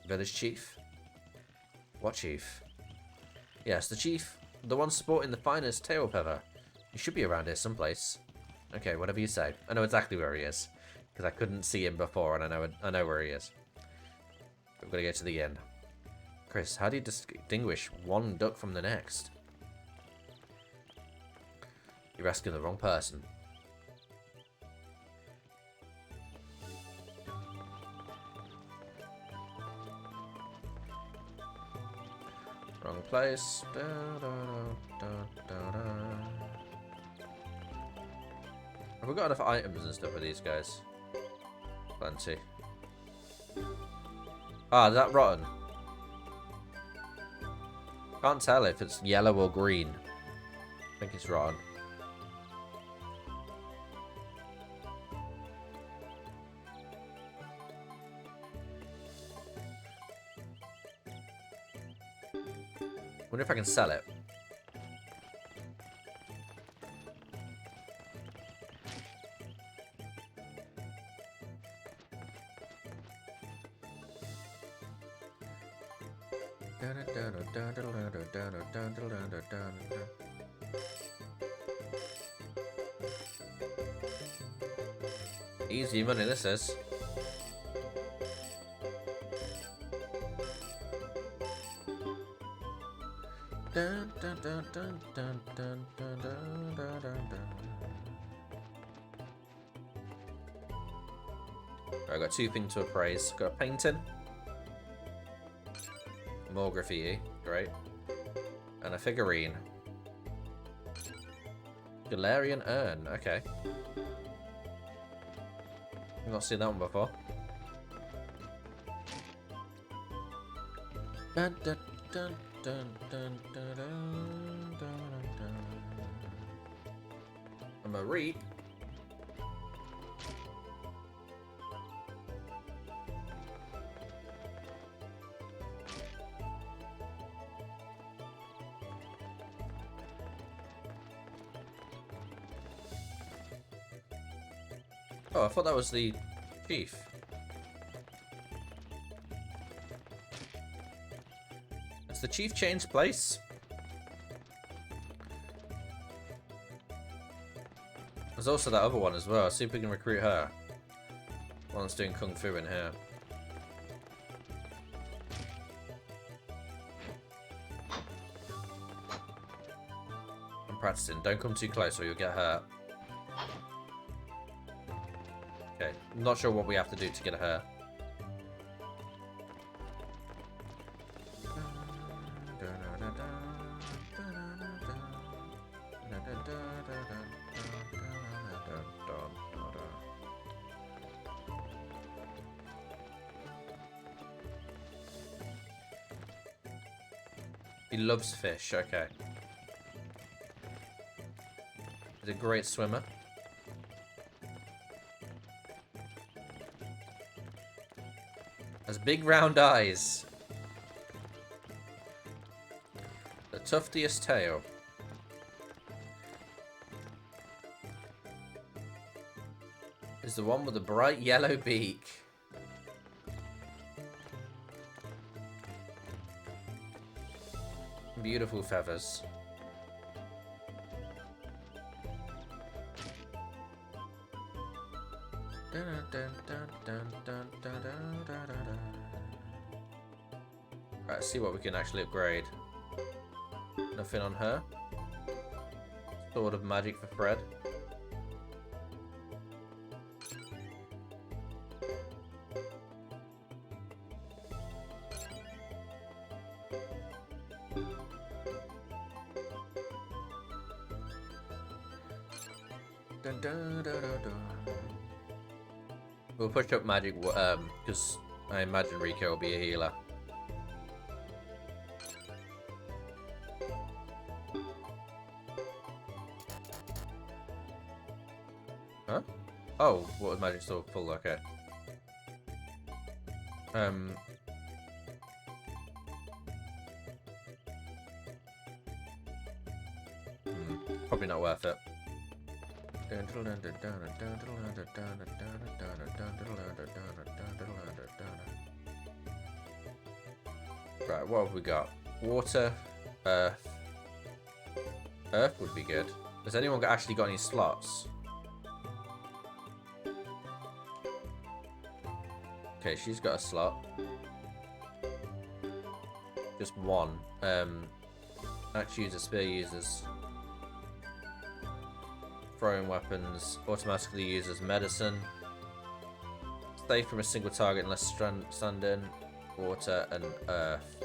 A: Village chief? What chief? Yes, the chief. The one sporting the finest tail feather. He should be around here someplace. Okay, whatever you say. I know exactly where he is, because I couldn't see him before, and I know where he is. We've got to get to the inn. Chris, how do you distinguish one duck from the next? You're asking the wrong person. Wrong place. Da, da, da, da, da. Have we got enough items and stuff for these guys? Plenty. Ah, is that rotten? Can't tell if it's yellow or green. I think it's rotten. Wonder if I can sell it. Easy money this is. Dun, dun, dun, dun, dun, dun, dun, dun, dun, dun. I got 2 things to appraise. Got a painting. More graffiti. Great. And a figurine. Galarian urn. Okay. I've not seen that one before. Dun, dun, dun, dun, dun, dun, dun, dun, dun. A Marie. Oh, I thought that was the chief. Has the chief changed place? There's also that other one as well. See if we can recruit her. One that's doing kung fu in here. I'm practicing. Don't come too close or you'll get hurt. Okay, I'm not sure what we have to do to get her. He loves fish, okay. He's a great swimmer. Has big round eyes. The tuftiest tail. Is the one with the bright yellow beak. Beautiful feathers. Right, let's see what we can actually upgrade. Nothing on her. Sword of magic for Fred. Dun, dun, dun, dun, dun. We'll push up magic because I imagine Rico will be a healer. Oh, what was magic sword full? Okay. Probably not worth it. Right, what have we got? Water, earth. Earth would be good. Has anyone actually got any slots? Okay, she's got a slot. Just one. Axe users, spear users. Throwing weapons. Automatically uses medicine. Stay from a single target unless stunned in. Water and earth.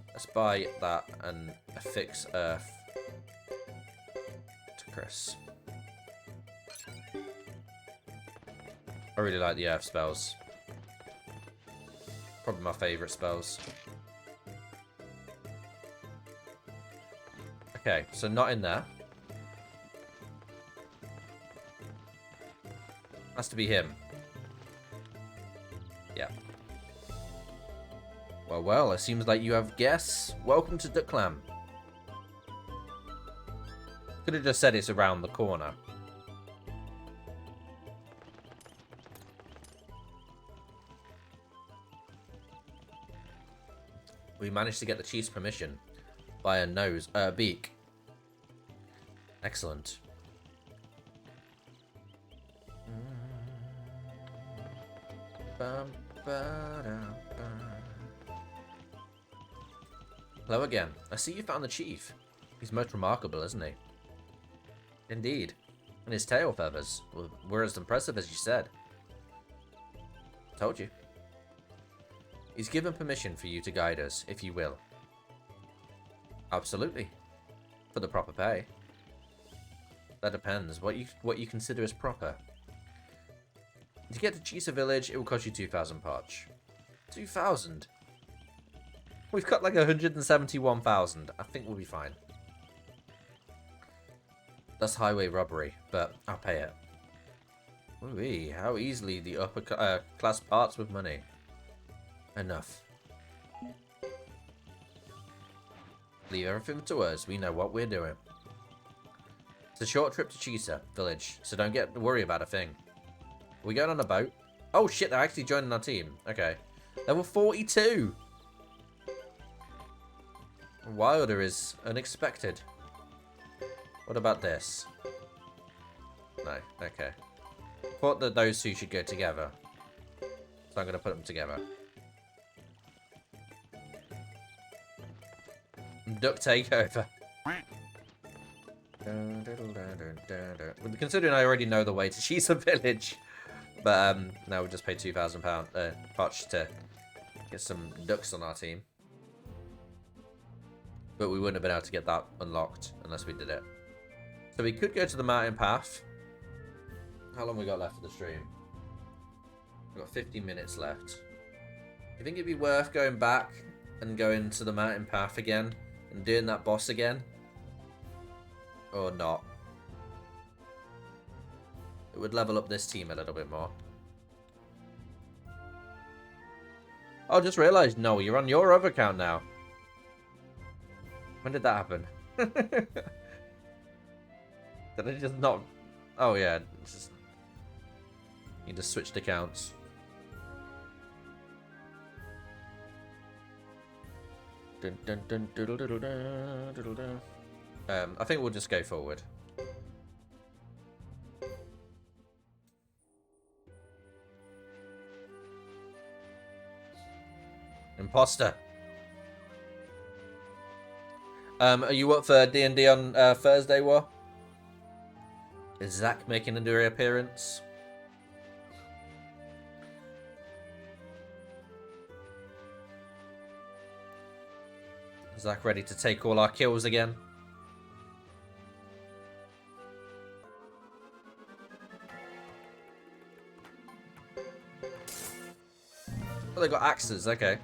A: Let's buy that and affix earth to Chris. I really like the earth spells. Probably my favourite spells. Okay, so not in there. Has to be him. Yeah. Well, it seems like you have guests. Welcome to Ducklam. Could have just said it's around the corner. We managed to get the chief's permission by a beak. Excellent. Hello again. I see you found the chief. He's most remarkable, isn't he? Indeed. And his tail feathers were as impressive as you said. Told you. He's given permission for you to guide us, if you will. Absolutely. For the proper pay. That depends. What you consider as proper. To get to Chisa Village, it will cost you 2,000 parch. 2,000? We've got like 171,000. I think we'll be fine. That's highway robbery, but I'll pay it. Ooh-wee, how easily the upper class parts with money. Enough. Leave everything to us. We know what we're doing. It's a short trip to Chisa Village, so don't worry about a thing. Are we going on a boat? Oh shit, they're actually joining our team. Okay. Level 42! Wilder is unexpected. What about this? No, okay. Thought that those two should go together. So I'm going to put them together. Duck takeover. Considering I already know the way to Chisa Village. But now we'll just pay £2,000 parch to get some ducks on our team. But we wouldn't have been able to get that unlocked unless we did it. So we could go to the mountain path. How long we got left of the stream? We've got 50 minutes left. Do you think it'd be worth going back and going to the mountain path again and doing that boss again? Or not? It would level up this team a little bit more. Oh, just realised, no, you're on your other account now. When did that happen? Did I just not... Oh, yeah. Just... You just switched accounts. Dun, dun, dun, doodle, doodle, doodle, doodle, doodle. I think we'll just go forward. Imposter. Are you up for D&D on Thursday, War? Is Zach making a reappearance? Is Zach ready to take all our kills again? Oh, they got axes, okay.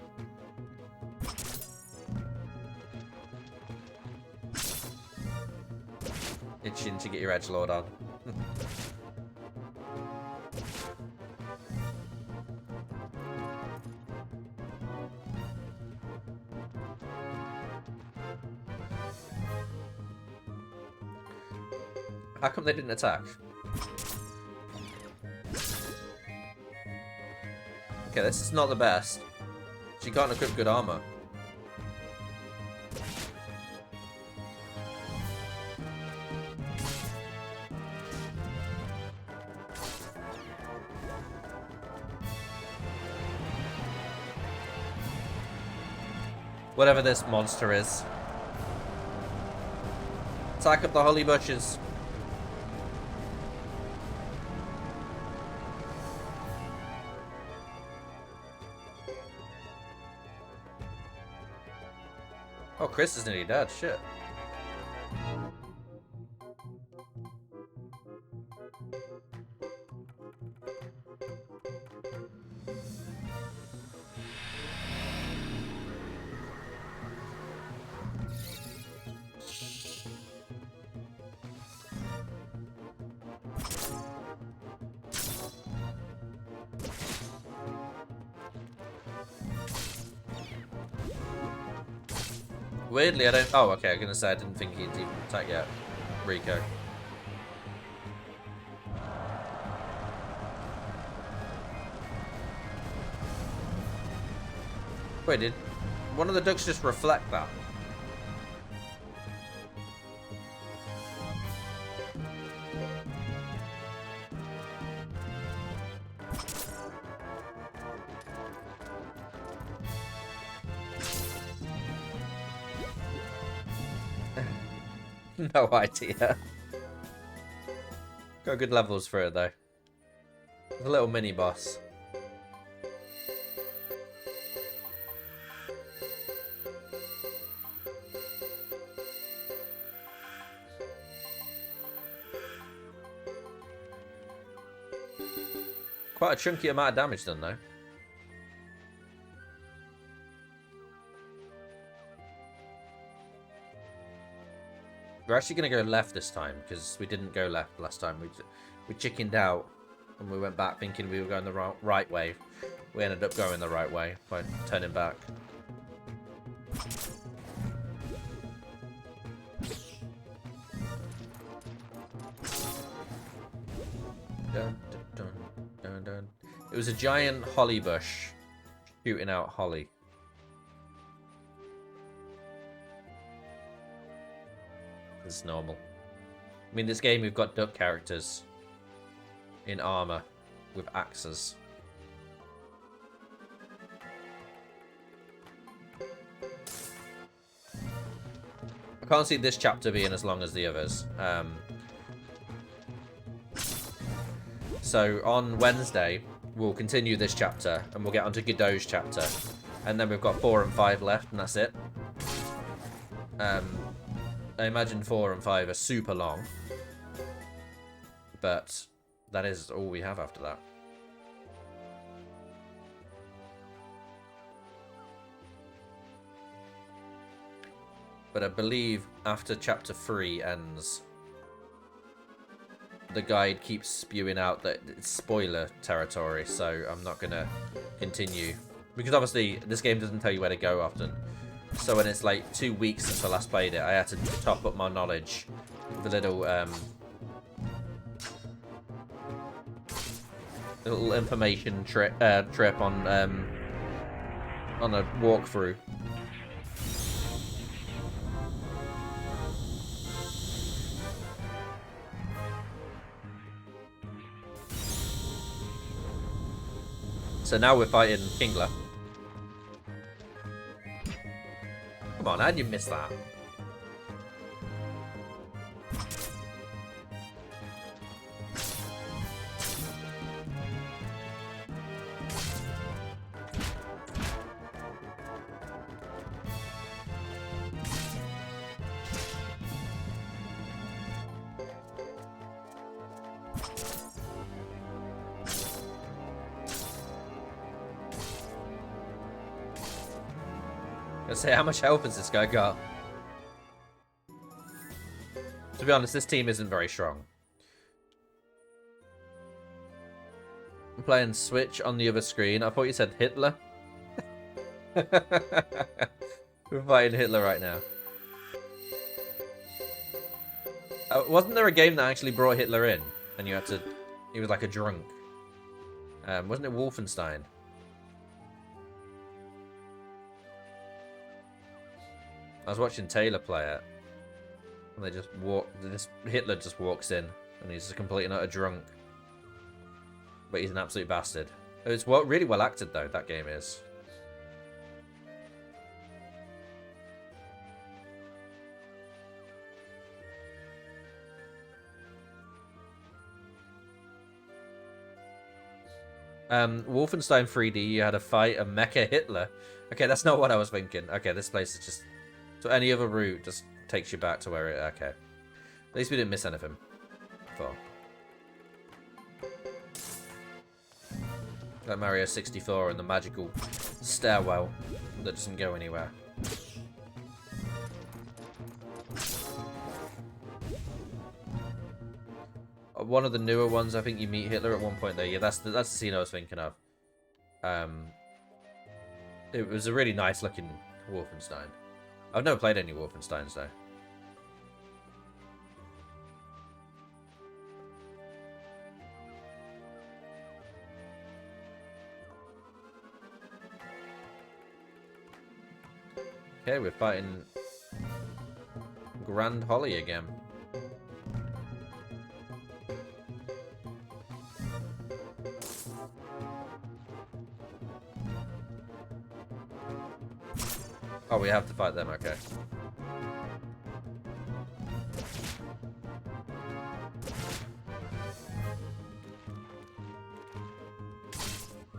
A: Itching to get your edgelord on. How come they didn't attack? Okay, this is not the best. She can't equip good armor. Whatever this monster is. Attack up the holly bushes. Oh, Chris is nearly dead. Shit. Weirdly, I don't... Oh, okay, I'm gonna say I didn't think he'd even attack yet. Rico. Wait, did one of the ducks just reflect that? No idea. Got good levels for it though. The little mini boss. Quite a chunky amount of damage done though. We're actually going to go left this time, because we didn't go left last time. We chickened out, and we went back thinking we were going the right way. We ended up going the right way by turning back. Dun, dun, dun, dun. It was a giant holly bush shooting out holly. It's normal. I mean, this game we've got duck characters in armor with axes. I can't see this chapter being as long as the others. So on Wednesday, we'll continue this chapter and we'll get onto Godot's chapter. And then we've got 4 and 5 left, and that's it. I imagine 4 and 5 are super long, but that is all we have after that. But I believe after chapter 3 ends, the guide keeps spewing out that it's spoiler territory, so I'm not going to continue. Because obviously, this game doesn't tell you where to go often. So when it's like 2 weeks since I last played it, I had to top up my knowledge with a little information trip on a walkthrough. So now we're fighting Kingler. Come on, how'd you miss that? Let's say, how much health has this guy got? To be honest, this team isn't very strong. I'm playing Switch on the other screen. I thought you said Hitler. We're fighting Hitler right now. Wasn't there a game that actually brought Hitler in, and you had to? He was like a drunk. Wasn't it Wolfenstein? I was watching Taylor play it, and they just walk. This Hitler just walks in, and he's a complete and utter drunk. But he's an absolute bastard. It's really well acted though. That game is. Wolfenstein 3D, you had to fight a mecha Hitler. Okay, that's not what I was thinking. Okay, this place is just... So any other route just takes you back to where it... Okay. At least we didn't miss anything. Before. Like Mario 64 and the magical stairwell that doesn't go anywhere. One of the newer ones, I think you meet Hitler at one point there. Yeah, that's the scene I was thinking of. It was a really nice looking Wolfenstein. I've never played any Wolfensteins though. Okay, we're fighting Grand Holly again. Oh, we have to fight them, okay.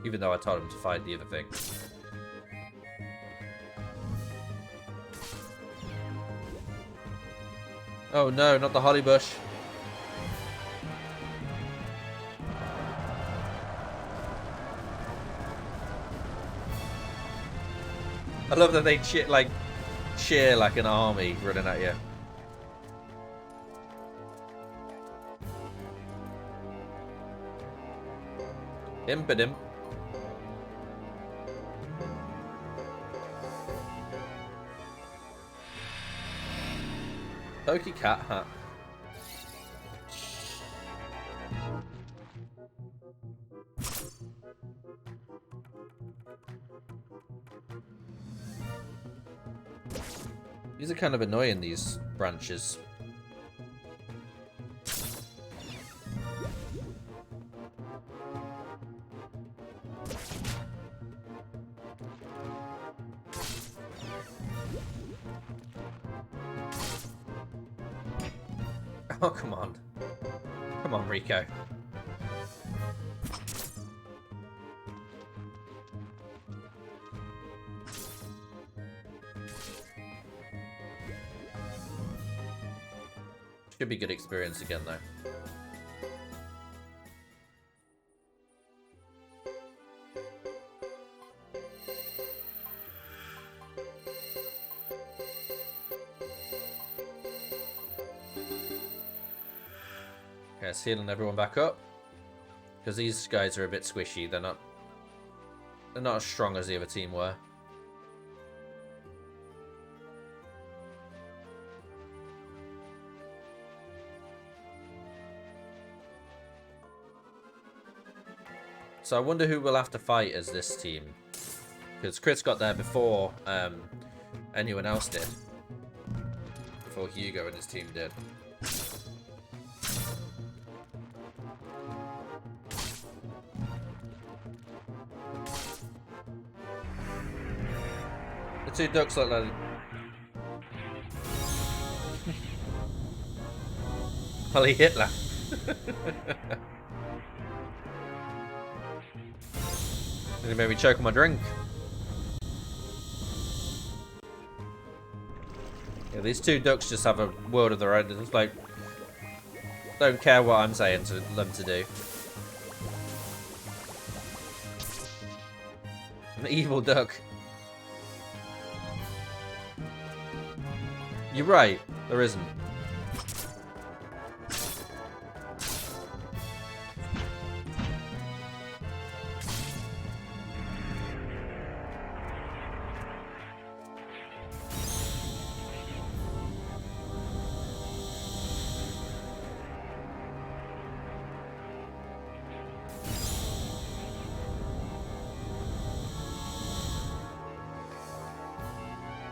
A: Even though I told him to fight the other thing. Oh no, not the holly bush. I love that they cheer like an army running at you. Impodim. Pokey cat hat. These are kind of annoying, these branches. Oh, come on. Come on, Rico. Should be good experience again, though. Okay, it's healing everyone back up. Because these guys are a bit squishy. They're not as strong as the other team were. So I wonder who we'll have to fight as this team. Because Chris got there before anyone else did. Before Hugo and his team did. The two ducks look like... Holly Hitler. It made me choke on my drink. Yeah, these two ducks just have a world of their own. It's like, don't care what I'm saying to them to do. An evil duck. You're right, there isn't.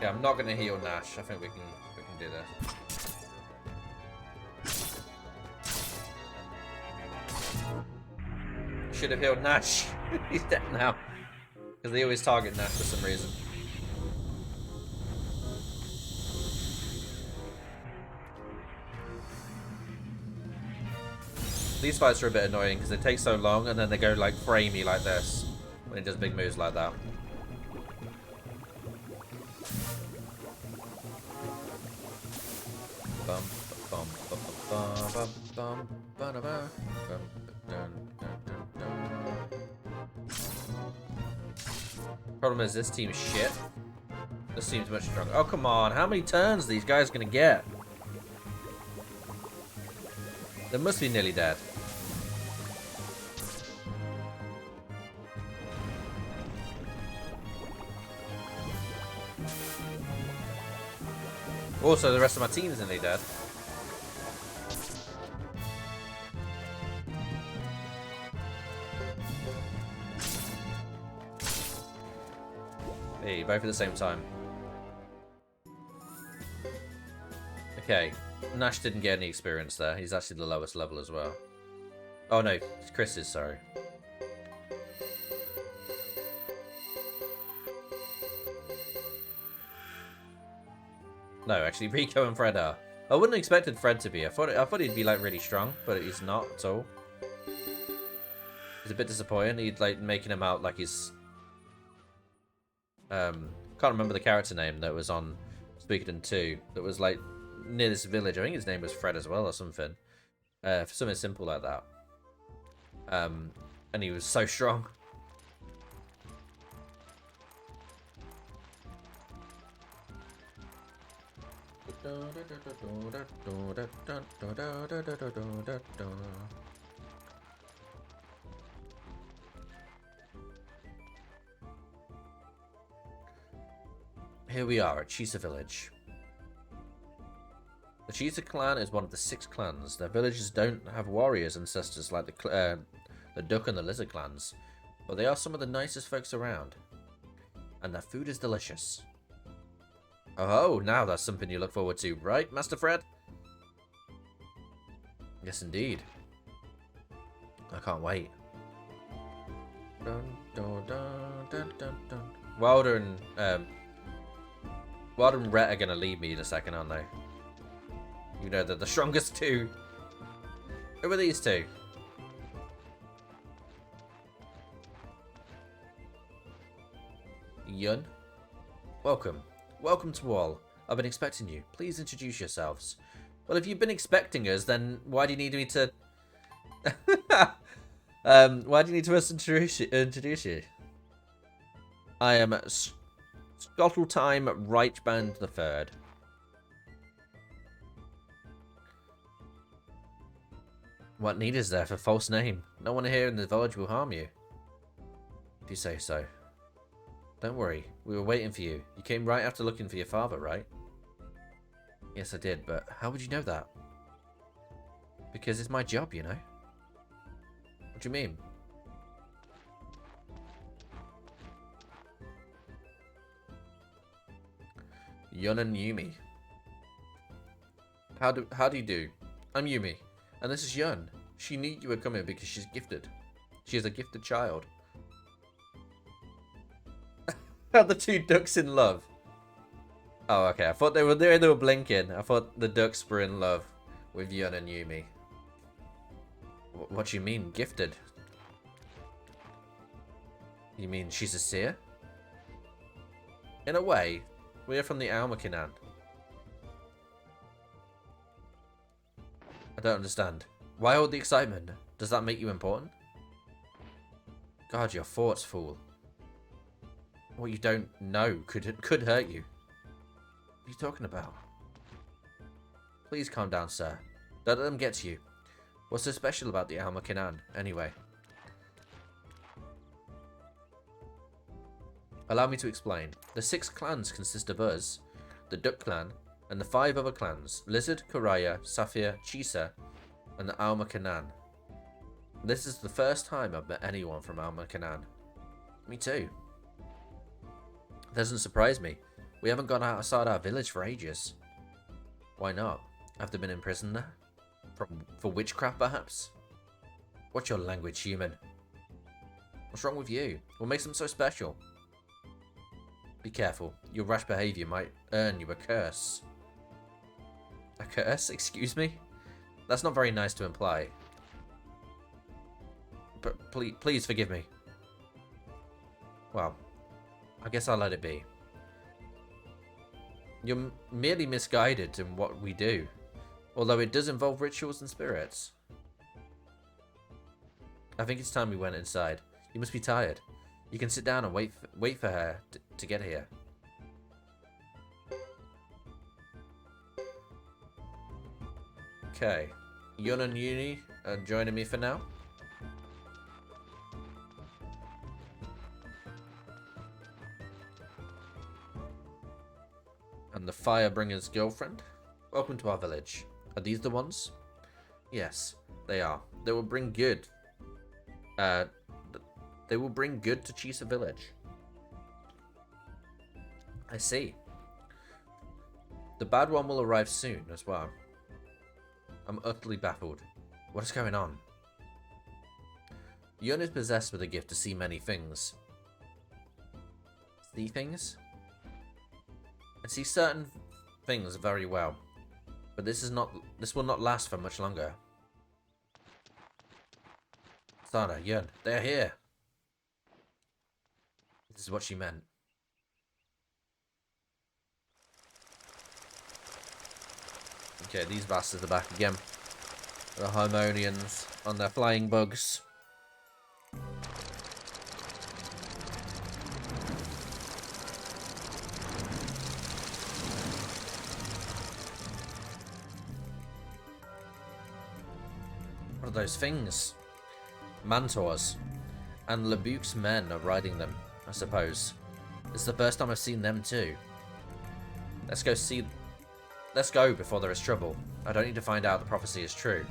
A: Yeah, I'm not gonna heal Nash. I think we can do this. Should have healed Nash. He's dead now. Because they always target Nash for some reason. These fights are a bit annoying because they take so long and then they go like framey like this when he does big moves like that. Problem is this team's shit. This team's much stronger. Oh come on, how many turns are these guys gonna get? They must be nearly dead. Also, the rest of my team is nearly dead. Hey, both at the same time. Okay, Nash didn't get any experience there. He's actually the lowest level as well. Oh no, Chris is, sorry. No, actually, Rico and Fred are. I wouldn't have expected Fred to be. I thought he'd be like really strong, but he's not at all. He's a bit disappointing. He'd like making him out like he's can't remember the character name that was on Suikoden 2 that was like near this village. I think his name was Fred as well or something. For something simple like that. And he was so strong. Here we are at Chisa Village. The Chisa clan is one of the 6 clans. Their villages don't have warriors ancestors like the Duck and the Lizard clans, but they are some of the nicest folks around. And their food is delicious. Oh, now that's something you look forward to, right, Master Fred? Yes, indeed. I can't wait. Dun, dun, dun, dun, dun, dun. Wilder and Rhett are going to leave me in a second, aren't they? You know, they're the strongest 2. Who are these 2? Yun? Welcome. Welcome to all. I've been expecting you. Please introduce yourselves. Well, if you've been expecting us, then why do you need me to... why do you need to us introduce you? I am Scotteltime Rightband the Third. What need is there for false name? No one here in the village will harm you. If you say so. Don't worry, we were waiting for you. You came right after looking for your father, right? Yes, I did, but how would you know that? Because it's my job, you know. What do you mean? Yun and Yumi. How do you do? I'm Yumi, and this is Yun. She knew you were coming because she's gifted. She is a gifted child. Are the 2 ducks in love? Oh, okay. I thought they were blinking. I thought the ducks were in love with Yun and Yumi. What do you mean, gifted? You mean she's a seer? In a way, we are from the Almakinan. I don't understand. Why all the excitement? Does that make you important? God, your thoughts, fool. What you don't know could hurt you. What are you talking about? Please calm down, sir. Don't let them get to you. What's so special about the Almakinan, anyway? Allow me to explain. The 6 clans consist of us, the Duck clan, and the 5 other clans, Lizard, Koraya, Saphir, Chisa, and the Almakinan. This is the first time I've met anyone from Almakinan. Me too. Doesn't surprise me. We haven't gone outside our village for ages. Why not? Have they been imprisoned there? For witchcraft, perhaps? What's your language, human? What's wrong with you? What makes them so special? Be careful. Your rash behavior might earn you a curse. A curse? Excuse me? That's not very nice to imply. But please forgive me. Well, I guess I'll let it be. You're merely misguided in what we do, although it does involve rituals and spirits. I think it's time we went inside. You must be tired. You can sit down and wait for her to get here. Okay, Yun and Uni are joining me for now. And the Firebringer's girlfriend. Welcome to our village. Are these the ones? Yes, they are. They will bring good. They will bring good to Chisa village. I see. The bad one will arrive soon as well. I'm utterly baffled. What is going on? Yun is possessed with a gift to see many things. See things? I see certain things very well, but this will not last for much longer. Sana, Yun, they are here. This is what she meant. Okay, these bastards are back again. The Harmonians on their flying bugs. What are those things? Mantors. And Lebuc's men are riding them, I suppose. It's the first time I've seen them too. Let's go before there is trouble. I don't need to find out the prophecy is true.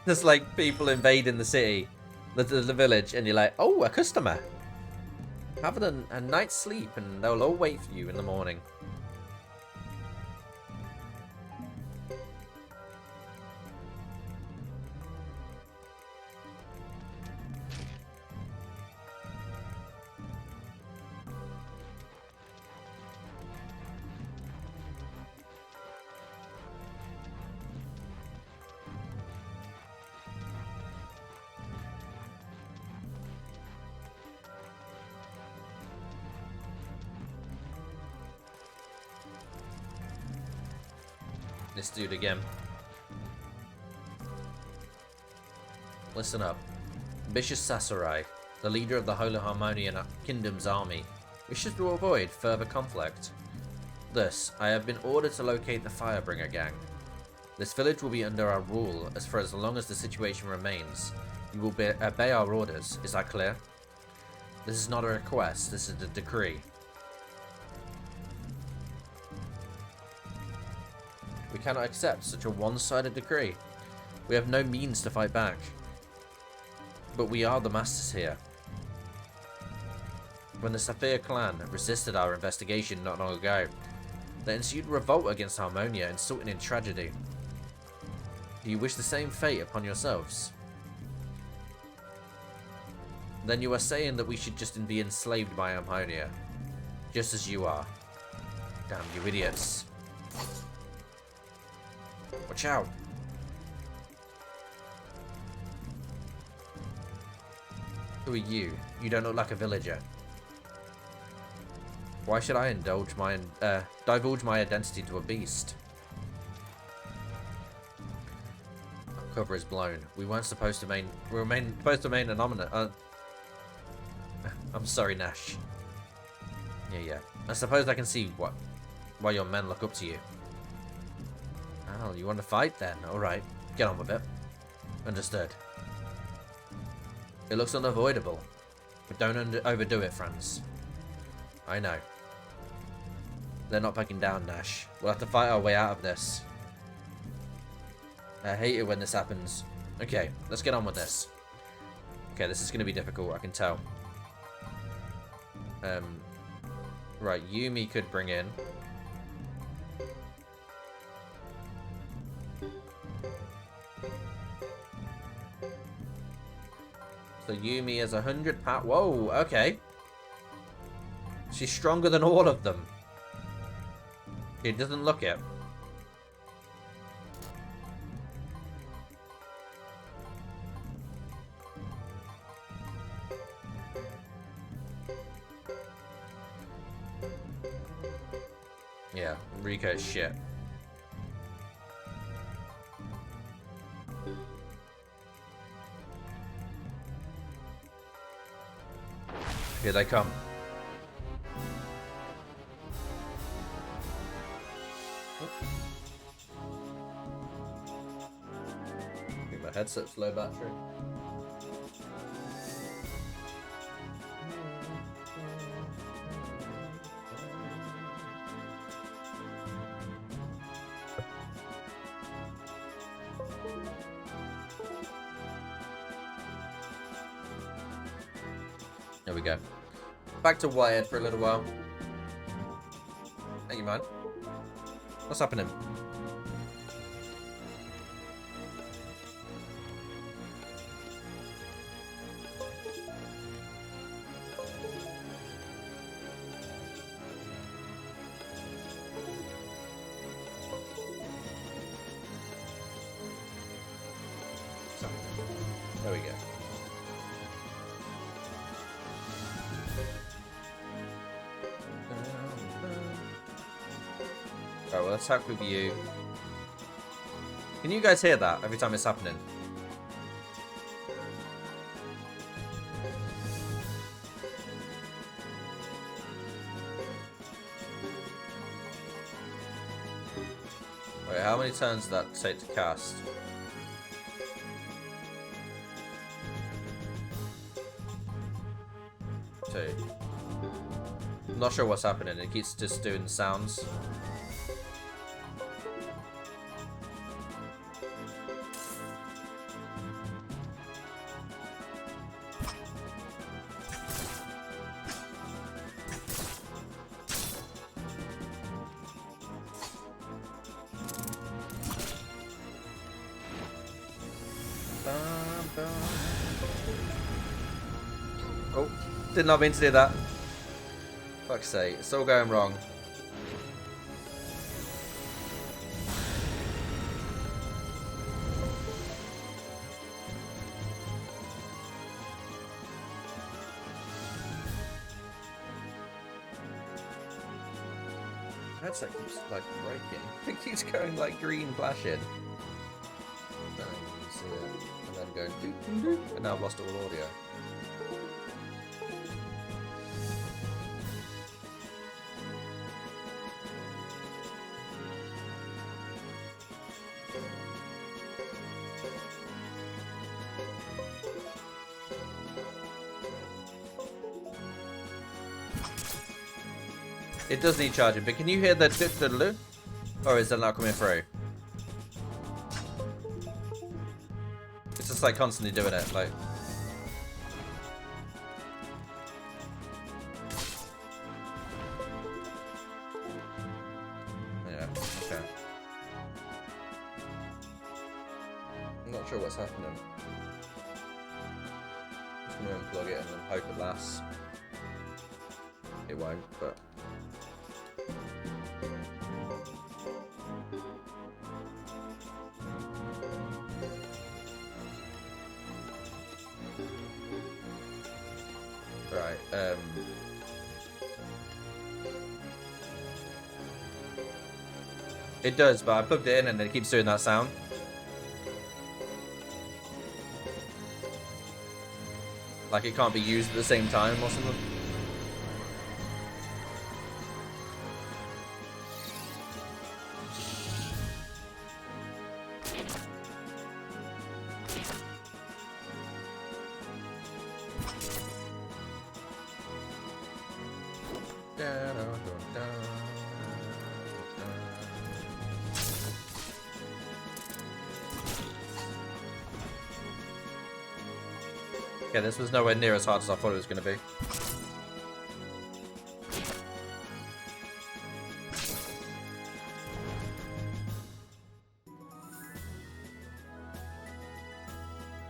A: There's like people invading the city, the village, and you're like, oh, a customer. Have a night's sleep and they'll all wait for you in the morning. This dude again. Listen up. Ambitious Sasarai, the leader of the Holy Harmonian Kingdom's army, wishes to avoid further conflict. Thus, I have been ordered to locate the Firebringer gang. This village will be under our rule for as long as the situation remains. You will obey our orders, is that clear? This is not a request, this is a decree. We cannot accept such a one-sided decree. We have no means to fight back. But we are the masters here. When the Saphir clan resisted our investigation not long ago, there ensued revolt against Harmonia, resulting in tragedy. Do you wish the same fate upon yourselves? Then you are saying that we should just be enslaved by Harmonia, just as you are. Damn you idiots. Watch out! Who are you? You don't look like a villager. Why should I divulge my identity to a beast? Our cover is blown. We weren't supposed to remain anonymous. I'm sorry, Nash. Yeah. I suppose I can see why your men look up to you. Oh, you want to fight then? Alright, get on with it. Understood. It looks unavoidable, but don't overdo it, friends. I know. They're not backing down, Nash. We'll have to fight our way out of this. I hate it when this happens. Okay, let's get on with this. Okay, this is going to be difficult, I can tell. Right, Yumi could bring in. So Yumi is 100 pounds. Whoa, okay. She's stronger than all of them. It doesn't look it. Yeah, Riko's shit. Here they come. I think my headset's low battery. There we go. Back to Wired for a little while. Thank you, man. What's happening? There we go. Alright, well, let's hack with you. Can you guys hear that every time it's happening? Wait, how many turns does that take to cast? 2. I'm not sure what's happening. It keeps just doing sounds. Oh, did not mean to do that. Fuck's sake, it's all going wrong. My headset keeps like breaking. It keeps going like green flashing. Then you see it, and then going doop doop doop, and now I've lost all audio. It does need charging, but can you hear the doodle? Or is that not coming through? It's just like constantly doing it, like. Yeah, okay. I'm not sure what's happening. Just gonna unplug it and then hope it lasts. It won't, but. Right, it does, but I plugged it in and it keeps doing that sound. Like it can't be used at the same time or something. Yeah, this was nowhere near as hard as I thought it was going to be.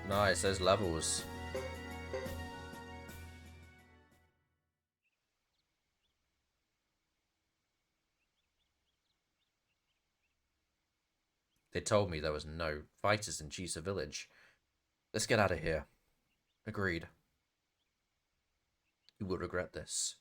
A: Nice, those levels. They told me there was no fighters in Chisa Village. Let's get out of here. Agreed. You will regret this.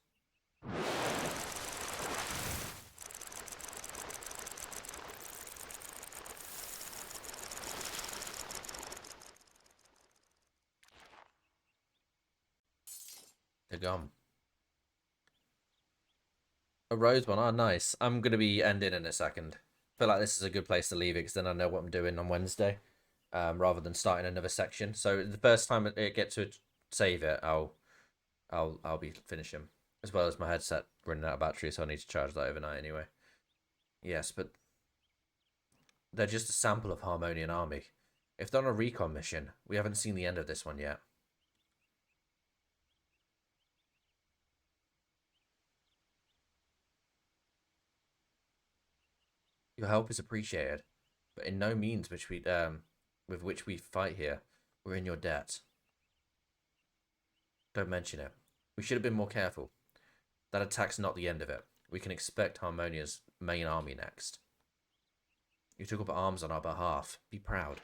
A: They're gone. A rose one. Oh, nice. I'm going to be ending in a second. I feel like this is a good place to leave it because then I know what I'm doing on Wednesday, rather than starting another section. So the first time it gets to save it, I'll be finishing, as well as my headset running out of battery, so I need to charge that overnight anyway. Yes, but they're just a sample of Harmonian Army. If they're on a recon mission, we haven't seen the end of this one yet. Your help is appreciated, but in no means which with which we fight here. We're in your debt. Don't mention it. We should have been more careful. That attack's not the end of it. We can expect Harmonia's main army next. You took up arms on our behalf. Be proud.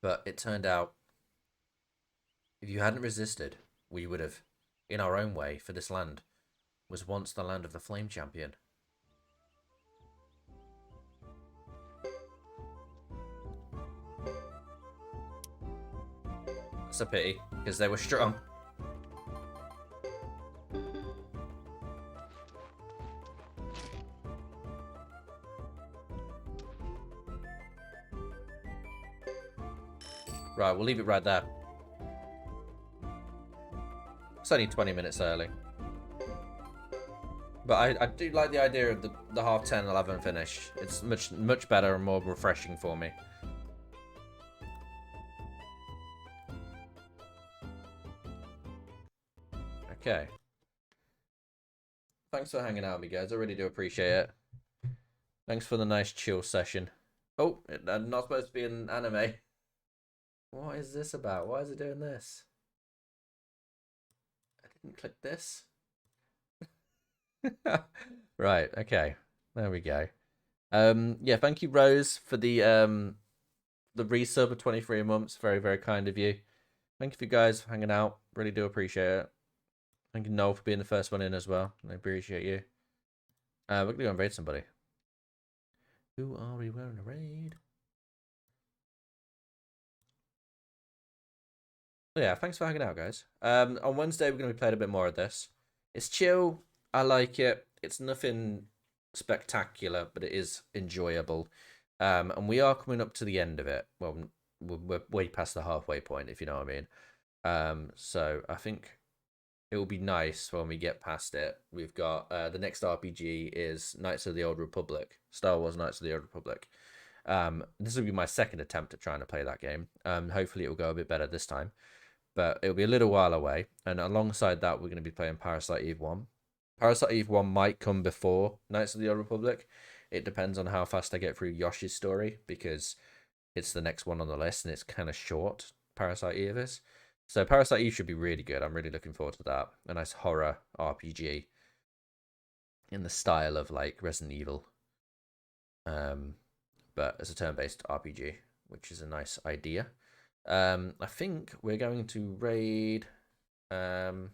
A: But it turned out, if you hadn't resisted, we would have, in our own way, for this land was once the land of the Flame Champion. It's a pity, because they were strong. Right, we'll leave it right there. It's only 20 minutes early. But I do like the idea of the 10:30, 11 finish. It's much better and more refreshing for me. Okay. Thanks for hanging out with me, guys. I really do appreciate it. Thanks for the nice chill session. Oh, I'm not supposed to be an anime. What is this about? Why is it doing this? I didn't click this. Right, okay. There we go. Yeah, thank you, Rose, for the resub of 23 months. Very, very kind of you. Thank you for you guys for hanging out. Really do appreciate it. Thank you, Noel, for being the first one in as well. I appreciate you. We're gonna go and raid somebody. Who are we going to raid? Yeah, thanks for hanging out, guys. On Wednesday, we're going to be playing a bit more of this. It's chill. I like it. It's nothing spectacular, but it is enjoyable. And we are coming up to the end of it. Well, we're way past the halfway point, if you know what I mean. So I think it will be nice when we get past it. We've got the next RPG is Knights of the Old Republic, Star Wars Knights of the Old Republic. This will be my second attempt at trying to play that game. Hopefully it will go a bit better this time. But it'll be a little while away. And alongside that, we're going to be playing Parasite Eve 1. Parasite Eve 1 might come before Knights of the Old Republic. It depends on how fast I get through Yoshi's story, because it's the next one on the list and it's kind of short, Parasite Eve is. So Parasite Eve should be really good. I'm really looking forward to that. A nice horror RPG in the style of like Resident Evil. But as a turn-based RPG, which is a nice idea. I think we're going to raid. It's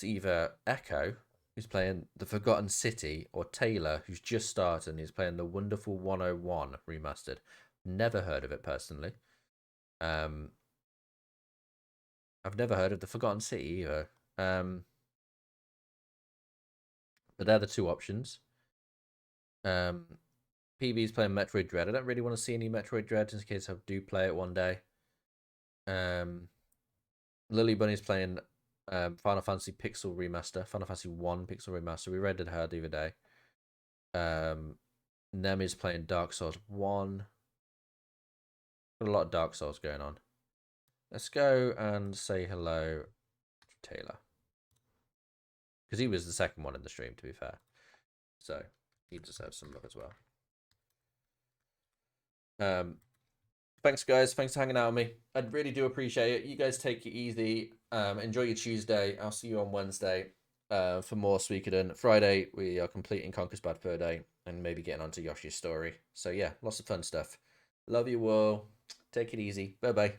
A: either Echo, who's playing The Forgotten City, or Taylor, who's just started and is playing The Wonderful 101 remastered. Never heard of it personally. I've never heard of The Forgotten City either. But they're the two options. PB's playing Metroid Dread. I don't really want to see any Metroid Dread in case I do play it one day. Lily Bunny's playing Final Fantasy Pixel Remaster, Final Fantasy 1 Pixel Remaster. We raided her the other day. Nemi's playing Dark Souls 1. Got a lot of Dark Souls going on. Let's go and say hello to Taylor. Because he was the second one in the stream, to be fair. So, he deserves some love as well. Thanks, guys. Thanks for hanging out with me. I really do appreciate it. You guys take it easy. Enjoy your Tuesday. I'll see you on Wednesday for more Suikoden. Friday, we are completing Conquer's Bad Fur Day and maybe getting onto Yoshi's story. So, yeah, lots of fun stuff. Love you all. Take it easy. Bye-bye.